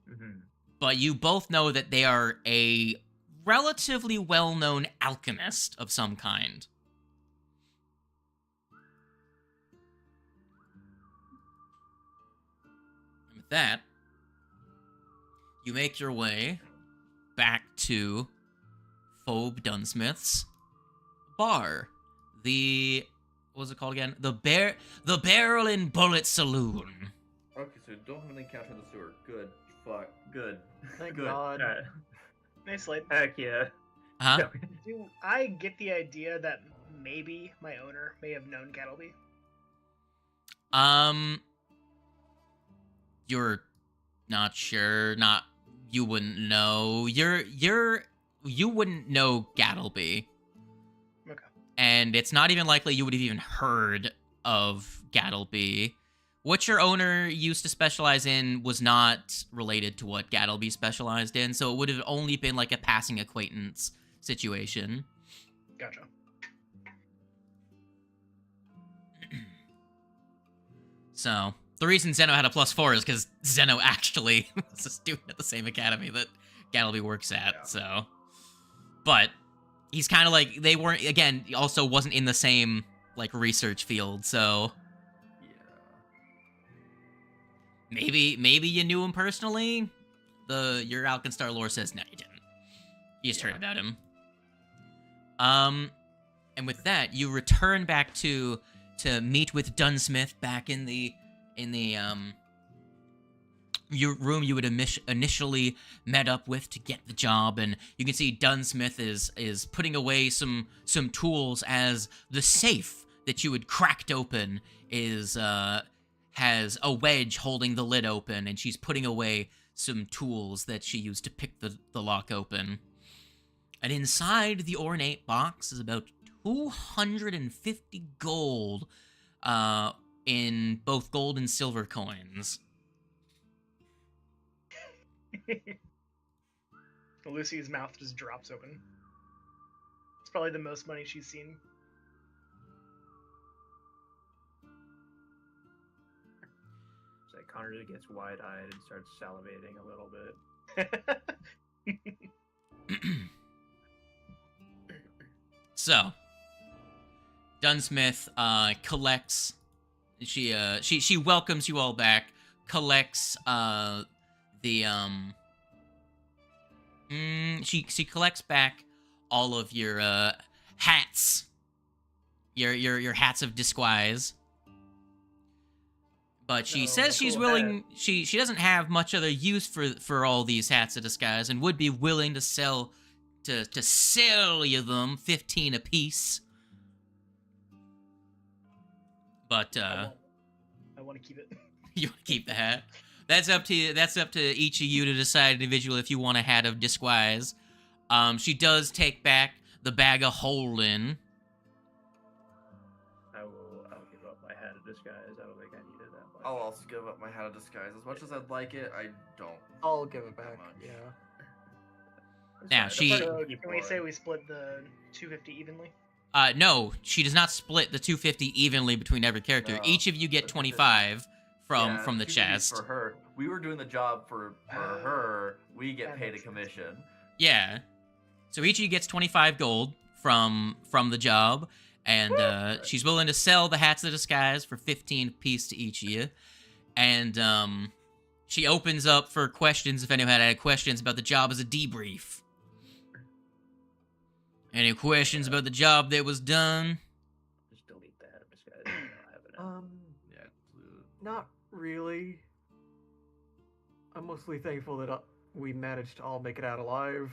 Mm-hmm. But you both know that they are a relatively well-known alchemist of some kind. And with that, you make your way back to Phobe Dunsmith's bar. What was it called again? The Barrel and Bullet Saloon. Okay, so don't have an encounter in the sewer. Good. Fuck. Good. Thank Good. God. Nicely. Heck yeah. Huh? Do I get the idea that maybe my owner may have known Gattleby? You're not sure. You wouldn't know. You wouldn't know Gattleby. Okay. And it's not even likely you would have even heard of Gattleby. What your owner used to specialize in was not related to what Gattleby specialized in, so it would have only been like a passing acquaintance situation. Gotcha. So, the reason Zeno had a +4 is because Zeno actually was a student at the same academy that Gattleby works at, Yeah. so. But, he's kind of like, they weren't, again, also wasn't in the same, like, research field, so. Yeah. Maybe you knew him personally? Your Alkenstar lore says no, you didn't. You just heard about him. And with that, you return back to meet with Dunsmith back in the your room you would initially met up with to get the job, and you can see Dunsmith is putting away some tools as the safe that you had cracked open has a wedge holding the lid open, and she's putting away some tools that she used to pick the lock open. And inside the ornate box is about 250 gold in both gold and silver coins. Lucy's mouth just drops open. It's probably the most money she's seen. So Connor just gets wide-eyed and starts salivating a little bit. So, Dunsmith collects. She welcomes you all back. Collects she collects back all of your hats. Your hats of disguise. But she says she's cool willing. She doesn't have much other use for all these hats of disguise, and would be willing to sell you them 15 apiece. But I want to keep it. you want to keep the hat. That's up to you. That's up to each of you to decide individually if you want a hat of disguise. She does take back the bag of holding. I'll give up my hat of disguise. I don't think I needed that much. I'll also give up my hat of disguise. As much as I'd like it, I don't. I'll give it back. much. Yeah. Now, she- So, can we say we split the 250 evenly? No, she does not split the 250 evenly between every character. No. Each of you get 25 from the 250 chest. For her, we were doing the job for her. We get That paid a makes sense. commission. Yeah. So each of you gets 25 gold from the job, and she's willing to sell the hats of disguise for 15 apiece to each of you. And she opens up for questions if anyone had questions about the job as a debrief. Any questions about the job that was done? Just delete the hat of disguise. I don't have it now. Yeah. Not really. I'm mostly thankful that we managed to all make it out alive.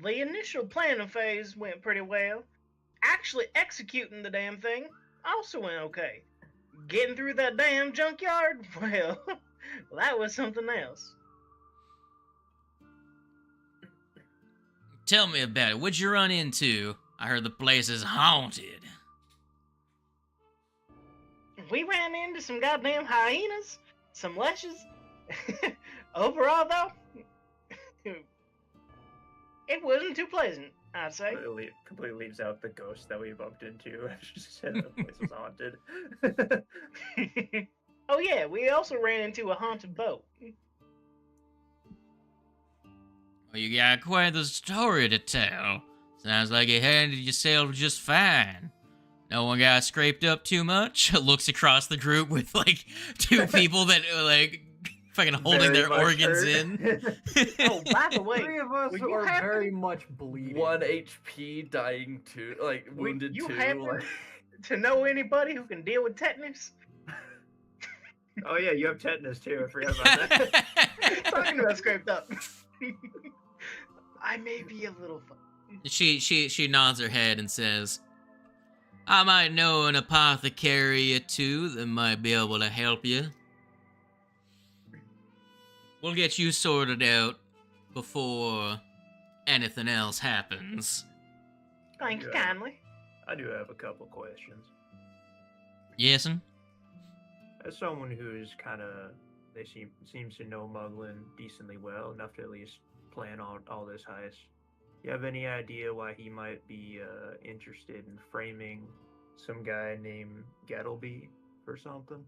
The initial planning phase went pretty well. Actually executing the damn thing also went okay. Getting through that damn junkyard, well, that was something else. Tell me about it. What'd you run into? I heard the place is haunted. We ran into some goddamn hyenas, some leshes. Overall, though, It wasn't too pleasant, I'd say. Completely leaves out the ghost that we bumped into. She said the place was haunted. Oh yeah, we also ran into a haunted boat. Well, you got quite the story to tell. Sounds like you handled yourself just fine. No one got scraped up too much. Looks across the group with like two people that are like fucking holding their organs in. Oh, by the way, three of us are very much bleeding. 1 HP, dying 2, like wounded you 2. happen Like... to know anybody who can deal with tetanus? Oh yeah, you have tetanus too. I forgot about that. Talking about scraped up. I may be a little fun. She nods her head and says, I might know an apothecary or two that might be able to help you. We'll get you sorted out before anything else happens. Thank you kindly. I do have a couple questions. Yesin? As someone who's kind of, seems to know Muglin decently well, enough to at least plan all this heist. You have any idea why he might be interested in framing some guy named Gattleby for something?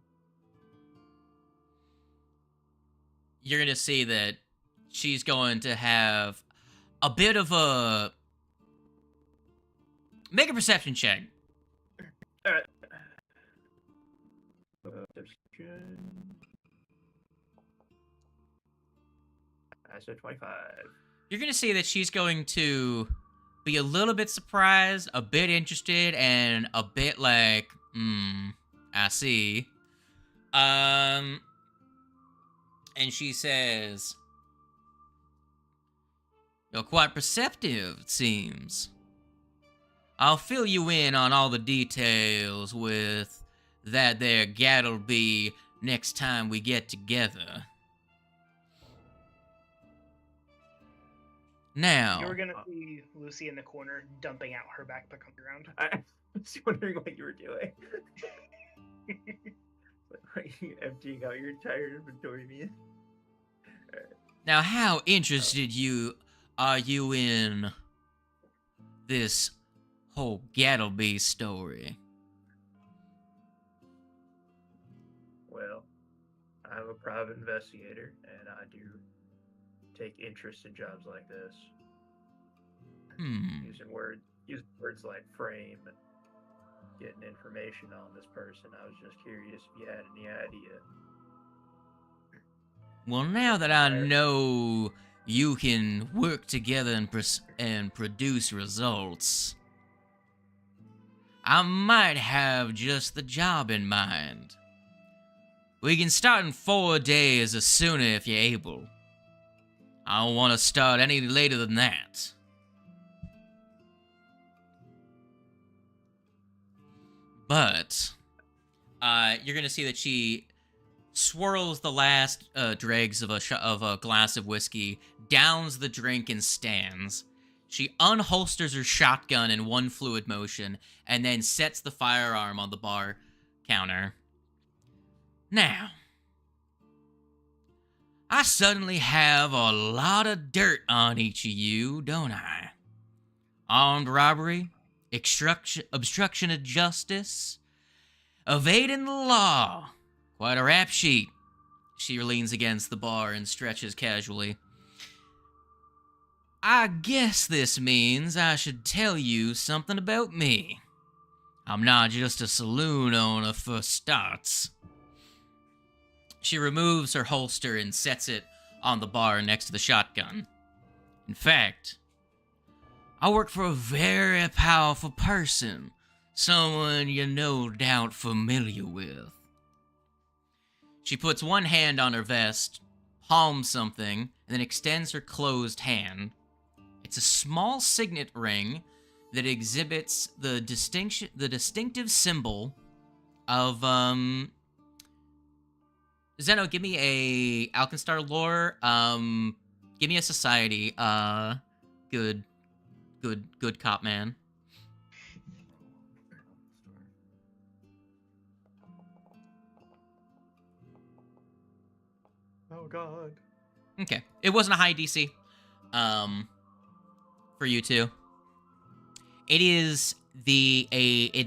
You're going to see that she's going to have a bit of a... Make a perception check. All right. I said 25. You're going to see that she's going to be a little bit surprised, a bit interested, and a bit like, I see. And she says, you're quite perceptive, it seems. I'll fill you in on all the details with that there Gattleby next time we get together. Now... You were going to see Lucy in the corner dumping out her backpack on the ground. I was wondering what you were doing. Are you emptying out your entire inventory, Mia? Now, how interested are you in this whole Gattleby story? Well, I'm a private investigator, and I do take interest in jobs like this. Using words like frame and getting information on this person. I was just curious if you had any idea. Well, now that I know you can work together and produce results, I might have just the job in mind. We can start in 4 days or sooner if you're able. I don't want to start any later than that. But, you're going to see that she swirls the last dregs of a glass of whiskey, downs the drink, and stands. She unholsters her shotgun in one fluid motion, and then sets the firearm on the bar counter. Now, I suddenly have a lot of dirt on each of you, don't I? Armed robbery, obstruction of justice, evading the law. Quite a rap sheet. She leans against the bar and stretches casually. I guess this means I should tell you something about me. I'm not just a saloon owner for starts. She removes her holster and sets it on the bar next to the shotgun. In fact, I work for a very powerful person, someone you're no doubt familiar with. She puts one hand on her vest, palms something, and then extends her closed hand. It's a small signet ring that exhibits the distinctive symbol of, Zeno, give me a Alkenstar lore, give me a society, good cop man. Oh god. Okay. It wasn't a high DC. for you two. It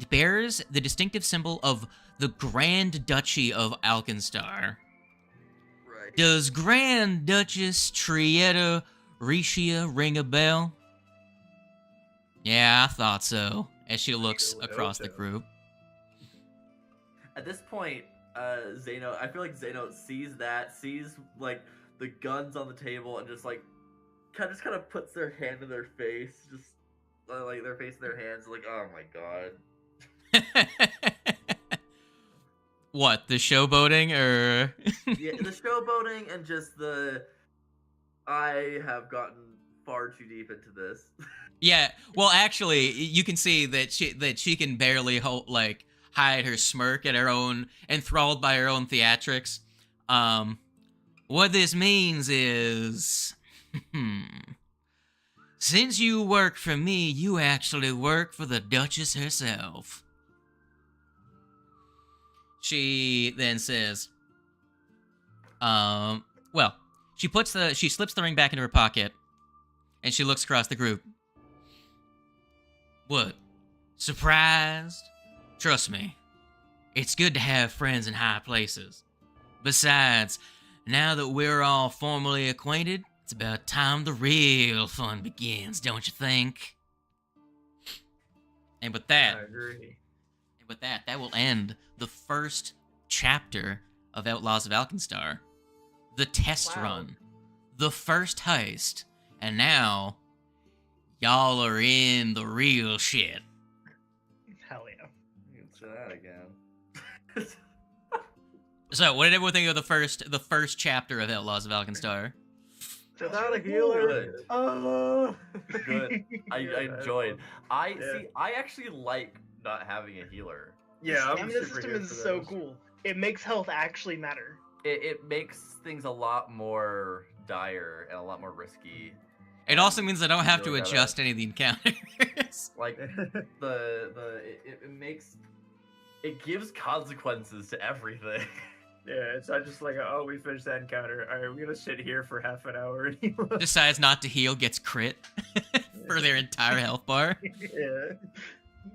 bears the distinctive symbol of the Grand Duchy of Alkenstar. Right. Does Grand Duchess Trietta Riccia ring a bell? Yeah, I thought so. As she looks across the group. At this point, Zeno, I feel like Zeno sees like the guns on the table and just like kind of puts their hand in their face, just like their face in their hands, like, oh my god. What, the showboating or? Yeah, the showboating and just I have gotten far too deep into this. Yeah, well, actually, you can see that she can barely hide her smirk at her own, enthralled by her own theatrics. What this means is, since you work for me, you actually work for the Duchess herself. She then says, well, she slips the ring back into her pocket, and she looks across the group. What? Surprised? Trust me, it's good to have friends in high places. Besides, now that we're all formally acquainted, it's about time the real fun begins, don't you think? And with that, I agree. that will end the first chapter of Outlaws of Alkenstar. The test run. The first heist. And now, y'all are in the real shit. Hell yeah. You can say that again. So, what did everyone think of the first chapter of Outlaws of Alkenstar? Without a healer. Good. Oh. Good. I enjoyed. I actually like not having a healer. Yeah, the I'm stamina super system good is for so those. cool. It makes health actually matter. It makes things a lot more dire and a lot more risky. It also means I don't have to Really gotta- adjust any of the encounters. Like it gives consequences to everything. Yeah, it's not just like, oh, we finished that encounter. All right, we're gonna sit here for half an hour. Decides not to heal, gets crit for their entire health bar. Yeah.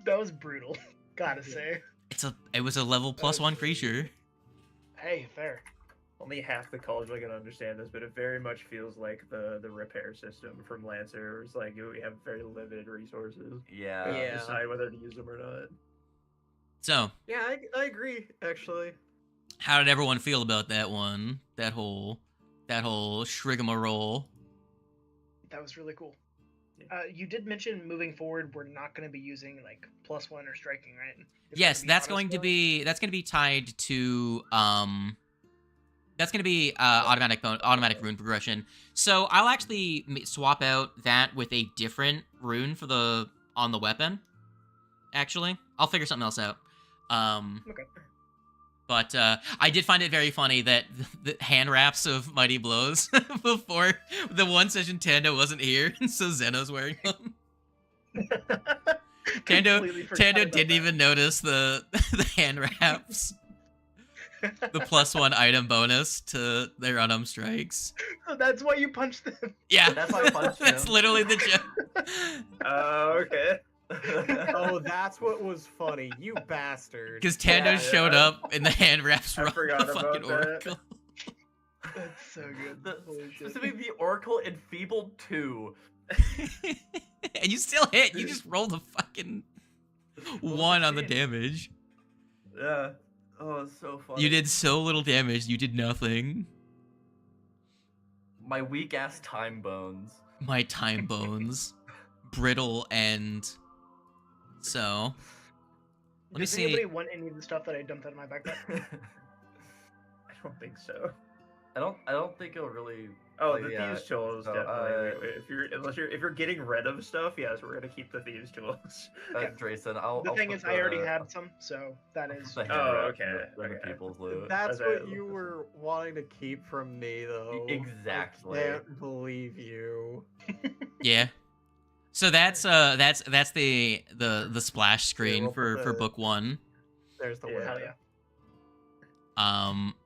That was brutal. Gotta say. It was a level +1 creature. Hey, fair. Only half the college are gonna understand this, but it very much feels like the repair system from Lancer. It's like we have very limited resources. Yeah. Yeah. Decide whether to use them or not. So, Yeah, I agree, actually. how did everyone feel about that one? That whole shrigamarole. That was really cool. You did mention moving forward, we're not going to be using like +1 or striking, right? Yes, that's going to be tied to that's going to be automatic rune progression. So I'll actually swap out that with a different rune on the weapon. Actually, I'll figure something else out. Okay. But I did find it very funny that the hand wraps of Mighty Blows before the one session Tando wasn't here, so Zeno's wearing them. Tando didn't even notice the hand wraps. The +1 item bonus to their unarmed strikes. So that's why you punched them. Yeah, That's why I punched that's him. literally the joke. Okay. Oh, that's what was funny. You bastard. Because Tando Yeah. showed up and the hand wraps I were on forgot the about fucking that. oracle. That's so good. Holy shit. Specifically, the Oracle enfeebled 2. And you still hit. You just rolled a fucking 1 on the damage. Yeah. Oh, it's so funny. You did so little damage. You did nothing. My weak ass time bones. My time bones. Brittle and... So... Let me Does see. anybody want any of the stuff that I dumped out of my backpack? I don't think so. I don't think it'll really. Oh, like, the yeah, thieves tools so, definitely. If you're getting rid of stuff, yes, we're gonna keep the thieves tools. Drayson, The I'll thing put is, I already the- had some, so that is. the hand Oh, wrap okay, in the okay. people's loot. That's Okay. what you were wanting to keep from me, though. Exactly. I can't believe you. Yeah. So that's the splash screen we'll for put the- book 1. There's the Yeah. word. Hell yeah. Um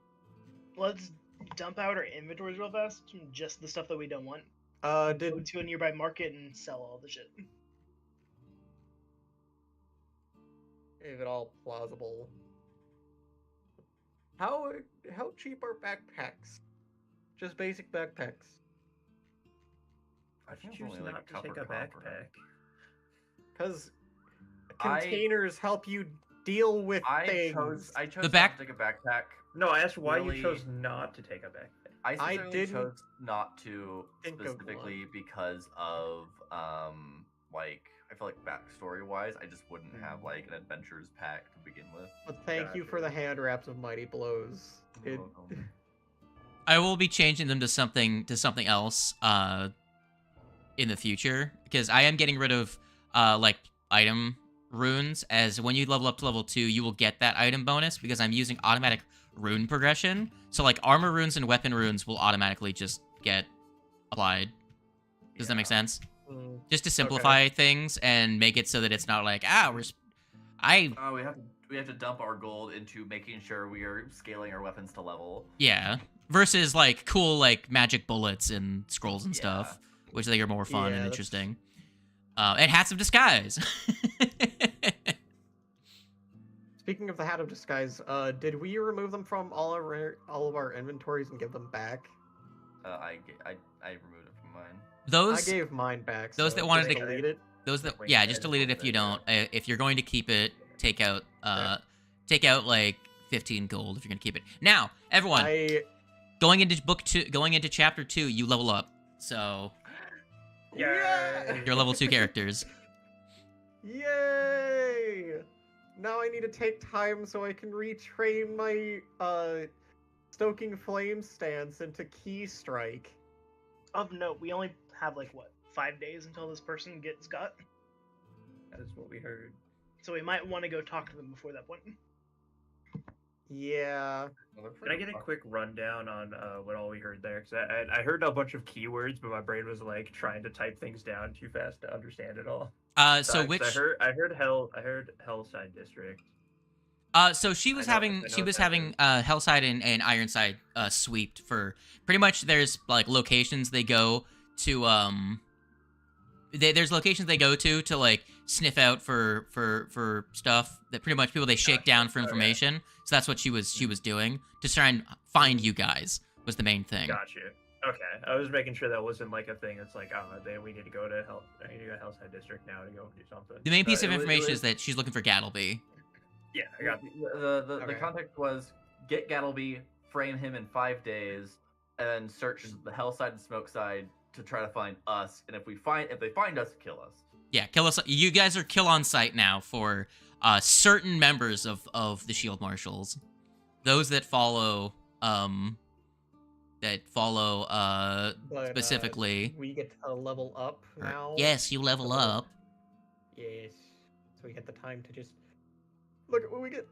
Let's dump out our inventories real fast. Just the stuff that we don't want. Go to a nearby market and sell all the shit. If at all plausible. How cheap are backpacks? Just basic backpacks. I think it's Choose only like not to copper take a copper. backpack. Because containers help you deal with things. I chose The not to take a backpack. No, I asked why Really- you chose not to take a backpack. I specifically didn't chose not to think of specifically because of like I feel like backstory wise, I just wouldn't have like an adventures pack to begin with. But thank you for the hand wraps of Mighty Blows. You're It, welcome. I will be changing them to something else in the future, because I am getting rid of like item runes, as when you level up to level 2 you will get that item bonus, because I'm using automatic rune progression. So like armor runes and weapon runes will automatically just get applied. Does that make sense? Just to simplify things and make it so that it's not like we have to dump our gold into making sure we are scaling our weapons to level. Yeah. Versus like cool like magic bullets and scrolls and stuff, which I think are more fun and interesting. And hats of disguise. Speaking of the Hat of Disguise, did we remove them from all of our inventories and give them back? I removed it from mine. Those I gave mine back. those so that wanted to delete it. Those that Wait, just I delete it if you don't. If you're going to keep it, take out like 15 gold if you're gonna keep it. Now, everyone, going into chapter 2, you level up. So Yay! you're level 2 characters. Yay! Now I need to take time so I can retrain my stoking flame stance into key strike. Of note, we only have like what, 5 days until this person gets got. That is what we heard. So we might want to go talk to them before that point. Yeah. Can I get a quick rundown on what all we heard there? Because I heard a bunch of keywords, but my brain was like trying to type things down too fast to understand it all. So which I heard Hellside District. So she was I know having Hellside and Ironside sweeped for pretty much. There's like locations they go to. There's locations they go to like sniff out for stuff that pretty much people they shake down for information. So that's what she was doing to try and find you guys was the main thing. Gotcha. Okay, I was making sure that wasn't like a thing that's like, we need to go to Hellside District now to go do something. The main piece of information is that she's looking for Gattleby. Yeah, I got the context was get Gattleby, frame him in 5 days, and then search the Hellside and Smokeside to try to find us. And if they find us, kill us. Yeah, kill us. You guys are kill on sight now for certain members of the Shield Marshals, those that follow specifically. We get to level up now. Yes, you level up. Yes, so we get the time to just look at what we get.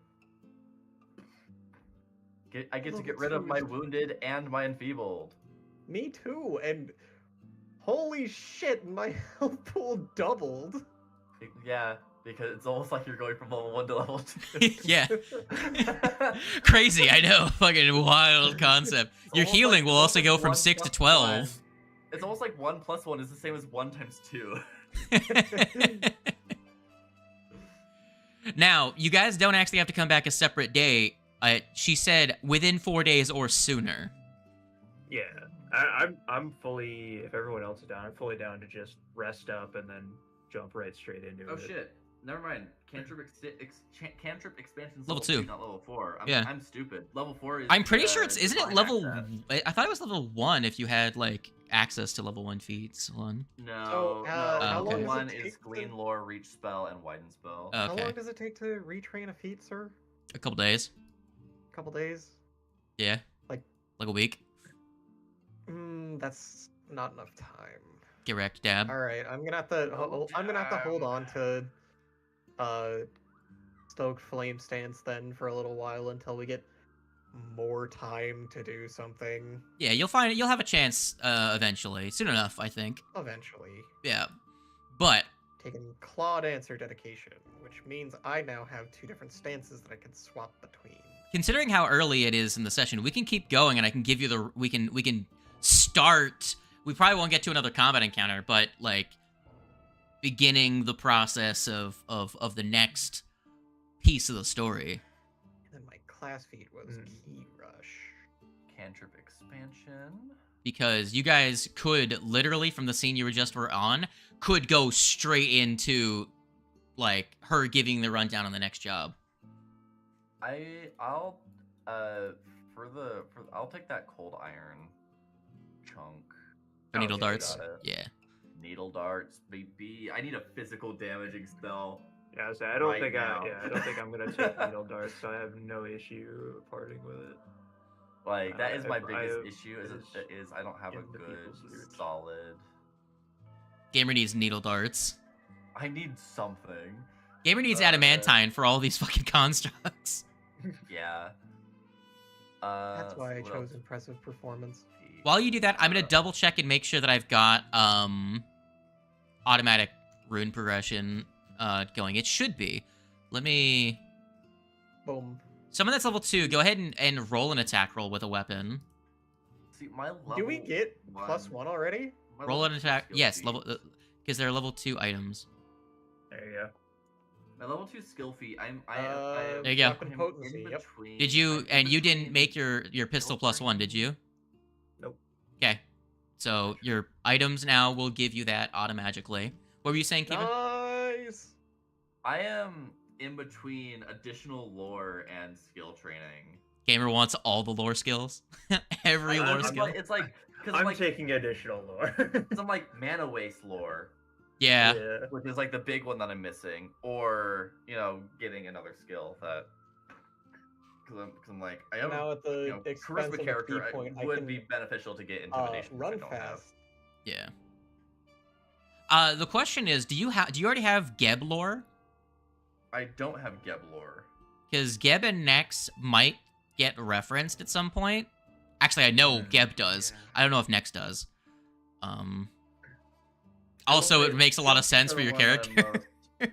I get to get rid of my wounded and my enfeebled. Me too, and holy shit, my health pool doubled. Yeah, because it's almost like you're going from level 1 to level 2. Yeah. Crazy, I know. Fucking wild concept. Your healing will also go from 6 to 12. It's almost like 1 plus 1 is the same as 1 times 2. Now, you guys don't actually have to come back a separate day. She said within 4 days or sooner. Yeah, I'm fully. If everyone else is down, I'm fully down to just rest up and then jump right straight into it. Oh shit! Never mind. Cantrip expansion's level 2, not level 4. Yeah, I'm stupid. Level 4 is. I'm pretty sure it's. Isn't it level? Access. I thought it was level 1 if you had like access to level 1 feats. No, how level long does 1 it take is Glean Lore, Reach Spell, and Widen Spell. Okay. How long does it take to retrain a feat, sir? A couple days. A couple days. Yeah. Like a week. That's not enough time. Get wrecked, Dab. All right, I'm gonna have to hold on to Stoked Flame Stance then for a little while until we get more time to do something. Yeah, you'll find it. You'll have a chance eventually, soon enough, I think. Eventually. Yeah, but taking Claw Dancer dedication, which means I now have 2 different stances that I can swap between. Considering how early it is in the session, we can keep going, and I can give you we can start we probably won't get to another combat encounter, but like beginning the process of the next piece of the story. And then my class feat was Key Rush. Cantrip expansion. Because you guys could literally, from the scene you were just on, could go straight into like her giving the rundown on the next job. I'll take that cold iron chunk. For needle darts. Yeah. Needle darts, baby. I need a physical damaging spell. Yeah, I don't think I'm gonna take needle darts, so I have no issue parting with it. Like that is my biggest issue. Is I don't have a good solid. Gamer needs needle darts. I need something. Gamer needs adamantine for all these fucking constructs. Yeah. That's why I chose impressive performance. While you do that, I'm gonna double check and make sure that I've got automatic rune progression going. It should be. Let me. Boom. Someone that's level 2, go ahead and roll an attack roll with a weapon. See, my level. Do we get +1 already? Roll an attack. Yes, level because they're level 2 items. There you go. My level 2 skill feat. I there you go. Weapon potency. Yep. Did you you didn't make your pistol +1? Did you? Nope. Okay. So your items now will give you that automatically. What were you saying, Kevin? Nice. I am in between additional lore and skill training. Gamer wants all the lore skills. Every lore skill. It's like I'm taking additional lore. Some like mana waste lore. Yeah. Which is like the big one that I'm missing, or getting another skill that. Because I'm like I am now at the charisma character. It would be beneficial to get intimidation. Run fast. Yeah. The question is, do you already have Geb lore? I don't have Geb lore. Because Geb and Nex might get referenced at some point. Actually, I know Geb does. Yeah. I don't know if Nex does. Also, it makes a lot of sense for your character.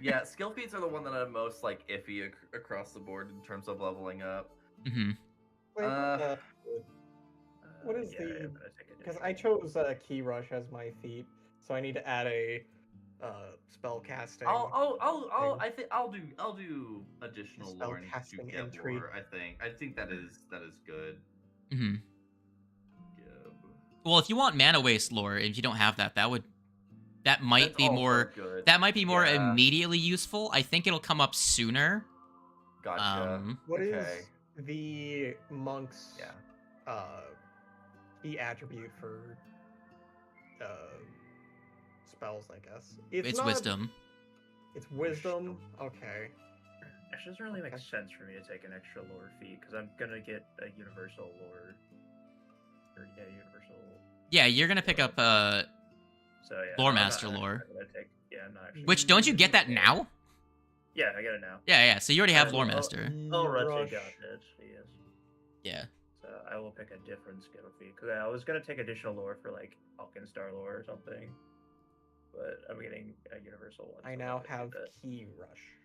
Yeah, skill feats are the one that I'm most like iffy across the board in terms of leveling up. Mm-hmm. Wait, what is the? Because I chose Key Rush as my feat, so I need to add a spell casting. I think I'll do additional lore and do Spellcasting Geb entry. lore. I think that is good. Mm-hmm. Geb. Well, if you want mana waste lore, if you don't have that, that might be more immediately useful. I think it'll come up sooner. Gotcha. What is the monk's the attribute for spells? I guess it's not, wisdom. It's wisdom. Okay. Actually, it doesn't really make sense for me to take an extra lore feat because I'm gonna get a universal lore. Universal. Yeah, you're gonna pick up So yeah, Lore Master lore. I'm not actually. Which don't you get that now? Yeah, I get it now. Yeah. So you already have Lore Master. Already got it. Yes. Yeah. So I will pick a different skill feat because I was gonna take additional lore for like Alkenstar lore or something, but I'm getting a universal one. I now have Key Rush.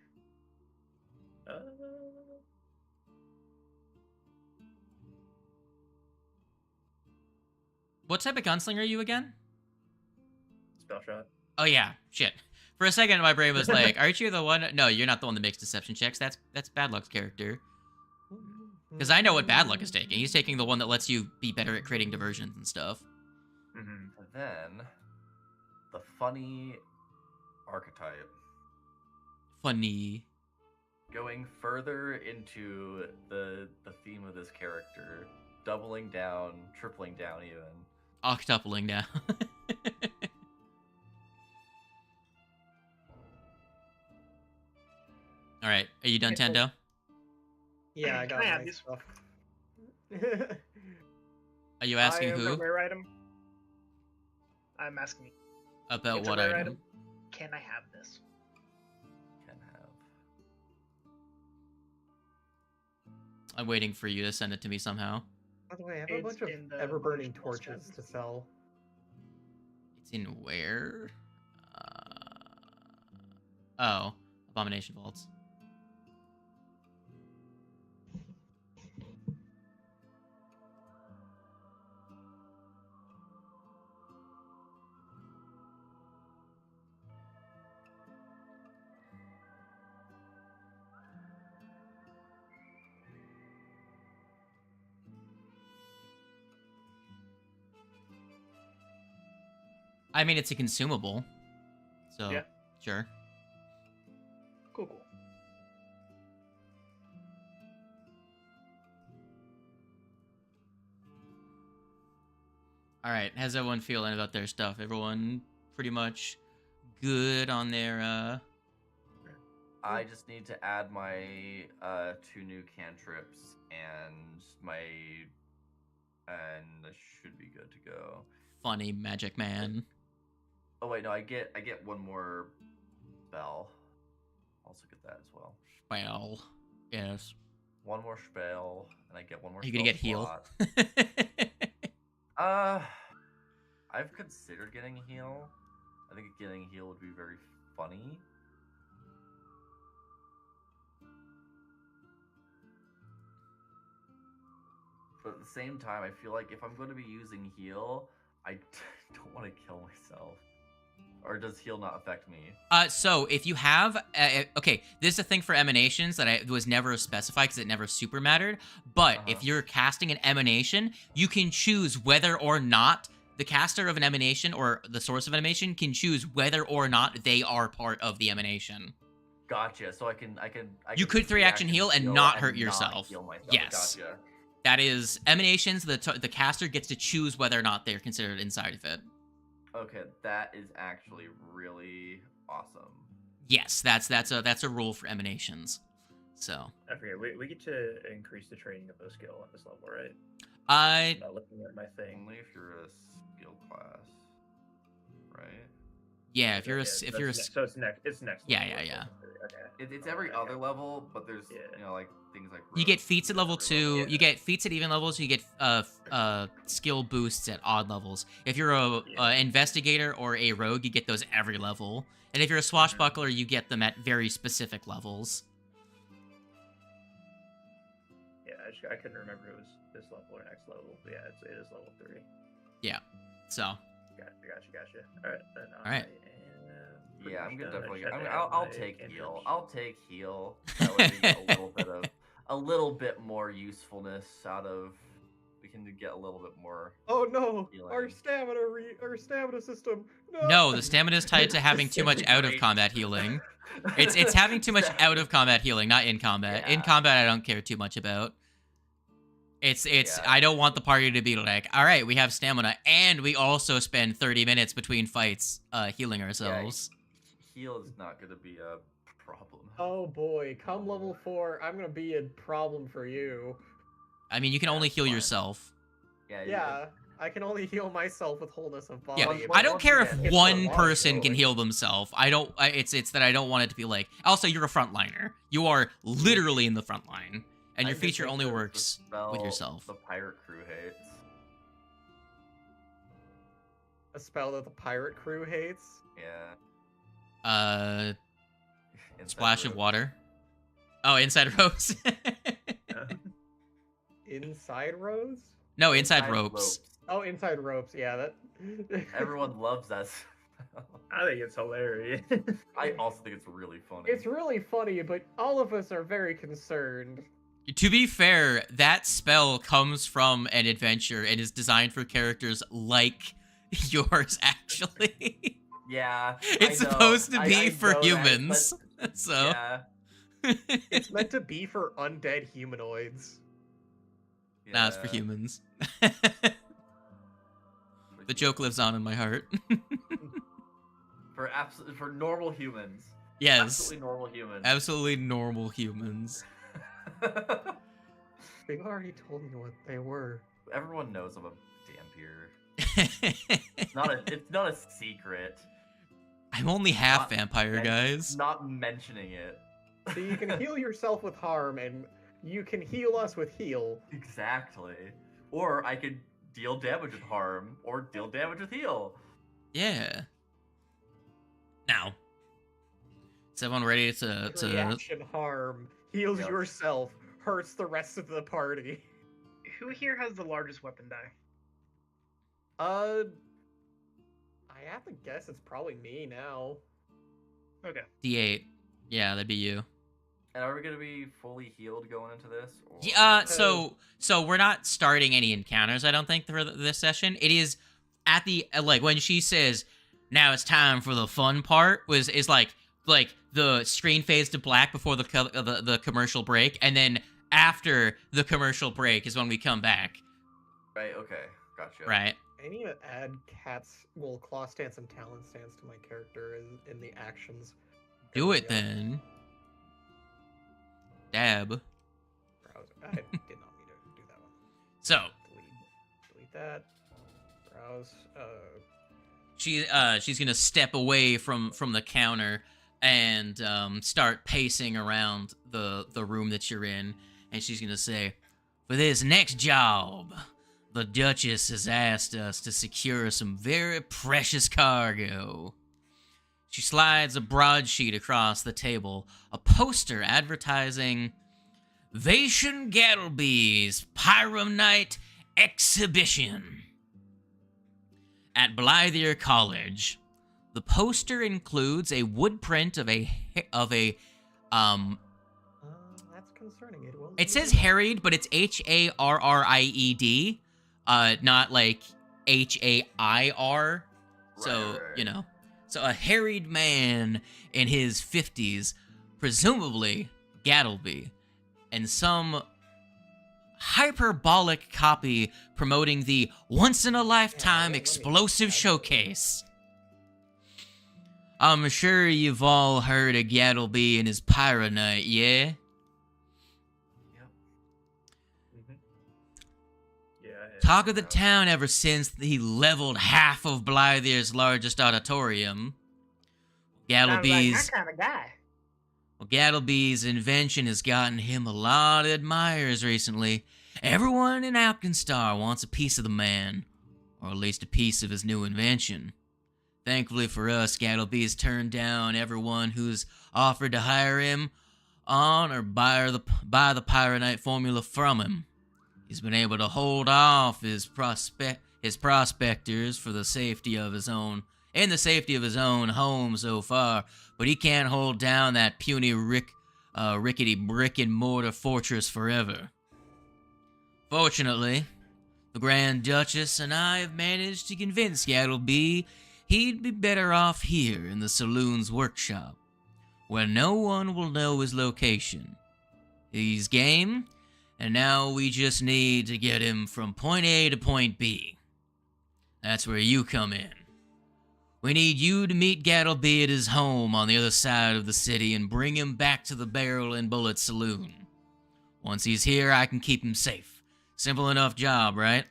What type of gunslinger are you again? Spell shot. Oh yeah, shit. For a second, my brain was like, "Aren't you the one?" No, you're not the one that makes deception checks. That's Bad Luck's character. Because I know what Bad Luck is taking. He's taking the one that lets you be better at creating diversions and stuff. Mm-hmm. Then, the funny archetype. Funny. Going further into the theme of this character, doubling down, tripling down even. Octupling down. All right, are you done, Tendo? Yeah, I got have my these? stuff. Are you asking who? Rare item. I'm asking you. About It's a what rare item? Can I have this? Can have. I'm waiting for you to send it to me somehow. By the way, I have a It's bunch of in the ever-burning promotional torches stuff. to sell. It's in where? Oh, Abomination Vaults. I mean, it's a consumable. So, Yeah. sure. Cool. All right, how's everyone feeling about their stuff? Everyone pretty much good on their I just need to add my 2 new cantrips and I should be good to go. funny magic man. Oh wait, no, I get one more spell. Also get that as well. Well, yes. One more spell, and I get one more. Are you gonna get heal? slot. I've considered getting heal. I think getting heal would be very funny. But at the same time, I feel like if I'm going to be using heal, I don't want to kill myself. Or does heal not affect me? So if you have, okay, this is a thing for emanations that I was never specified because it never super mattered. But if you're casting an emanation, you can choose whether or not the caster of an emanation or the source of an emanation can choose whether or not they are part of the emanation. Gotcha. So I can You could 3-action heal and not hurt yourself. Heal myself. Yes. Gotcha. That is emanations. The caster gets to choose whether or not they're considered inside of it. Okay, that is actually really awesome. Yes, that's a rule for emanations. So I forget. We get to increase the training of a skill on this level, right? I I'm not looking at my thing. Only if you're a skill class, right? yeah, if you're a so if you're a it's next. Yeah, level, yeah. Okay. It's every Okay. other level, but there's Yeah. like things like you get rogues feats at level every 2. level. You get feats at even levels. You get skill boosts at odd levels. If you're a investigator or a rogue, you get those every level. And if you're a swashbuckler, you get them at very specific levels. Yeah, I couldn't remember if it was this level or next level. But yeah, it is level 3. So Gotcha. All right, then. All right. Yeah, I'm gonna definitely. I should I'll add take my heal. cantrips. I'll take heal. That way we get a little bit more usefulness out of. We can get a little bit more. Oh no, Healing. our stamina system. no, the stamina is tied to having too much out of combat healing. It's having too much out of combat healing, not in combat. In Yeah. combat, I don't care too much about. It's Yeah. I don't want the party to be like, all right, we have stamina, and we also spend 30 minutes between fights healing ourselves. Heal is not gonna be a problem. Oh boy, come level 4, I'm gonna be a problem for you. I mean, you can only That's heal fine. yourself. Yeah, I can only heal myself with wholeness of body. Yeah, Once- I don't once care again, if it's one not person logical, can like- heal themselves. It's that I don't want it to be like. Also, you're a frontliner. You are literally in the front line, and your I feature think only the works spell with yourself. The pirate crew hates. A spell that the pirate crew hates. Yeah. Inside Splash of rope. water. Oh, inside ropes. Inside rows? No, inside ropes. Oh, inside ropes. Yeah, that. Everyone loves us. I think it's hilarious. I also think it's really funny. It's really funny, but all of us are very concerned. To be fair, that spell comes from an adventure and is designed for characters like yours, actually. Yeah. It's I know. supposed to be I for know that, humans. but So yeah. It's meant to be for undead humanoids. now it's for yeah. humans. The joke lives on in my heart. For normal humans. Yes. Absolutely normal humans. Absolutely normal humans. They've already told me what they were. Everyone knows I'm a vampire. It's not a secret. I'm only half Not vampire, men- guys. Not mentioning it. So you can heal yourself with harm, and you can heal us with heal. Exactly. Or I could deal damage with harm, or deal damage with heal. Yeah. Now, is everyone ready to Reaction harm heals Yep. yourself, hurts the rest of the party. Who here has the largest weapon die? I have to guess it's probably me now. Okay. D8? Yeah, that'd be you. And are we gonna be fully healed going into this? Or... Yeah, so we're not starting any encounters, I don't think, for this session. It is at the, like, when she says, now it's time for the fun part. Is like the screen fades to black before the commercial break, and then after the commercial break is when we come back. Right. Okay. Gotcha. Right. I need to add claw stance and talon stance to my character in the actions. Do it then. Dab. Browser. I did not mean to do that one. So delete that. Browse. She's gonna step away from the counter and start pacing around the room that you're in, and she's gonna say, "For this next job, the Duchess has asked us to secure some very precious cargo." She slides a broadsheet across the table, a poster advertising Vation Gattleby's Pyrum Night Exhibition at Blythier College. The poster includes a wood print of a that's concerning. It says harried, but it's Harried, not like HAIR. So, Right. you know. So a harried man in his 50s, presumably Gattleby, and some hyperbolic copy promoting the once-in-a-lifetime explosive showcase. I'm sure you've all heard of Gattleby and his Pyro Night, yeah? Talk of the town ever since he leveled half of Blythier's largest auditorium. Gattleby's kind of guy. Well, Gattleby's invention has gotten him a lot of admirers recently. Everyone in Alkenstar wants a piece of the man, or at least a piece of his new invention. Thankfully for us, Gattleby's turned down everyone who's offered to hire him on or buy the Pyronite formula from him. He's been able to hold off his prospectors for the safety of his own home so far, but he can't hold down that puny rickety brick and mortar fortress forever. Fortunately, the Grand Duchess and I have managed to convince Gattleby he'd be better off here in the saloon's workshop, where no one will know his location. He's game, and now we just need to get him from point A to point B. That's where you come in. We need you to meet Gattleby at his home on the other side of the city and bring him back to the Barrel and Bullet Saloon. Once he's here, I can keep him safe. Simple enough job, right?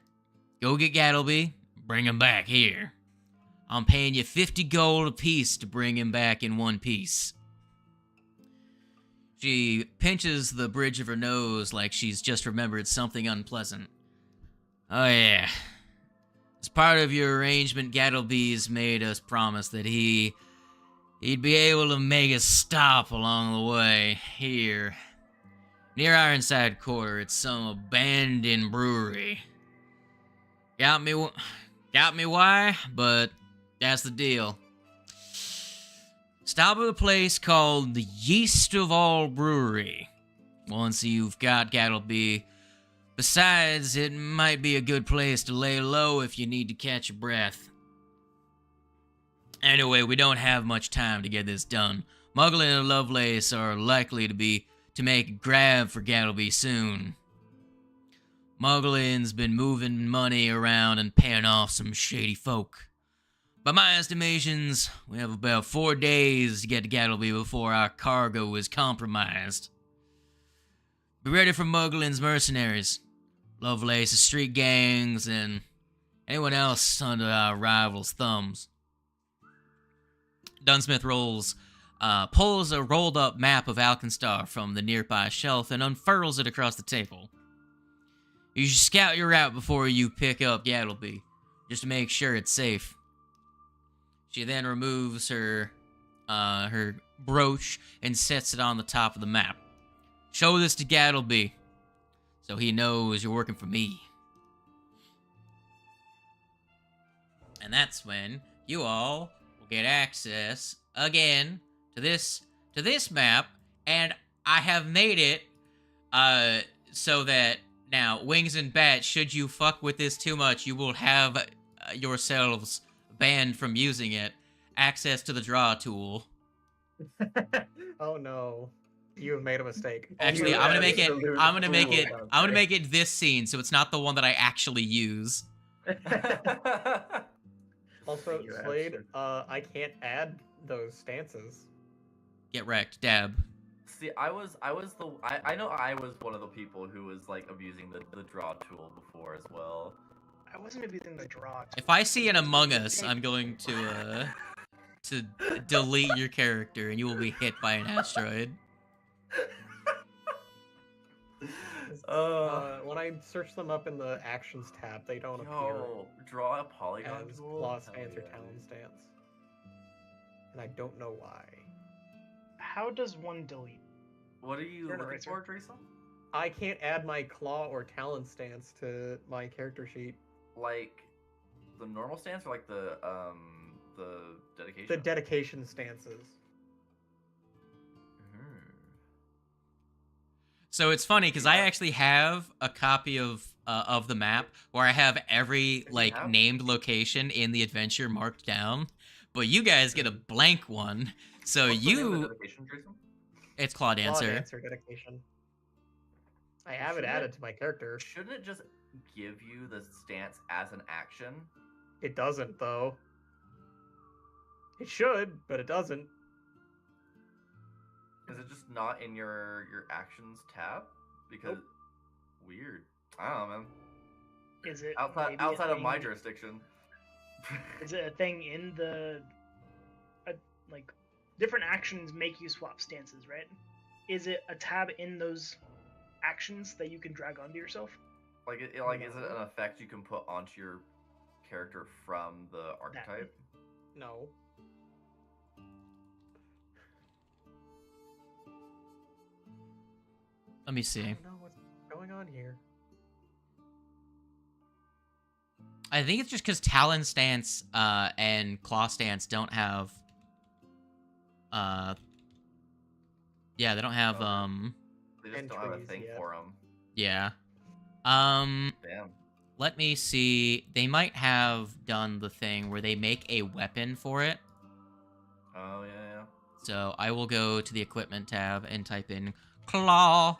Go get Gattleby, bring him back here. I'm paying you 50 gold apiece to bring him back in one piece. She pinches the bridge of her nose like she's just remembered something unpleasant. Oh yeah. As part of your arrangement, Gattleby's made us promise that he'd be able to make a stop along the way here. Near Ironside Quarter at some abandoned brewery. Got me why, but that's the deal. Stop at a place called the Yeast of All Brewery. Once you've got Gattleby. Besides, it might be a good place to lay low if you need to catch your breath. Anyway, we don't have much time to get this done. Mugglin and Lovelace are likely to make a grab for Gattleby soon. Mugglin's been moving money around and paying off some shady folk. By my estimations, we have about 4 days to get to Gattleby before our cargo is compromised. Be ready for Mugglin's mercenaries, Lovelace's street gangs, and anyone else under our rivals' thumbs. Dunsmith pulls a rolled-up map of Alkenstar from the nearby shelf and unfurls it across the table. You should scout your route before you pick up Gattleby, just to make sure it's safe. She then removes her brooch and sets it on the top of the map. Show this to Gattleby, so he knows you're working for me. And that's when you all will get access again to this map, and I have made it so that now Wings and Bats, should you fuck with this too much, you will have yourselves banned from using it. access to the draw tool. Oh no, you have made a mistake. Actually, You I'm gonna make it. absolute I'm gonna make fool, it. I'm gonna make it this scene, so it's not the one that I actually use. Also, You Slade, absolute- I can't add those stances. Get wrecked, Dab. See, I know I was one of the people who was like abusing the draw tool before as well. I wasn't abusing the draw. If I see an Among Us, I'm going to delete your character, and you will be hit by an asteroid. When I search them up in the actions tab, they don't Yo, draw a polygon appear as tool. claw Hell stance or yeah. talon stance, and I don't know why. How does one delete? What are you You're an looking eraser. for, Drayson? I can't add my claw or talon stance to my character sheet. Like the normal stance or like the dedication? The dedication stances. Hmm. So it's funny because I Yeah. actually have a copy of the map where I have every You like have? named location in the adventure marked down, but you guys get a blank one. So What's the name of the you, dedication, Drayson? it's Claw Claw Dancer. dancer dedication. I have it Shouldn't added it- to my character. Shouldn't it just give you the stance as an action? It doesn't though. It should, but it doesn't. Is it just not in your actions tab? Because Nope. weird. I don't know, man. Is it Outside maybe a outside of my thing- jurisdiction. Is it a thing in the like different actions make you swap stances, right? Is it a tab in those actions that you can drag onto yourself? Like, is it an effect you can put onto your character from the archetype? No. Let me I see. don't know what's going on here. I think it's just because Talon Stance and Claw Stance don't have. Yeah, they don't have. They just don't have a Entries thing yet. for them. Yeah. Damn. Let me see. They might have done the thing where they make a weapon for it. Oh yeah. So I will go to the equipment tab and type in claw.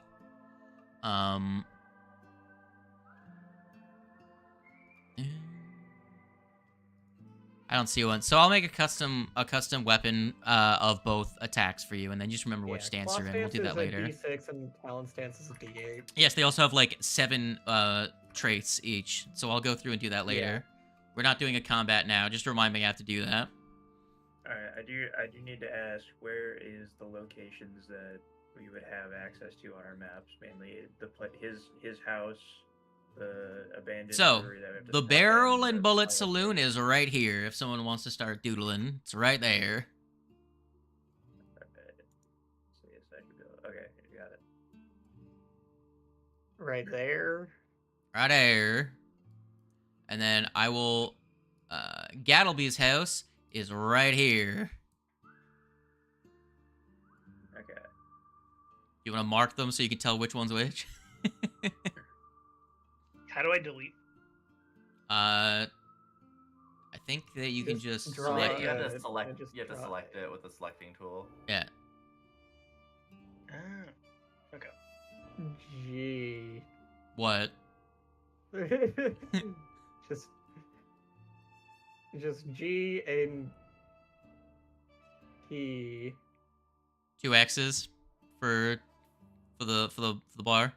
I don't see one. So I'll make a custom weapon of both attacks for you, and then just remember which stance claw you're in. We'll do that stance is a later. D6 and talon stance is a D8. Yes, they also have like 7 traits each. So I'll go through and do that later. We're not doing a combat now. Just remind me I have to do that. Alright, I do need to ask, where is the locations that we would have access to on our maps? Mainly his house, the abandoned So, brewery that we have to the stop at, Barrel and the Bullet pilot Saloon thing. is right here. If someone wants to start doodling, it's right there. Okay. So yes, I should go. Okay, you got it. Right there. Right there. And then I will. Gattleby's house is right here. Okay. You want to mark them so you can tell which one's which? How do I delete? I think that you can Just just draw select. You have it, to and select. just You have to draw select it with the selecting tool. Yeah. Ah, G. What? just G and T. 2 X's for the bar.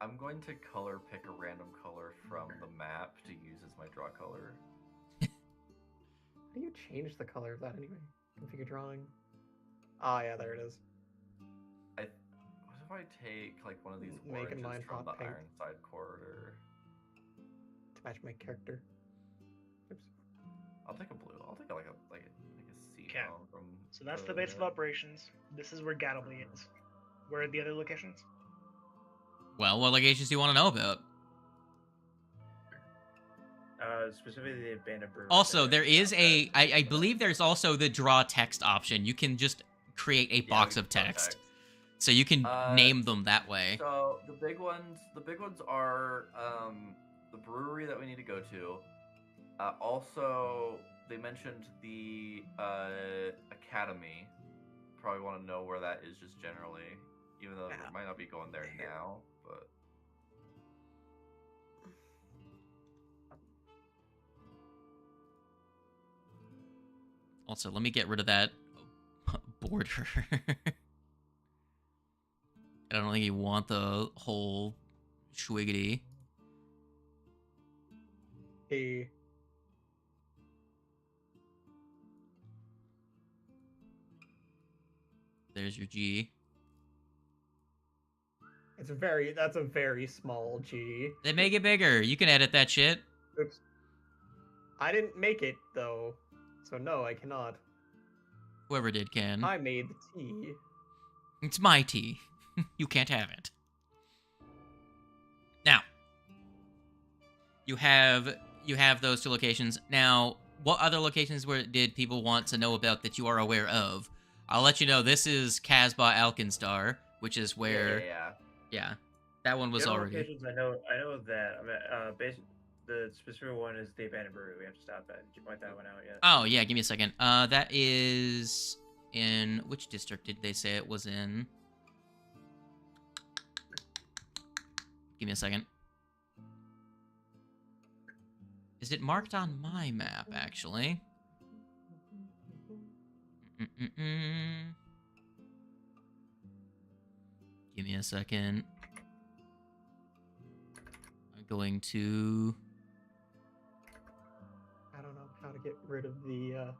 I'm going to color pick a random color from the map to use as my draw color. How do you change the color of that anyway? Configure drawing. Ah, yeah, there it is. What if I take like one of these Making mine oranges from hot the pink. Ironside corridor? To match my character. Oops. I'll take a blue. I'll take like a sea Okay. tone from. so that's the base of operations. This is where Gattleby is. Where are the other locations? Well, what locations do you want to know about? Specifically the abandoned brewery. Also, that there we is stopped a. at. I believe there's also the draw text option. You can just create a box of text, so you can name them that way. So the big ones are the brewery that we need to go to, Also, they mentioned the academy. Probably want to know where that is, just generally, even though we might not be going there now. But Also, let me get rid of that border. I don't think you want the whole schwiggity. Hey. There's your G. That's a very small G. They make it bigger. You can edit that shit. Oops. I didn't make it though, so no, I cannot. Whoever did can. I made the T. It's my T. You can't have it. Now, you have those two locations. Now, what other locations did people want to know about that you are aware of? I'll let you know. This is Casbah Alkenstar, which is where. Yeah, that one was the other already. Locations I know that. I mean, the specific one is the abandoned brewery. We have to stop at. Did you point that one out yet? Oh yeah, give me a second. That is in which district did they say it was in? Give me a second. Is it marked on my map, actually? Give me a second. I'm going to... I don't know how to get rid of the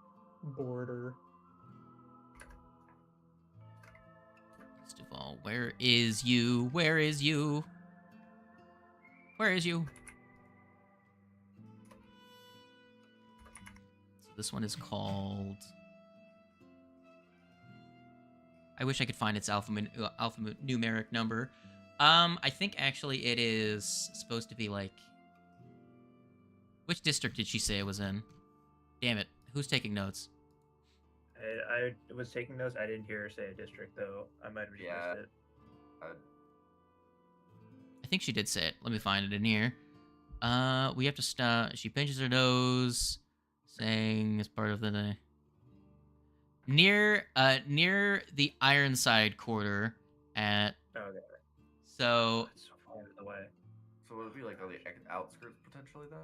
border. First of all, where is you? Where is you? Where is you? So this one is called... I wish I could find its alphanumeric number. I think actually it is supposed to be like... Which district did she say it was in? Damn it. Who's taking notes? I was taking notes. I didn't hear her say a district, though. I might have just missed it. I think she did say it. Let me find it in here. We have to stop. She pinches her nose, saying as part of the... Near the Ironside quarter at... Okay. So... That's so far out of the way. So would it be like on the outskirts potentially then?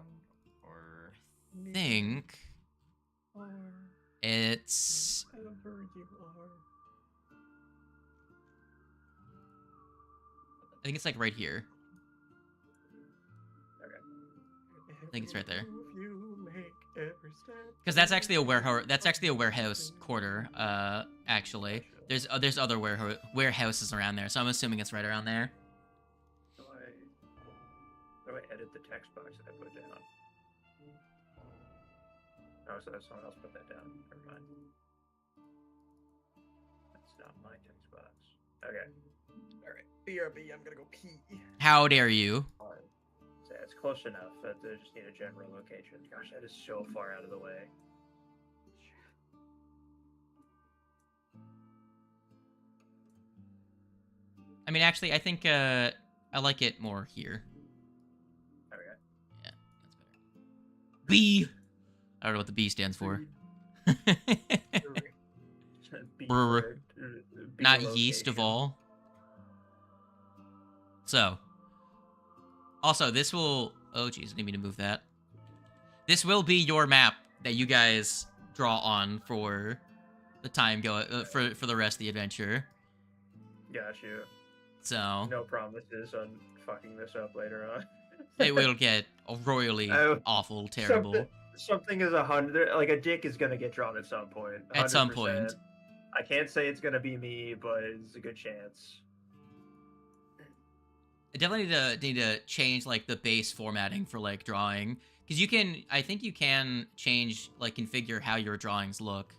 Or... I think... It's... Wherever you are. I think it's like right here. Okay. I think it's right there. You make every step. Because that's actually a warehouse. That's actually a warehouse quarter. Actually, there's other warehouses around there, so I'm assuming it's right around there. Do I edit the text box that I put down? Oh, so someone else put that down. Never mind. That's not my text box. Okay. All right. BRB. I'm gonna go pee. How dare you? So it's close enough. I just need a general location. Gosh, that is so far out of the way. I mean, actually, I think I like it more here. Okay. Yeah, that's better. B. I don't know what the B stands for. Brewer. Not yeast of all. So. Also, this will... Oh, jeez, I didn't mean to move that. This will be your map that you guys draw on for the time for the rest of the adventure. Got you. So... No promises on fucking this up later on. It will get royally awful, terrible. Something is 100... Like, a dick is gonna get drawn at some point. 100%. At some point. I can't say it's gonna be me, but it's a good chance. I definitely need to change like the base formatting for like drawing, because I think you can change, like, configure how your drawings look.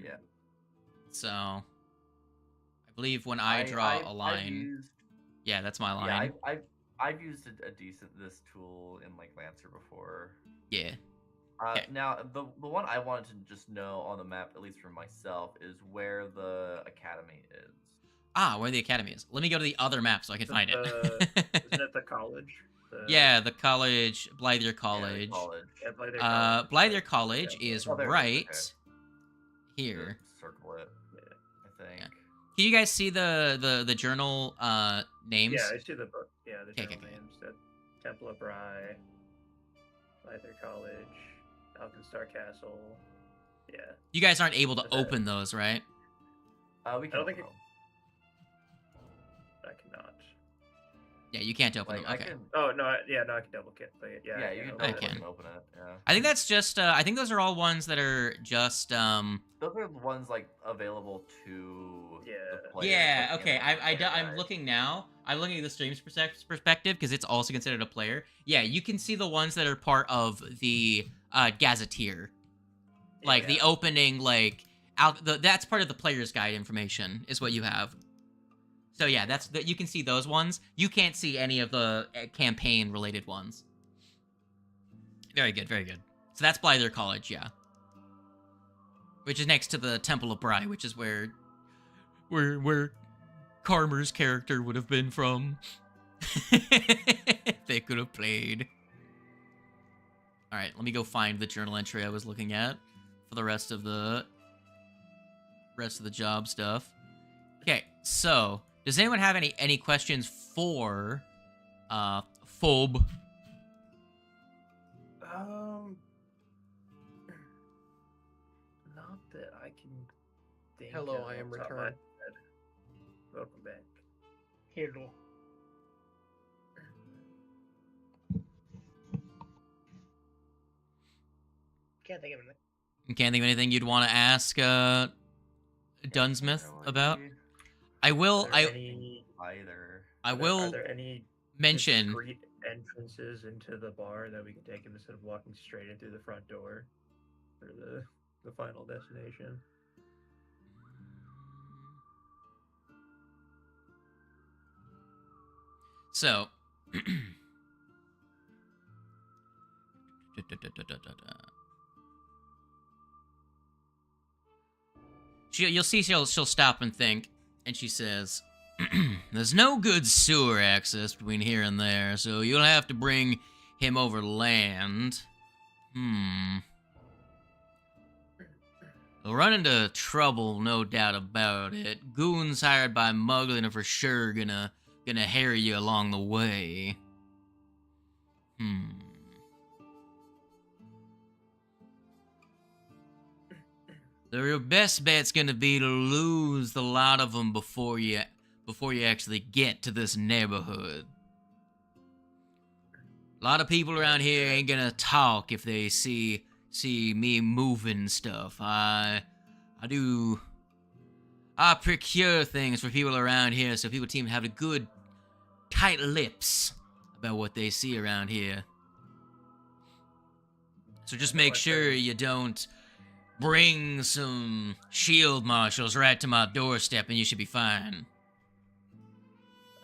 Yeah. So I believe when I draw a line, yeah, that's my line. Yeah, I've used a decent this tool in like Lancer before. Yeah. Now the one I wanted to just know on the map, at least for myself, is where the academy is. Where the academy is. Let me go to the other map so I can find it. Isn't it the college? Yeah, the college, Blyther Yeah, College. college. Yeah, Blyther Blyther College is Oh, there it is, right okay. here. Circle it. Yeah. I think. Yeah. Can you guys see the journal names? Yeah, I see the book. Yeah, the Okay, journal okay. names. The Temple of Bry, Blyther College, Alkenstar Castle. Yeah. You guys aren't able to Is that- open those, right? We can. don't think open I cannot. Yeah, you can't them. open Like them. I Okay. can. Oh no, I can double click. But yeah, Yeah, I you can can. open I it. can. Open it. Yeah. I think that's just. I think those are all ones that are just. Those are the ones like available to. Yeah. The player Yeah. clicking Okay. in on I'm the looking now. I'm looking at the stream's perspective because it's also considered a player. Yeah, you can see the ones that are part of the gazetteer, like the Yeah. opening, like that's part of the player's guide information is what you have. So yeah, that's you can see those ones. You can't see any of the campaign related ones. Very good, very good. So that's Blyther College, yeah. Which is next to the Temple of Bry, which is where Karmer's character would have been from. They could have played. All right, let me go find the journal entry I was looking at for the rest of the job stuff. Okay, so does anyone have any questions for Phobe? Not that I can think. Hello, of I am off the top of my returned. head. Welcome back. Hello. Can't think of anything. You can't think of anything you'd want to ask Dunsmith about? I will. Are there any, Either. I are will there any mention. discrete entrances into the bar that we can take instead of walking straight in through the front door for the final destination? So. You'll see she'll stop and think, and she says, "There's no good sewer access between here and there, so you'll have to bring him over land. He'll run into trouble, no doubt about it. Goons hired by Muglin are for sure gonna harry you along the way. Your best bet's gonna be to lose the lot of them before you actually get to this neighborhood. A lot of people around here ain't gonna talk if they see me moving stuff. I procure things for people around here so people seem to have a good, tight lips about what they see around here. So just make sure you don't bring some shield marshals right to my doorstep and you should be fine."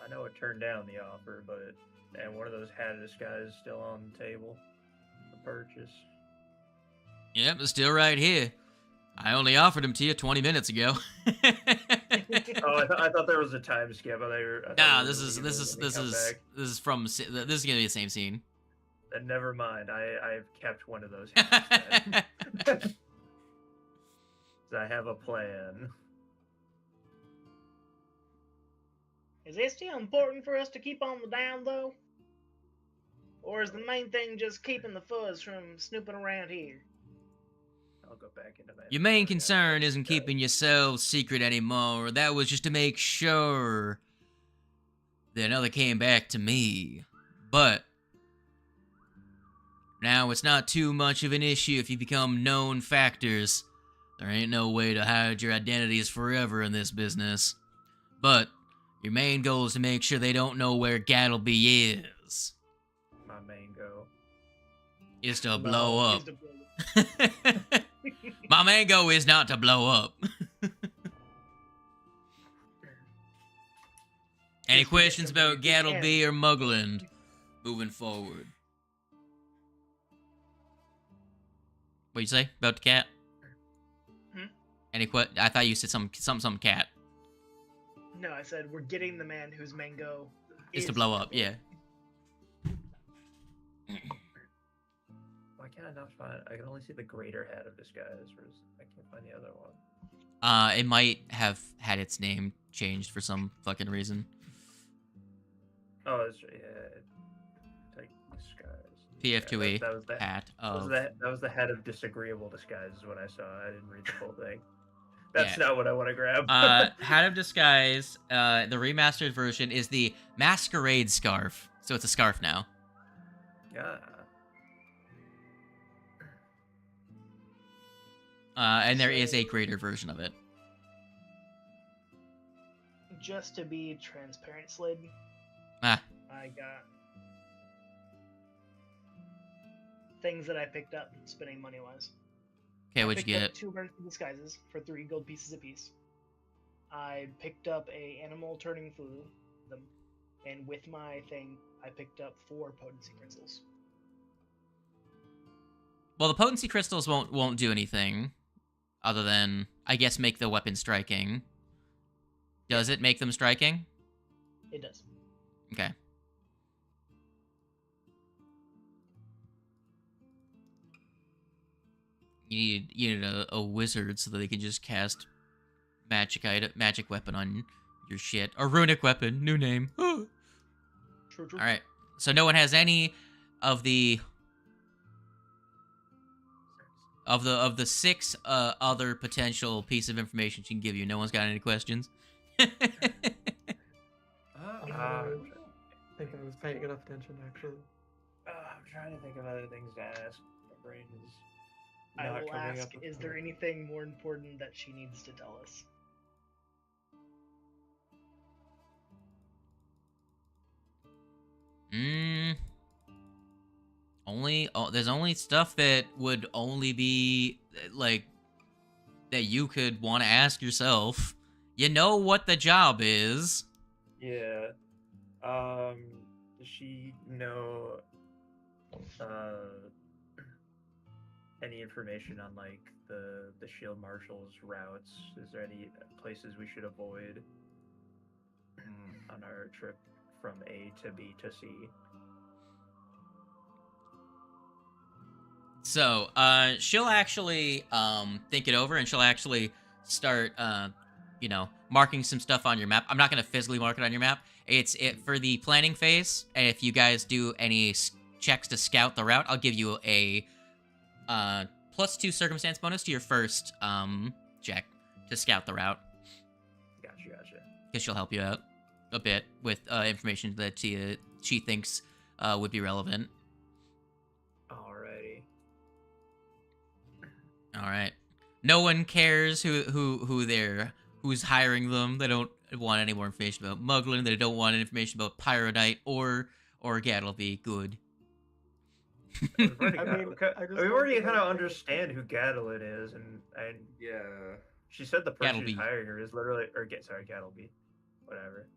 I know it turned down the offer, but one of those hatted guys is still on the table for purchase. Yep, it's still right here. I only offered him to you 20 minutes ago. Oh, I thought there was a time skip. Nah, this is from this is gonna be the same scene. Then never mind. I've kept one of those hats then. I have a plan. Is it still important for us to keep on the down, though? Or is the main thing just keeping the fuzz from snooping around here? I'll go back into that. Your main concern isn't keeping yourselves secret anymore. That was just to make sure that another came back to me. But now it's not too much of an issue if you become known factors. There ain't no way to hide your identities forever in this business. But your main goal is to make sure they don't know where Gattleby is. My main goal Is to blow up. Is to blow up. My main goal is not to blow up. Any questions about Gattleby or Mugland moving forward? What'd you say about the cat? I thought you said some cat. No, I said we're getting the man whose main goal Is to blow up, yeah. Why can't I not find? I can only see the greater hat of disguise. I can't find the other one. It might have had its name changed for some fucking reason. Oh, it's like disguise. PF2E That was the hat of. that was the head of disagreeable disguise is what I saw. I didn't read the whole thing. That's not what I want to grab. Hat of Disguise, the remastered version, is the Masquerade Scarf. So it's a scarf now. Yeah. And there is a greater version of it. Just to be transparent, Slid, Ah. I got things that I picked up spending money-wise. Okay, what'd you I picked get? up 2 emergency disguises for 3 gold pieces apiece. I picked up a animal turning flu, and with my thing, I picked up 4 potency crystals. Well, the potency crystals won't do anything, other than I guess make the weapon striking. Does it make them striking? It does. Okay. You need a wizard so that they can just cast magic weapon on your shit. A runic weapon, new name. True. All right. So no one has any of the 6 other potential piece of information she can give you. No one's got any questions. I think I was paying enough attention, actually. I'm trying to think of other things to ask. My brain is I not will coming ask, up with is there anything more important that she needs to tell us? There's only stuff that would only be, like, that you could want to ask yourself. You know what the job is. Yeah. Does she know any information on like the shield marshal's routes? Is there any places we should avoid on our trip from A to B to C? So, she'll actually think it over, and she'll actually start marking some stuff on your map. I'm not going to physically mark it on your map. It's for the planning phase. And if you guys do any checks to scout the route, I'll give you a +2 circumstance bonus to your first check to scout the route. Gotcha. Because she'll help you out a bit with information that she thinks would be relevant. Alrighty. All right. No one cares who's hiring them. They don't want any more information about Muglin. They don't want any information about Pyronite or Gattleby. Good. We already kind of understand who Gattlin is, and yeah, she said the person Gattleby. who's hiring her is literally, Gattleby, whatever,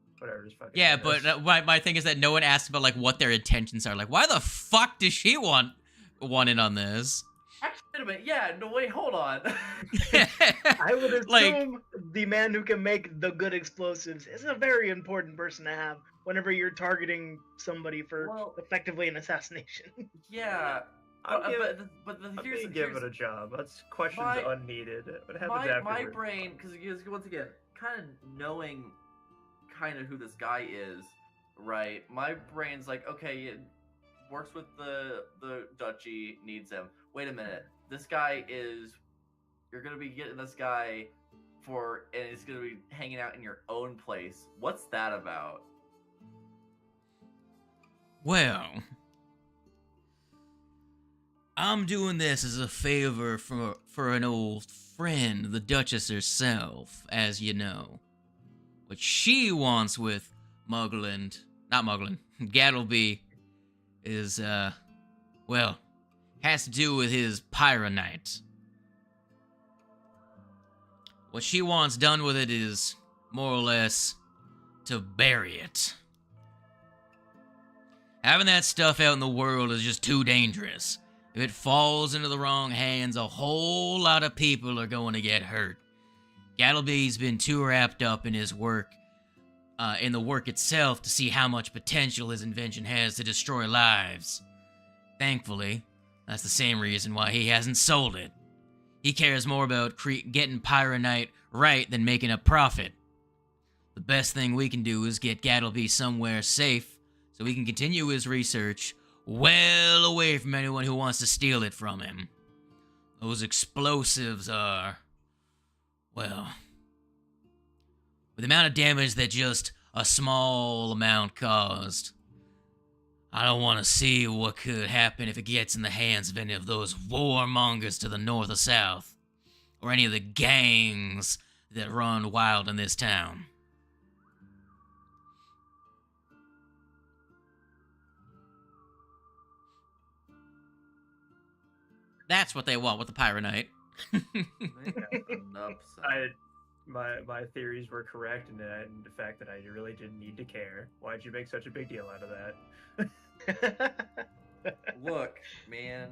just fucking. Yeah, but my thing is that no one asks about like what their intentions are. Like, why the fuck does she want in on this? Actually, wait a minute. Yeah, no, wait, hold on. I would assume Like- the man who can make the good explosives is a very important person to have whenever you're targeting somebody for effectively an assassination. Yeah, but here's give it a job. That's questions unneeded. What happens my afterwards? brain, because once again, kind of knowing kind of who this guy is, right? My brain's like, okay, it works with the duchy, needs him. Wait a minute, this guy you're gonna be getting this guy and he's gonna be hanging out in your own place. What's that about? Well, I'm doing this as a favor for an old friend, the Duchess herself, as you know. What she wants with Gattleby is, has to do with his Pyronite. What she wants done with it is, more or less, to bury it. Having that stuff out in the world is just too dangerous. If it falls into the wrong hands, a whole lot of people are going to get hurt. Gattleby's been too wrapped up in his work, in the work itself, to see how much potential his invention has to destroy lives. Thankfully, that's the same reason why he hasn't sold it. He cares more about getting Pyronite right than making a profit. The best thing we can do is get Gattleby somewhere safe so he can continue his research well away from anyone who wants to steal it from him. Those explosives are, well, with the amount of damage that just a small amount caused, I don't want to see what could happen if it gets in the hands of any of those warmongers to the north or south, or any of the gangs that run wild in this town. That's what they want with the Pyronite. My theories were correct, and the fact that I really didn't need to care. Why'd you make such a big deal out of that? Look, man.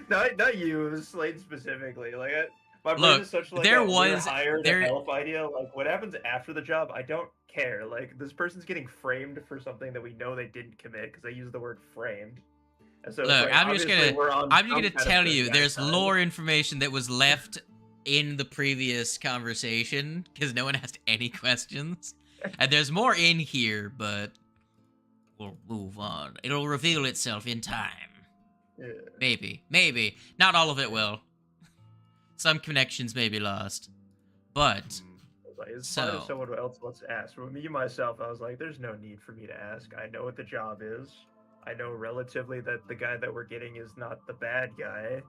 Not you, Slade specifically. Like, my brain Look, is such like there a was- hired there- help idea. Like, what happens after the job? I don't care. Like, this person's getting framed for something that we know they didn't commit because they used the word framed. And so it's Look, like, I'm just obviously gonna we're on I'm just some gonna kind of tell good you, guy there's side. lore information that was left in the previous conversation because no one asked any questions, and there's more in here, but we'll move on. It'll reveal itself in time. Yeah. Maybe. Not all of it will. Some connections may be lost, but Like, it's fine So- if someone else wants to ask. For me, myself, I was like, there's no need for me to ask. I know what the job is. I know relatively that the guy that we're getting is not the bad guy.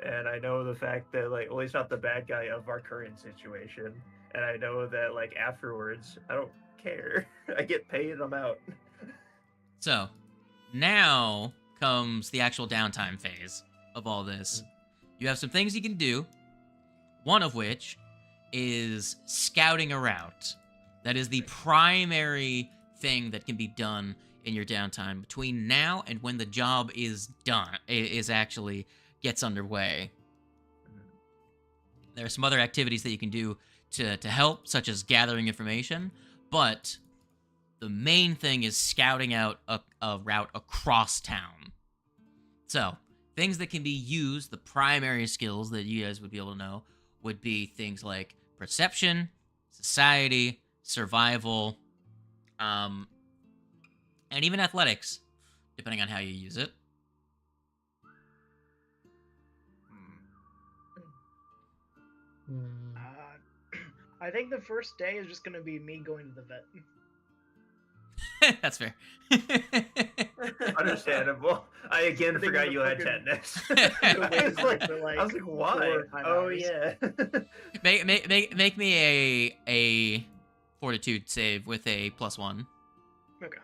And I know the fact that, like, well, he's not the bad guy of our current situation. And I know that, like, afterwards, I don't care. I get paid, I'm out. so now comes the actual downtime phase of all this. You have some things you can do, one of which is scouting a route. That is the primary thing that can be done in your downtime between now and when the job is done, is actually gets underway. There are some other activities that you can do to help, such as gathering information, but the main thing is scouting out a route across town. So, things that can be used, the primary skills that you guys would be able to know, would be things like perception, society, survival, and even athletics, depending on how you use it. I think the first day is just gonna be me going to the vet. That's fair. Understandable. I again They forgot were you had fucking- tetanus. For I was like, why? 4 or 5 Oh hours. yeah. make me a fortitude save with a +1. Okay.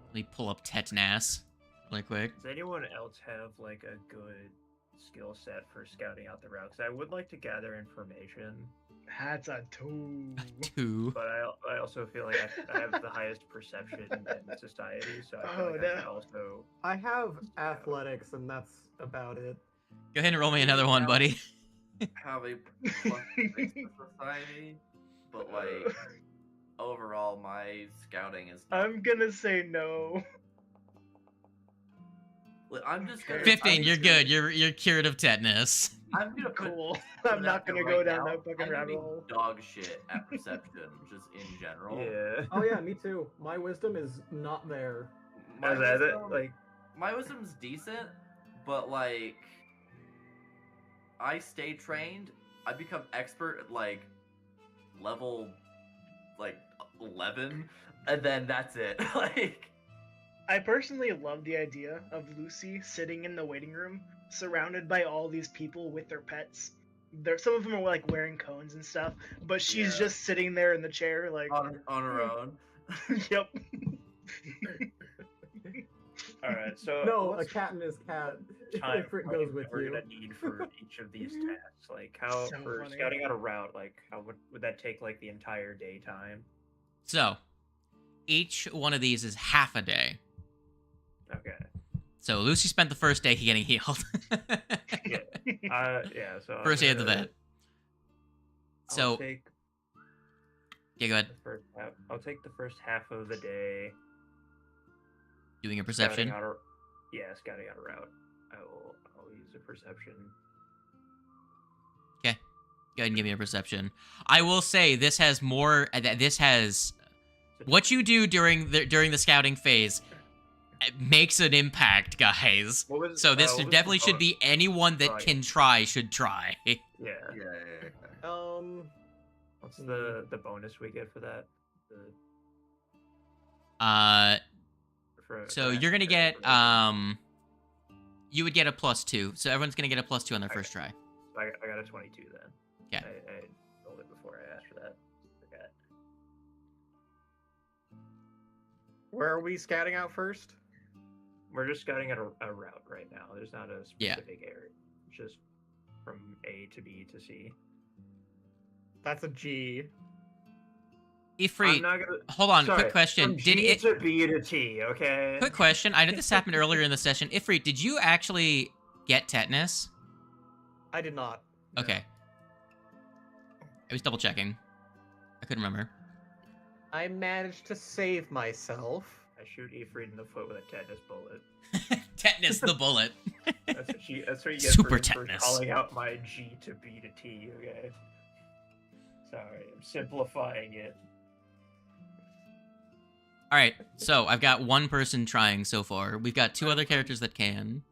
Let me pull up tetanus really quick. Does anyone else have like a good skill set for scouting out the route? Because I would like to gather information, That's a 2. 2. but I also feel like I have the highest perception in society, so I feel Oh, like I no. can also. I have athletics, and that's about it. Go ahead and roll me another one, buddy. Have a +6 for society, but like overall, my scouting is. Not... I'm gonna say no. I'm just gonna. 15, I'm you're gonna- good. You're cured of tetanus. I'm gonna put. Cool. put I'm it not out there gonna right go down now, that fucking I'm gonna be rabbit hole. dog shit at perception, just in general. Yeah. Oh yeah, me too. My wisdom is not there. My Is that it? wisdom- Like, my wisdom's decent, but like I stay trained. I become expert at like level like 11, and then that's it. Like I personally love the idea of Lucy sitting in the waiting room, surrounded by all these people with their pets. Some of them are like wearing cones and stuff, but she's Yeah. just sitting there in the chair, like, on her own. yep. all right. So No, a what's cat and his cat. time If it frame goes with we're you. gonna need for each of these tasks? Like, how So for funny. scouting out a route? Like, how would that take like the entire daytime? So, each one of these is half a day. Okay. So Lucy spent the first day getting healed. Yeah. So I'm First day at the gonna- vet. I'll So, take yeah, go ahead. the first half. I'll take the first half of the day. Doing a perception. Scouting out a route. I'll use a perception. Okay. Go ahead and give me a perception. I will say this has more. This has what you do during the scouting phase makes an impact, guys. So this definitely should be anyone that can try should try. Yeah. What's the bonus we get for that? So you're gonna get you would get a +2. So everyone's gonna get a +2 on their first try. I got a 22 then. Yeah. I rolled it before I asked for that. Okay. Where are we scouting out first? We're just scouting out a route right now. There's not a specific area. It's just from A to B to C. That's a G. Ifrit, hold on. Sorry, quick question. From G to B to T, okay? Quick question. I know this happened earlier in the session. Ifrit, did you actually get tetanus? I did not. Okay. I was double checking. I couldn't remember. I managed to save myself. I shoot Ifrit in the foot with a tetanus bullet. Tetanus the bullet. That's what you get Super for tetanus. calling out my G to B to T, okay? Sorry, I'm simplifying it. All right, so I've got one person trying so far. We've got 2 other characters that can.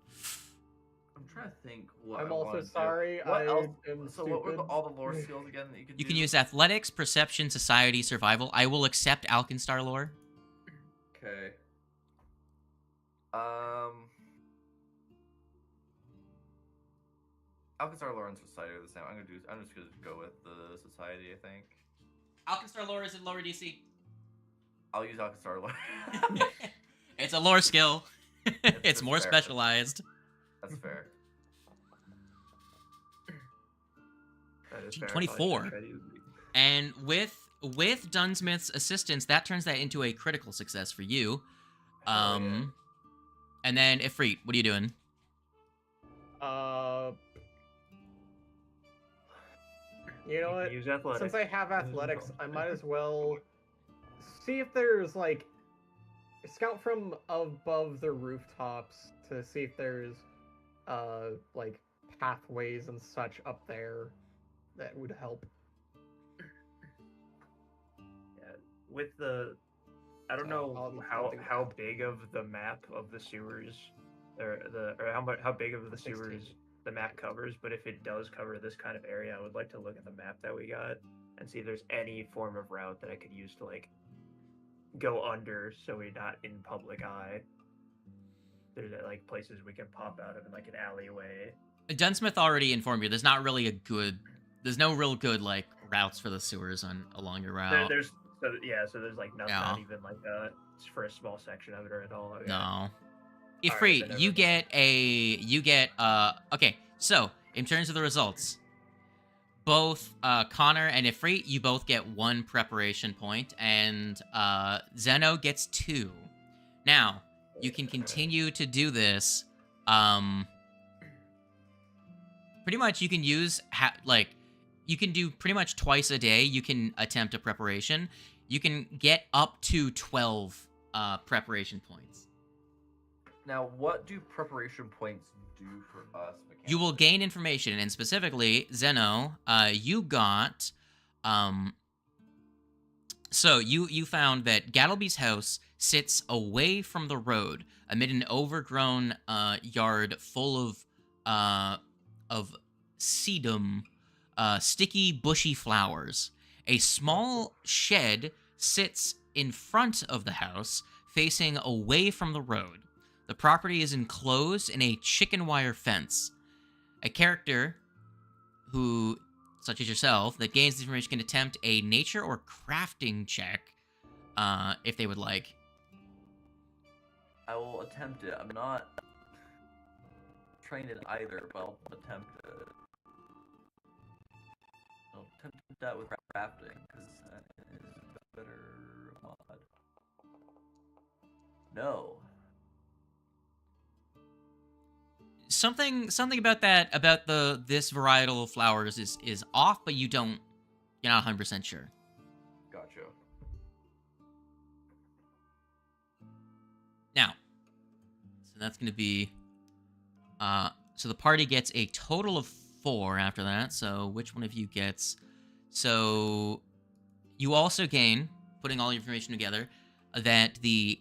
I'm trying to think what I'm I also wanna do. sorry. What else? am So what were stupid. all the lore skills again that you could You do? can use athletics, perception, society, survival. I will accept Alkenstar lore. Okay. Alkenstar lore and society are the same. I'm just gonna go with the society, I think. Alkenstar lore is in lower DC. I'll use Alkenstar lore. It's a lore skill. It's That's more fair. specialized. That's fair. That is Gee, fair. 24. And with Dunsmith's assistance, that turns that into a critical success for you. Hell yeah. And then Ifrit, what are you doing? You know what? Use athletics. Since I have athletics, I might as well see if there's like scout from above the rooftops to see if there's like pathways and such up there that would help. Yeah, with the, I don't know how big of the map of the sewers, or how big of the 16. sewers the map covers, but if it does cover this kind of area, I would like to look at the map that we got and see if there's any form of route that I could use to like go under so we're not in public eye. There's like places we can pop out of in like an alleyway. Dunsmith already informed you. There's no real good like routes for the sewers along your route. So there's like nothing, not even like for a small section of it or at all. Okay. No. Alright, Ifrit, then you get okay, so in terms of the results, both Connor and Ifrit, you both get 1 preparation point, and Zeno gets 2. Now, you can continue to do this. Pretty much you can use you can do pretty much twice a day. You can attempt a preparation. You can get up to 12 preparation points. Now, what do preparation points do for us? You will gain information, and specifically, Zeno, you got, so you found that Gattleby's house sits away from the road, amid an overgrown yard full of sedum, sticky, bushy flowers. A small shed sits in front of the house, facing away from the road. The property is enclosed in a chicken wire fence. A character who, such as yourself, that gains the information can attempt a nature or crafting check, if they would like. I will attempt it. I'm not trained in either, but I'll attempt it. I'll attempt that with crafting, because that is a better mod. No. Something about this varietal of flowers is off, but you're not 100% sure. Gotcha. Now, And that's going to be... so the party gets a total of 4 after that. So which one of you gets... So you also gain, putting all your information together, that the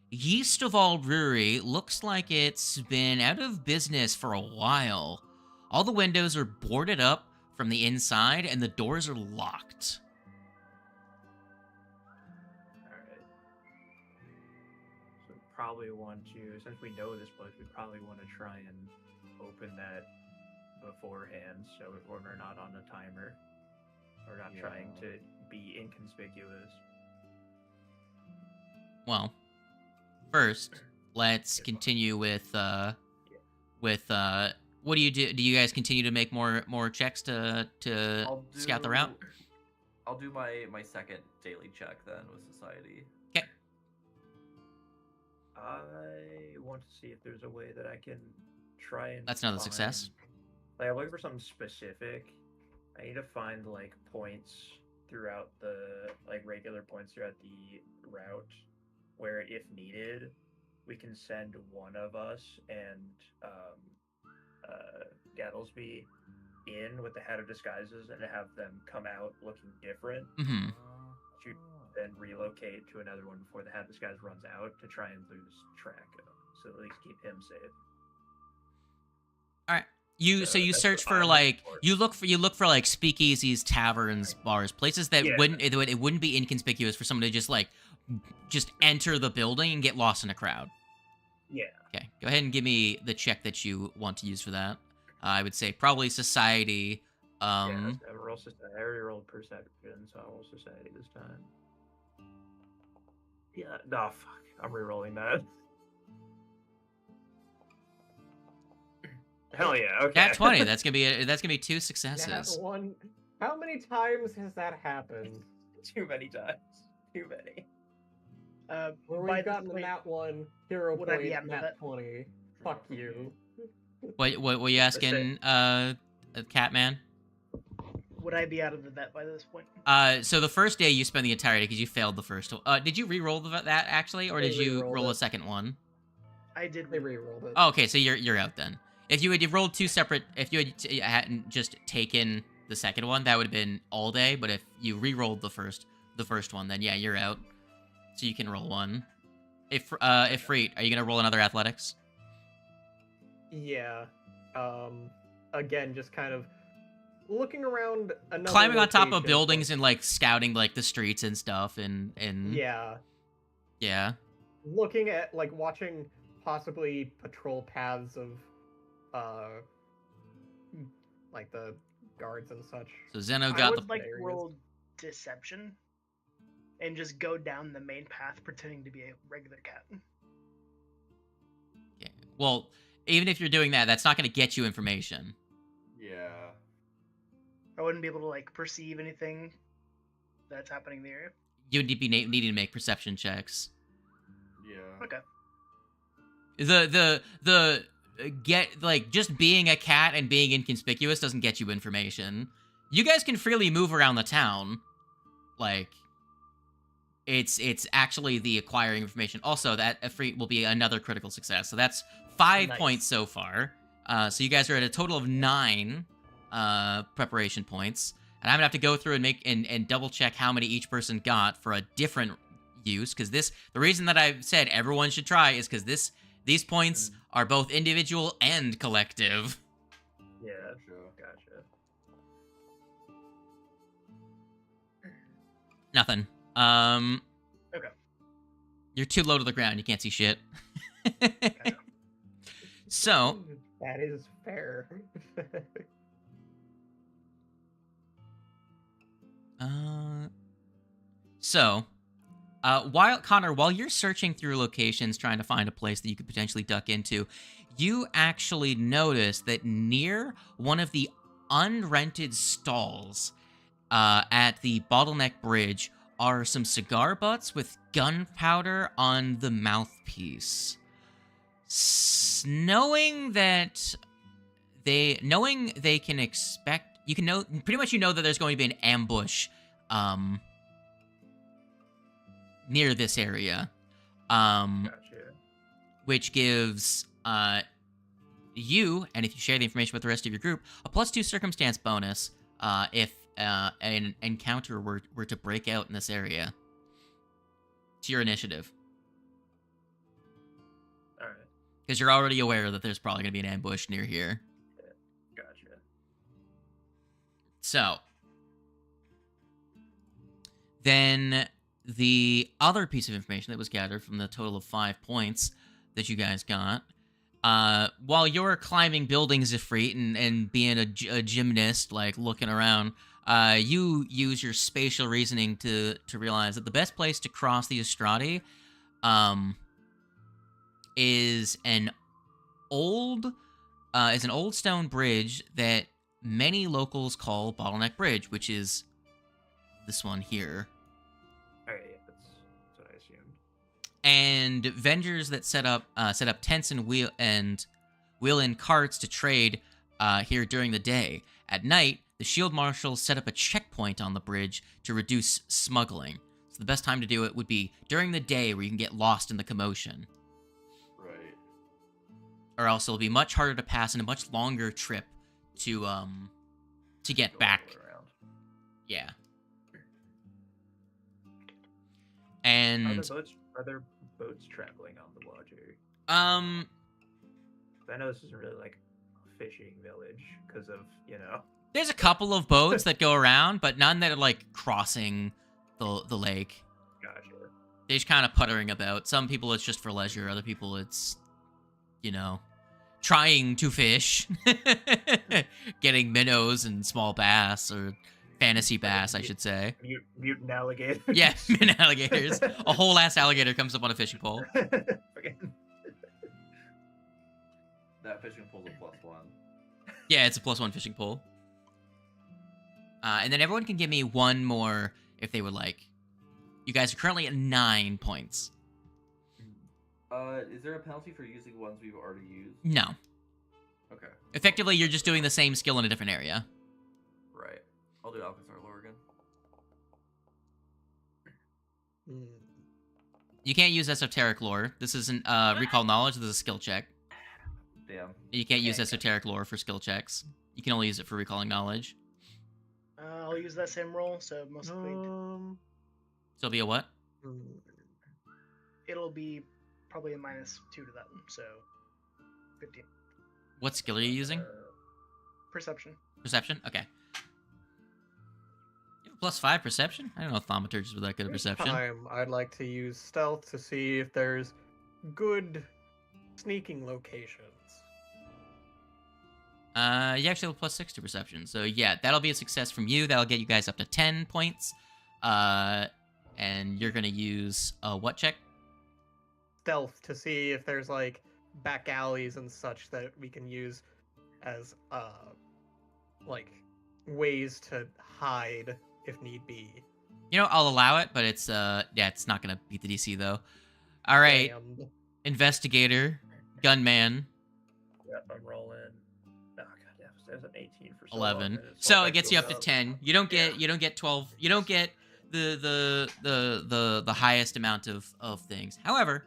Yeast of All Brewery looks like it's been out of business for a while. All the windows are boarded up from the inside, and the doors are locked. Alright. So we probably want to, since we know this place, we probably want to try and open that beforehand so we're not on a timer. We're not trying to be inconspicuous. Well, first, let's continue with what do you do? Do you guys continue to make more checks to scout the route? I'll do my second daily check then with society. Okay. I want to see if there's a way that I can try and That's another success. Like, I'm looking for something specific. I need to find like points throughout the regular points throughout the route where, if needed, we can send one of us and Gattlesby in with the Hat of Disguises and have them come out looking different. Mm-hmm. To then relocate to another one before the Hat of Disguise runs out to try and lose track of him, so at least keep him safe. All right. So you that's search what for I'm like looking you look for like speakeasies, taverns, bars, places that Yeah. it wouldn't be inconspicuous for someone to just enter the building and get lost in a crowd. Yeah. Okay, go ahead and give me the check that you want to use for that. I would say probably society. Yeah, I already rolled perception, so I'll roll society this time. Yeah, no, fuck. I'm re-rolling that. Hell yeah, okay. Nat 20. That's gonna be 2 Nat successes. 1. How many times has that happened? Too many times. Too many. Where By we've this gotten point, Nat 1, hero would I be point, after Nat that? 20. Fuck you. What were you asking, Catman? Would I be out of the vet by this point? So the first day you spend the entirety because you failed the first one. Did you re-roll that actually, or I did you re-rolled roll a it. second one? I did. They re-rolled it. Oh, okay, so you're out then. If you had rolled 2 separate, if you hadn't just taken the second one, that would have been all day. But if you re-rolled the first one, then yeah, you're out. So you can roll one. If Freet, are you gonna roll another athletics? Yeah. Again, just kind of looking around another Climbing on top of location, buildings and like scouting like the streets and stuff and Yeah. Looking at, like, watching possibly patrol paths of like the guards and such. So Zeno I got would the like areas. roll deception and just go down the main path pretending to be a regular cat. Yeah. Well, even if you're doing that, that's not going to get you information. Yeah. I wouldn't be able to like perceive anything that's happening in the area. You would be needing to make perception checks. Yeah. Okay. The get like just being a cat and being inconspicuous doesn't get you information. You guys can freely move around the town. Like it's actually the acquiring information. Also, that free will be another critical success. So that's 5 Nice. points so far. So you guys are at a total of 9 preparation points. And I'm gonna have to go through and make and double check how many each person got for a different use. Because the reason that I've said everyone should try is because these points are both individual and collective. Yeah, Gotcha. Nothing. Okay. You're too low to the ground. You can't see shit. So, That is fair. while you're searching through locations trying to find a place that you could potentially duck into, you actually notice that near one of the unrented stalls at the Bottleneck Bridge are some cigar butts with gunpowder on the mouthpiece. Knowing they can expect, you know that there's going to be an ambush near this area. gotcha. which gives you, and if you share the information with the rest of your group, a +2 circumstance bonus if an encounter were to break out in this area. To your initiative. Alright. Because you're already aware that there's probably going to be an ambush near here. Gotcha. So, then the other piece of information that was gathered from the total of 5 points that you guys got, while you're climbing buildings, Ifrit, and being a gymnast, like looking around, you use your spatial reasoning to realize that the best place to cross the Estrade is an old stone bridge that many locals call Bottleneck Bridge, which is this one here. Alright, yeah, that's what I assumed. And vendors that set up tents and wheel in carts to trade here during the day. At night, the shield marshals set up a checkpoint on the bridge to reduce smuggling. So the best time to do it would be during the day, where you can get lost in the commotion. Right. Or else it'll be much harder to pass and a much longer trip to get Go all back. the way around. Yeah. Are And there boats traveling on the water? um I know this isn't really like a fishing village because of, there's a couple of boats that go around, but none that are like crossing the lake. Gotcha. They're just kind of puttering about. Some people it's just for leisure, other people it's, trying to fish. Getting minnows and small bass, or fantasy bass, I should say. Mutant alligator. Yeah, mutant alligators. A whole ass alligator comes up on a fishing pole. Fucking- That fishing pole's a +1. Yeah, it's a +1 fishing pole. And then everyone can give me one more if they would like. You guys are currently at 9 points. Is there a penalty for using ones we've already used? No. Okay. Effectively, you're just doing the same skill in a different area. Right. I'll do Alkenstar lore again. You can't use esoteric lore. This isn't recall knowledge. This is a skill check. Damn. You can't use esoteric lore for skill checks. You can only use it for recalling knowledge. I'll use that same roll, so most likely So it'll be a what? it'll be probably a -2 to that, so 15. What skill are you using? Perception. Perception? Okay. You have a +5 perception? I don't know if thaumaturges were that good at perception. I'd like to use stealth to see if there's good sneaking locations. You actually have a +6 to perception. So yeah, that'll be a success from you. That'll get you guys up to 10 points. And you're gonna use a what check? Stealth to see if there's like back alleys and such that we can use as like ways to hide if need be. I'll allow it, but it's it's not gonna beat the DC though. All right, Damned. investigator, gunman, Yep, I'm rolling. Oh god, yeah, there's an 18 for so 11. long, and it's So all it gets you up to back 10. You don't get 12. You don't get the highest amount of things. However,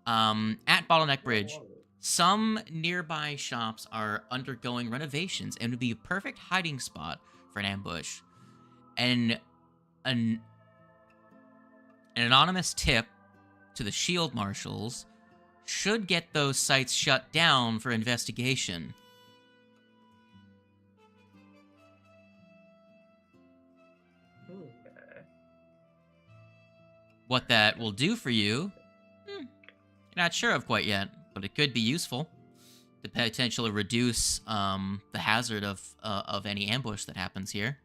at Bottleneck Bridge, some nearby shops are undergoing renovations and would be a perfect hiding spot for an ambush. And an anonymous tip to the shield marshals should get those sites shut down for investigation. Okay. What that will do for you, you're not sure of quite yet, but it could be useful to potentially reduce the hazard of any ambush that happens here.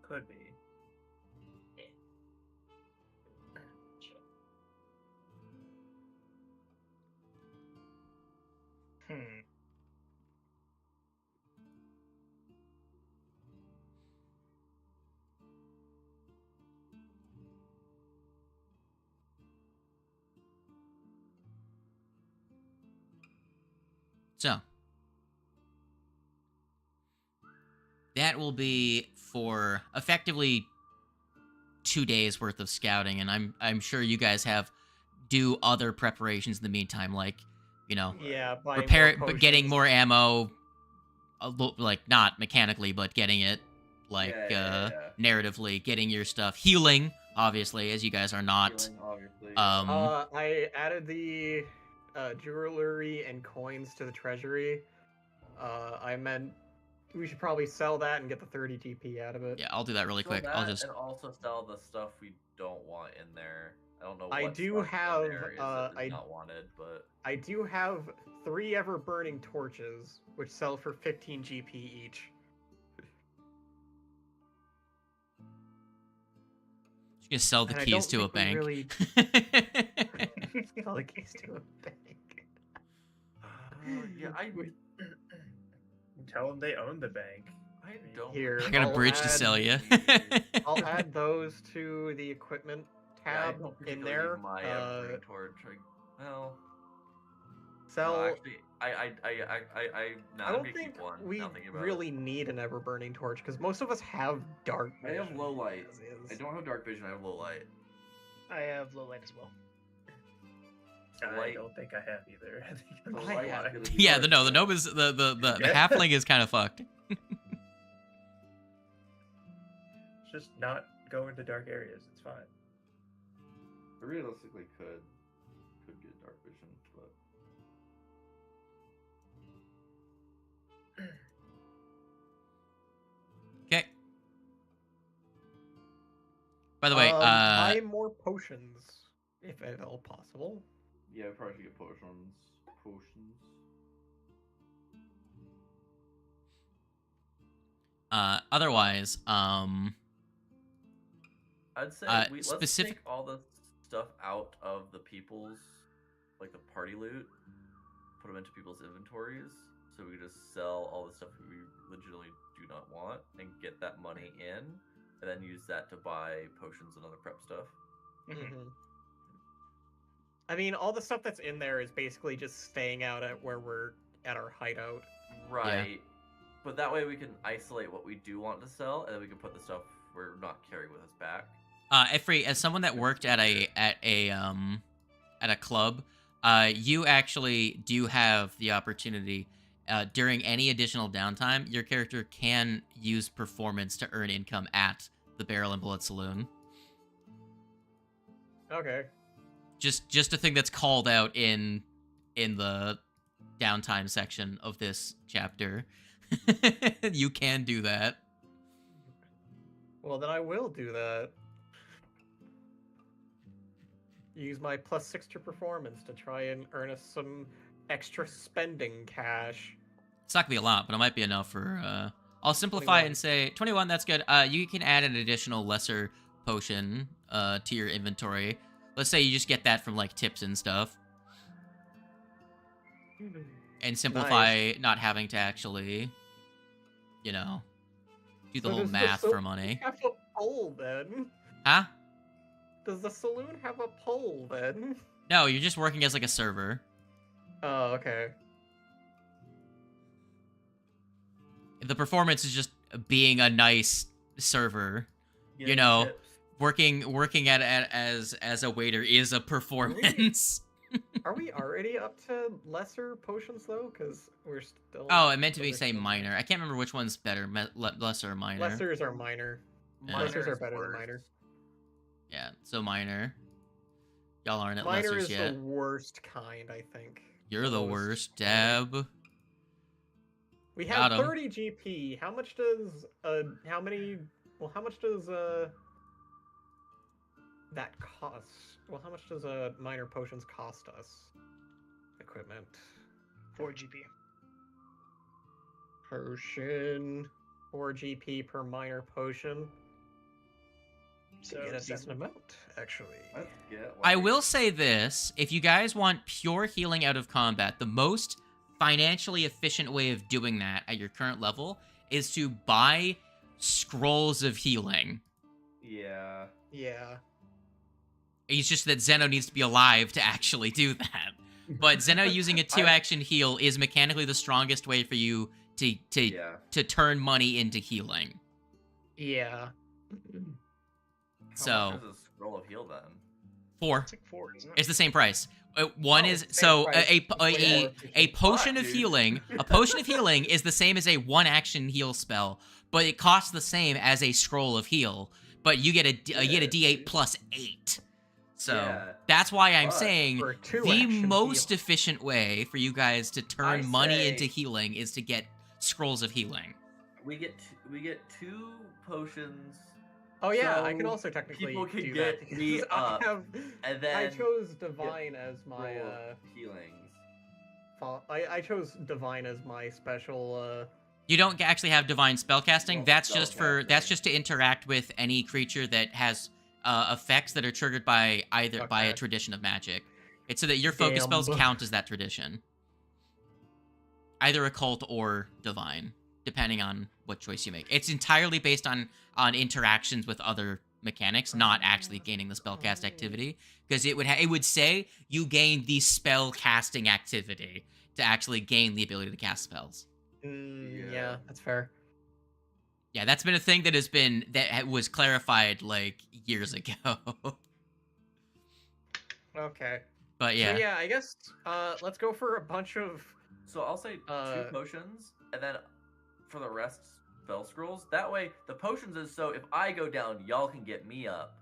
Could be. Hmm. So, that will be for effectively 2 days worth of scouting, and I'm sure you guys have do other preparations in the meantime, like, you know, Yeah, buying repair, more but getting potions. more ammo, like not mechanically, but getting it like Yeah. narratively, getting your stuff, healing, obviously, as you guys are not. Healing, obviously. Yeah. I added the jewelry and coins to the treasury. I meant we should probably sell that and get the 30 GP out of it. Yeah, I'll do that really Sell quick. that I'll just and also sell the stuff we don't want in there. I don't know I what do stuff have, in there is that is I- not wanted, but I do have 3 ever burning torches, which sell for 15 GP each. just gonna sell the And I keys don't to a think we bank. really- Sell the keys to a bank. yeah, Tell them they own the bank. I don't. Here, I got a I'll bridge to add- sell you. I'll add those to the equipment Yeah, I tab don't in particularly there. need my burning torch. Well, Sell. no, actually, I now I I'm don't gonna think keep one. we now thinking about really need an ever burning torch because most of us have dark. I have vision low light. as I is. don't have dark vision. I have low light. I have low light as well. I Light. don't think I have either. I think The I'm light lying. is gonna be Yeah, dark, the so- gnome is the Yeah. halfling is kind of fucked. Just not go into dark areas. It's fine. I realistically could get dark vision, but Okay. By the way, buy more potions if at all possible. yeah, I probably should get potions. otherwise, I'd say let's specific- take all the stuff out of the people's, like the party loot, put them into people's inventories, so we can just sell all the stuff we legitimately do not want and get that money in, and then use that to buy potions and other prep stuff. Mhm. I mean, all the stuff that's in there is basically just staying out at where we're at our hideout. Right. But that way we can isolate what we do want to sell, and then we can put the stuff we're not carrying with us back. Efrey, as someone that worked at a club, you actually do have the opportunity during any additional downtime. Your character can use performance to earn income at the Barrel and Bullet Saloon. Okay. Just a thing that's called out in the downtime section of this chapter. You can do that. Well, then I will do that. Use my +6 to performance to try and earn us some extra spending cash. It's not gonna be a lot, but it might be enough for. I'll simplify it and say 21. That's good. You can add an additional lesser potion to your inventory. Let's say you just get that from like tips and stuff, and simplify not having to actually, do the So whole does the math for saloon money. Have a poll then? Huh? Does the saloon have a poll then? No, you're just working as like a server. Oh, okay. The performance is just being a nice server. Getting know, tips. Working at as a waiter is a performance. Are we already up to lesser potions though? Because we're still. Oh, I meant to be we're saying still- minor. I can't remember which one's better, lesser or minor. Lessers are minor. Yeah. Lessers are is better than worse. minor. Yeah, so minor. Y'all aren't at Minor lessers is yet. the worst kind, I think. You're the lowest worst, kind. Deb. We Got have 'em. 30 GP. How much does how much does that cost? Well, how much does minor potions cost us? Equipment. 4 GP. Potion. 4 GP per minor potion. So Get a decent 7. amount, actually. Let's get, I like- will say this: if you guys want pure healing out of combat, the most financially efficient way of doing that at your current level is to buy scrolls of healing. Yeah. Yeah. It's just that Zeno needs to be alive to actually do that. But Zeno using a 2-action heal is mechanically the strongest way for you to Yeah. turn money into healing. Yeah. How So- much is a scroll of heal then? 4. It's like 4, isn't it? It's the same price. One Oh, is same so price. a It's way more efficient. potion of Fuck, dude. healing. A potion of healing is the same as a 1-action heal spell, but it costs the same as a scroll of heal. But you get a D8 plus 8. So Yeah. that's why I'm But saying For a the 2-action most heal. efficient way for you guys to turn I money say- into healing is to get scrolls of healing. We get 2 potions, Oh yeah, I can So, also technically people can do get that because me I up, have. and then I chose Divine as my roll healings. I chose Divine as my special. You don't actually have divine spellcasting. No, That's just spellcasting. to interact with any creature that has effects that are triggered by by a Okay. tradition of magic. It's so that your focus spells Damn. count as that tradition. Either occult or divine, depending on what choice you make. It's entirely based on interactions with other mechanics, not actually gaining the spellcast activity, because it would say you gained the spell casting activity to actually gain the ability to cast spells. Yeah, Yeah. that's fair. Yeah, that's been a thing that was clarified like years ago. Okay. But yeah, So yeah, I guess let's go for a bunch of. So I'll say 2 potions, and then for the rest, spell scrolls. That way, the potions is so if I go down, y'all can get me up,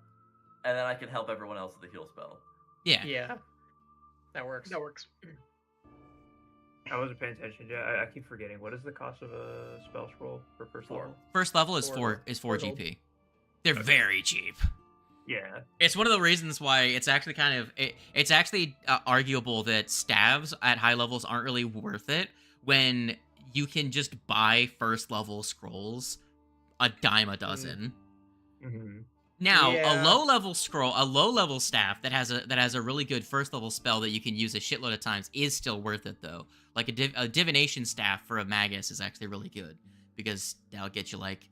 and then I can help everyone else with the heal spell. yeah. Yeah, that works. That works. I wasn't paying attention. Yeah, I keep forgetting. What is the cost of a spell scroll for first 4. level? First level is 4 Four gold. GP. They're very cheap. Yeah. It's one of the reasons why it's actually kind of it's actually arguable that stabs at high levels aren't really worth it when you can just buy first level scrolls a dime a dozen. Mm-hmm. Now, Yeah. a low level staff that has a really good first level spell that you can use a shitload of times is still worth it though. Like a divination staff for a magus is actually really good because that'll get you like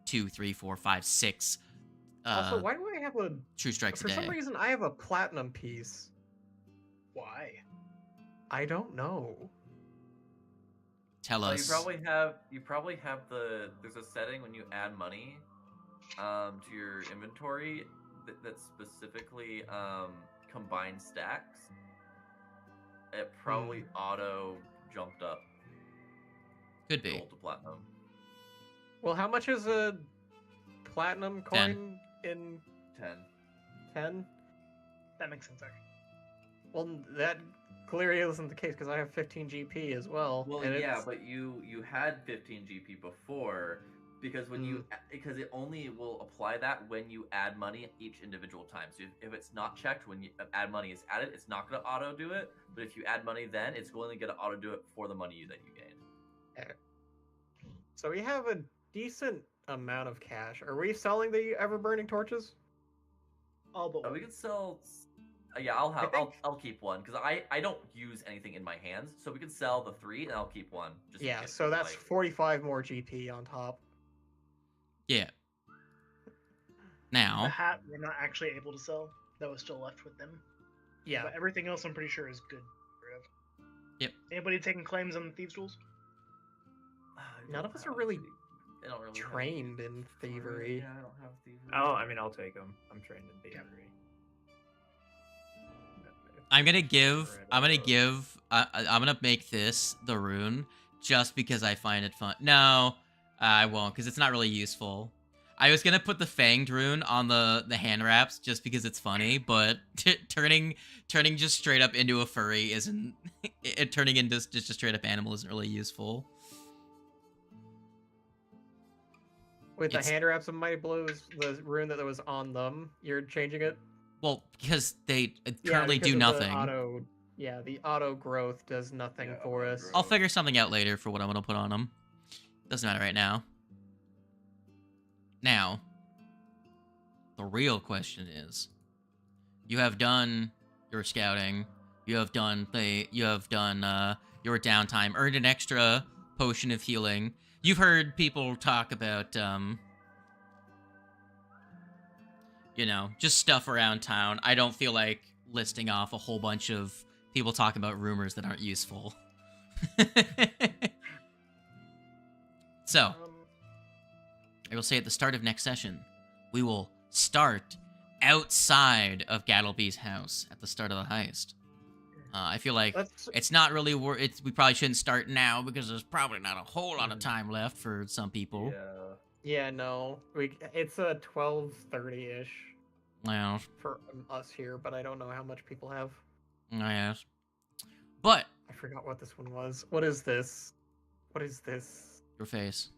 2, 3, 4, 5, 6 Also, why do I have a? true strikes For a day. some reason, I have a platinum piece. Why? I don't know. Tell Well, us. you probably have there's a setting when you add money to your inventory that specifically combines stacks. It probably auto jumped up Could be. gold to platinum. Well, how much is a platinum coin in 10. 10? That makes sense, actually. Well, that clearly isn't the case because I have 15 GP as well. Well, and yeah, it's- but you had 15 GP before because because it only will apply that when you add money each individual time. So if it's not checked when you add money is added, it's not going to auto do it. But if you add money, then it's going to auto do it for the money that you gained. So we have a decent amount of cash. Are we selling the ever-burning torches? All but We one. can sell. Yeah, I'll have. think- I'll keep one because I don't use anything in my hands, so we can sell the 3 and I'll keep one. Just in Yeah, case, so that's like- 45 more GP on top. Yeah. The Now, hat we're not actually able to sell. That was still left with them. Yeah. But everything else I'm pretty sure is good. rid of. Yep. Anybody taking claims on the thieves' tools? I None don't of us are have really thiev- I don't really have Trained in thievery. Yeah, I don't have thievery. I'll take them. I'm trained in thievery. I'm gonna make this the rune just because I find it fun. No, I won't because it's not really useful. I was gonna put the fanged rune on the hand wraps just because it's funny, but turning just straight up into a furry isn't. Turning into just a straight up animal isn't really useful. With the It's- hand wraps of Mighty Blows, the rune that was on them, you're changing it? Well, because they Yeah, currently because do of nothing. The auto growth does nothing Yeah, for auto us. growth. I'll figure something out later for what I'm gonna put on them. Doesn't matter right now. Now, the real question is: you have done your scouting, you have done your downtime, earned an extra potion of healing. You've heard people talk about, just stuff around town. I don't feel like listing off a whole bunch of people talking about rumors that aren't useful. So, I will say at the start of next session, we will start outside of Gattleby's house at the start of the heist. I feel like Let's it's not really we probably shouldn't start now because there's probably not a whole lot of time left for some people. yeah, no. It's a 12:30 ish Well, for us here, but I don't know how much people have. yes. But I forgot what this one was. What is this? What is this? your face.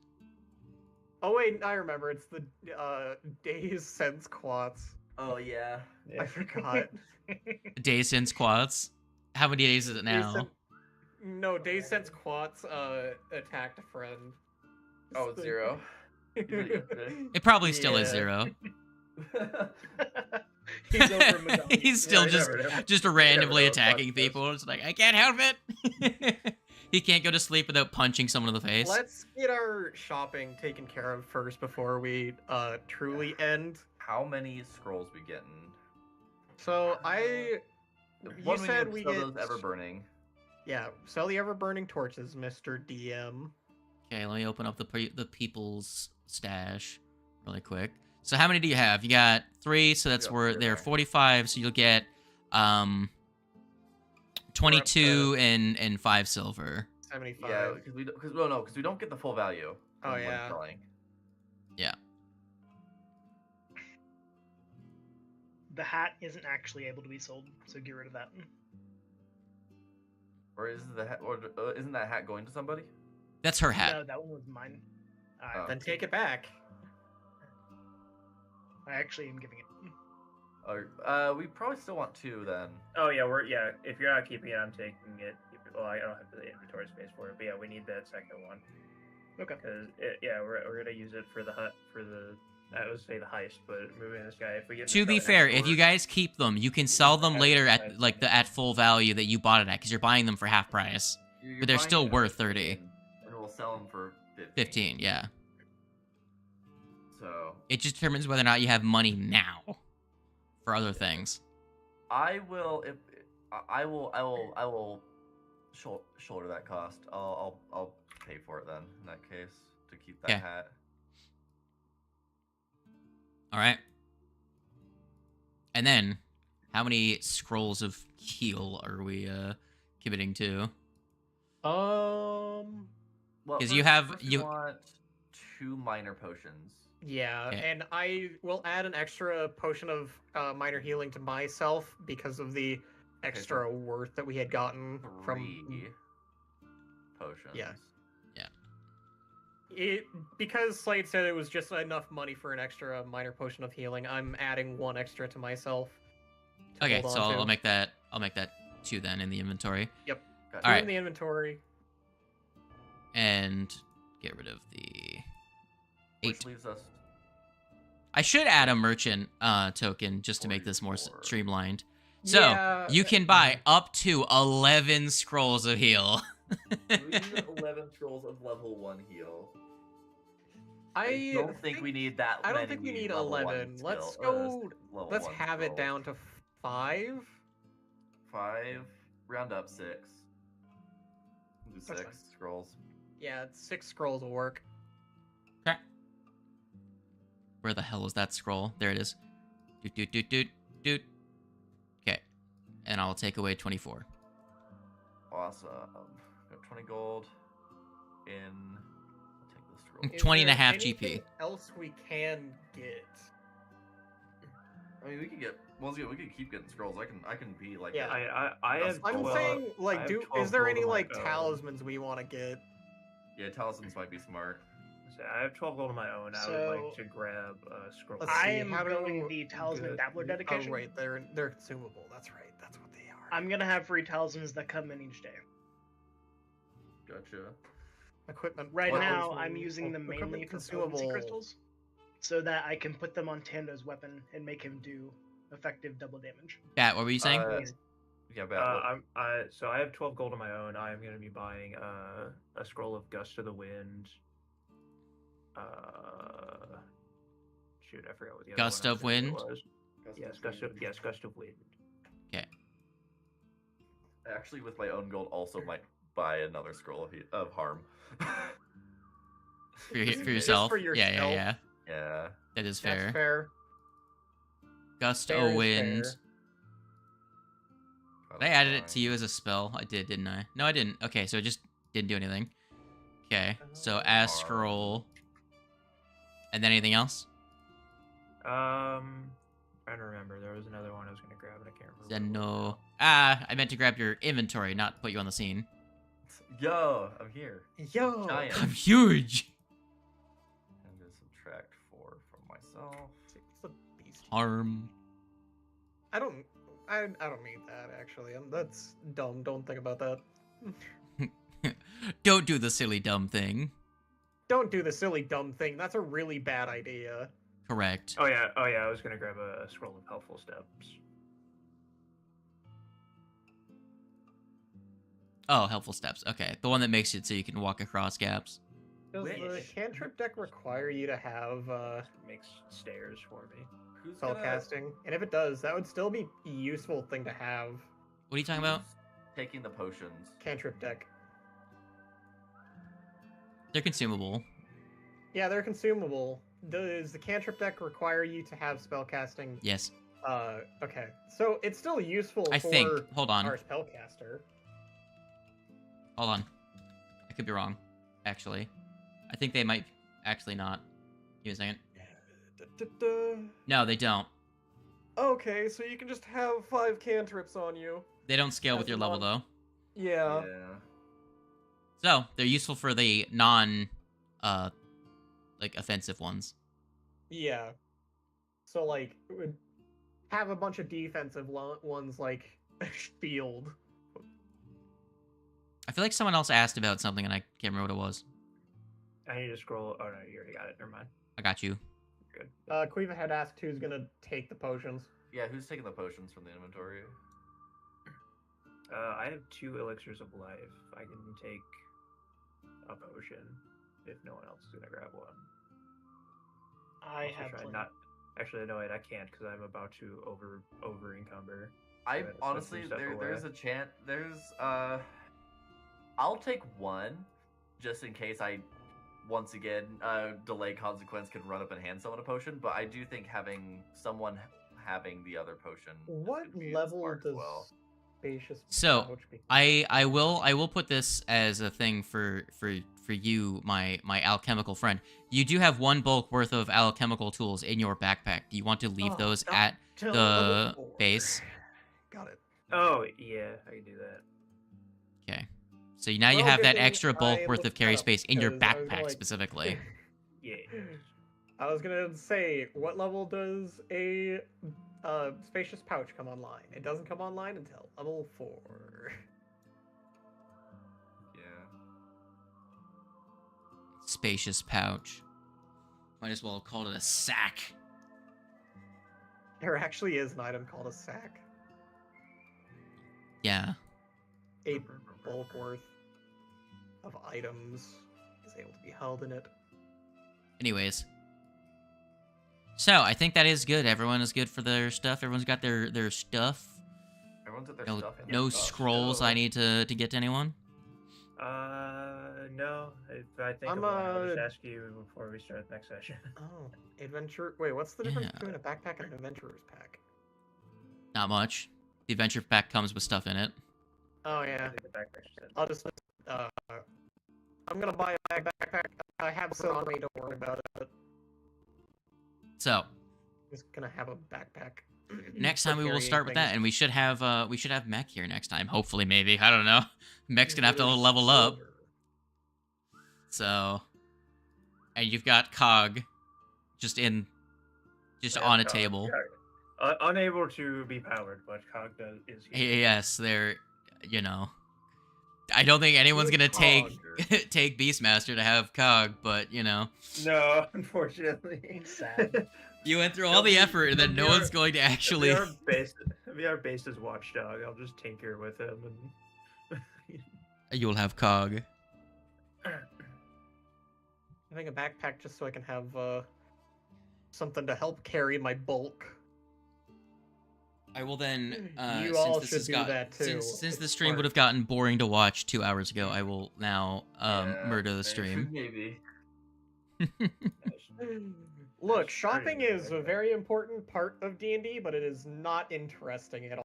Oh wait, I remember. It's the days since quads. Oh yeah. I forgot. Days since quads. How many days is it now? No, days since quads attacked a friend. Oh, it's 0. It probably still is Yeah. 0. He's over Madonna. He's still you just never know. just randomly know, attacking fuck this. people. It's like I can't help it. He can't go to sleep without punching someone in the face. Let's get our shopping taken care of first before we truly end. How many scrolls we getting? So you One said we we get get those ever burning. Yeah, sell the ever burning torches, Mr. DM. Okay, let me open up the people's stash really quick. So how many do you have? You got 3, so that's got where 3, they're okay. 45. So you'll get 22 and 5 silver. 75. Yeah, because we don't get the full value. Oh, when yeah. selling. Yeah. The hat isn't actually able to be sold, so get rid of that. Or is the hat? Or isn't that hat going to somebody? That's her hat. No, that one was mine. Oh. Then take it back. I actually am giving it. Or we probably still want 2 then. Oh yeah, if you're not keeping it, I'm taking it. Well, I don't have the inventory space for it, but yeah, we need that second one. Okay. Because we're gonna use it for the I would say the heist, but moving this guy, if we get To be fair, if you guys keep them, you can sell them later at at full value that you bought it at, because you're buying them for half price. You're But they're buying still it worth at 30. 15, and we'll sell them for 15, yeah. So It just determines whether or not you have money now for other things. I will shoulder that cost. I'll pay for it then in that case to keep that Okay. hat. All right. And then, how many scrolls of heal are we committing to? Well, 'Cause you have- first you- we want 2 minor potions. Yeah, Okay. and I will add an extra potion of minor healing to myself because of the extra worth that we had gotten 3 from potions. Yeah. it. Because Slade said it was just enough money for an extra minor potion of healing. I'm adding 1 extra to myself. to Okay, hold so on to. I'll make that 2 then in the inventory. Gotcha. All Two right. in the inventory. And get rid of the 8. Which leaves us I should add a merchant token just to make this more 44. streamlined. So, Yeah, you can buy up to 11 scrolls of heal. 11 scrolls of level 1 heal. I don't think we need that. I don't many think we need level 1 11. Let's skill- go. level Let's 1 have it scrolls. down to 5. 5. Round up 6. Do That's 6 fine. scrolls. Yeah, 6 scrolls will work. Okay. Where the hell is that scroll? There it is. Doot, doot, doot, doot, doot. Okay. And I'll take away 24. Awesome. Got 20 gold in. I'll take this scroll. Is 20 and a there half anything GP. else we can get? I mean, we could get. Well, we could keep getting scrolls. I can be like. Yeah. I have. I'm 12 saying, I like, have is 12 there gold any of my like own. talismans we want to get? Yeah, talismans might be smart. So I have 12 gold of my own. I would like to grab a scroll. Let's I see, am how do- going the Talisman good. Dabbler Oh, dedication. right, they're consumable. That's right. That's what they are. I'm gonna have free talismans that come in each day. Gotcha. Equipment. Right Well, now, talisman- I'm using them equipment mainly for consumable. potency crystals, so that I can put them on Tando's weapon and make him do effective double damage. Bat, what were you saying? Yeah, but So I have 12 gold of my own. I am going to be buying a scroll of Gust of the Wind. Shoot, I forgot what the other Gust one I of was thinking Wind? was. Yes, Gust of Wind. Actually, with my own gold, also might buy another scroll of harm. For Just yourself? for Yeah, yeah, yourself. yeah. Yeah. That is That's fair. fair. Gust Fair o' is wind. fair. I added it to you as a spell. I did, didn't I? No, I didn't. Okay, so it just didn't do anything. Okay, so astral. And then anything else? Trying to remember. There was another one I was gonna grab, and I can't remember. what it was Zeno. Ah, I meant to grab your inventory, not put you on the scene. Yo, I'm here. Yo! Giant. I'm huge. I'm gonna subtract 4 from myself. It's a beast. Harm. I don't mean that actually. That's dumb. Don't think about that. Don't do the silly dumb thing. Don't do the silly dumb thing. That's a really bad idea. Correct. Oh yeah. I was gonna grab a scroll of helpful steps. Oh, helpful steps. Okay, the one that makes it so you can walk across gaps. Does the Wish. cantrip deck require you to have Makes stairs for me. Who's spell gonna- casting? And if it does, that would still be a useful thing to have. What are you talking about? who's taking the potions? Cantrip deck. They're consumable. Yeah, they're consumable. Does the cantrip deck require you to have spell casting? Yes, Okay. So it's still useful I for think. Hold on. our spellcaster. Hold on. I could be wrong, actually. I think they might actually not. Give me a second. No, they don't. Okay, so you can just have 5 cantrips on you. They don't scale with As your a level, non- though. Yeah. So, they're useful for the non, like, offensive ones. Yeah. So, like, it would have a bunch of defensive ones, like, shield. I feel like someone else asked about something and I can't remember what it was. I need to scroll. Oh no, you already got it. Never mind. I got you. Good. Quiva had asked who's gonna take the potions. Yeah, who's taking the potions from the inventory? I have 2 elixirs of life. I can take a potion if no one else is gonna grab one. I Also have try plenty. not. Actually, no, wait, I can't because I'm about to over encumber. I Gotta set honestly, some stuff there's away. a chance. I'll take one, just in case I, once again, delay consequence can run up and hand someone a potion. But I do think having someone having the other potion. is What gonna be level smart as does well. spacious So, pouch be? I will put this as a thing for you, my alchemical friend. You do have 1 bulk worth of alchemical tools in your backpack. Do you want to leave Oh, those stop. at Till the level 4. base? Got it. Oh yeah, I can do that. Okay. So now you Well, have good that thing extra bulk I worth of looked carry that up, space in your because I was backpack like- specifically. Yeah. I was gonna say, what level does a spacious pouch come online? It doesn't come online until level 4. Yeah. Spacious pouch. Might as well call it a sack. There actually is an item called a sack. Yeah. 8 bulk worth of items is able to be held in it. Anyways. So, I think that is good. Everyone is good for their stuff. Everyone's got their stuff. Everyone's at their No, stuff. and no their stuff. scrolls so- I need to get to anyone. No. If I think I'm, of one, I'll just ask you before we start the next session. Oh, adventure. Wait, what's the difference Yeah. between a backpack and an adventurer's pack? Not much. The adventure pack comes with stuff in it. Oh I yeah, think the backpack's just- I'll just. I'm gonna buy a backpack. I have some on me. Don't worry about it. So, Just gonna have a backpack. next for time we will carrying start with that, things. and we should have Mech here next time. Hopefully, maybe. I don't know. Mech's gonna have to There's level up. silver. So, and you've got Cog, just I have on a Cog. table. Unable to be powered, but Cog is here. Yes, they're, I don't think anyone's gonna take Cog. take Beastmaster to have Cog, but No, unfortunately. Sad. you went through all the effort, and then no one's going to actually. Be our base's watchdog. I'll just tinker with him and. You'll have Cog. Having a backpack just so I can have something to help carry my bulk. I will then. You since all this should has do got, that too. Since the It's stream would smart. have gotten boring to watch 2 hours ago, I will now Yeah, murder the maybe- stream. Maybe. Look, That's shopping pretty is a good. very important part of D&D, but it is not interesting at all.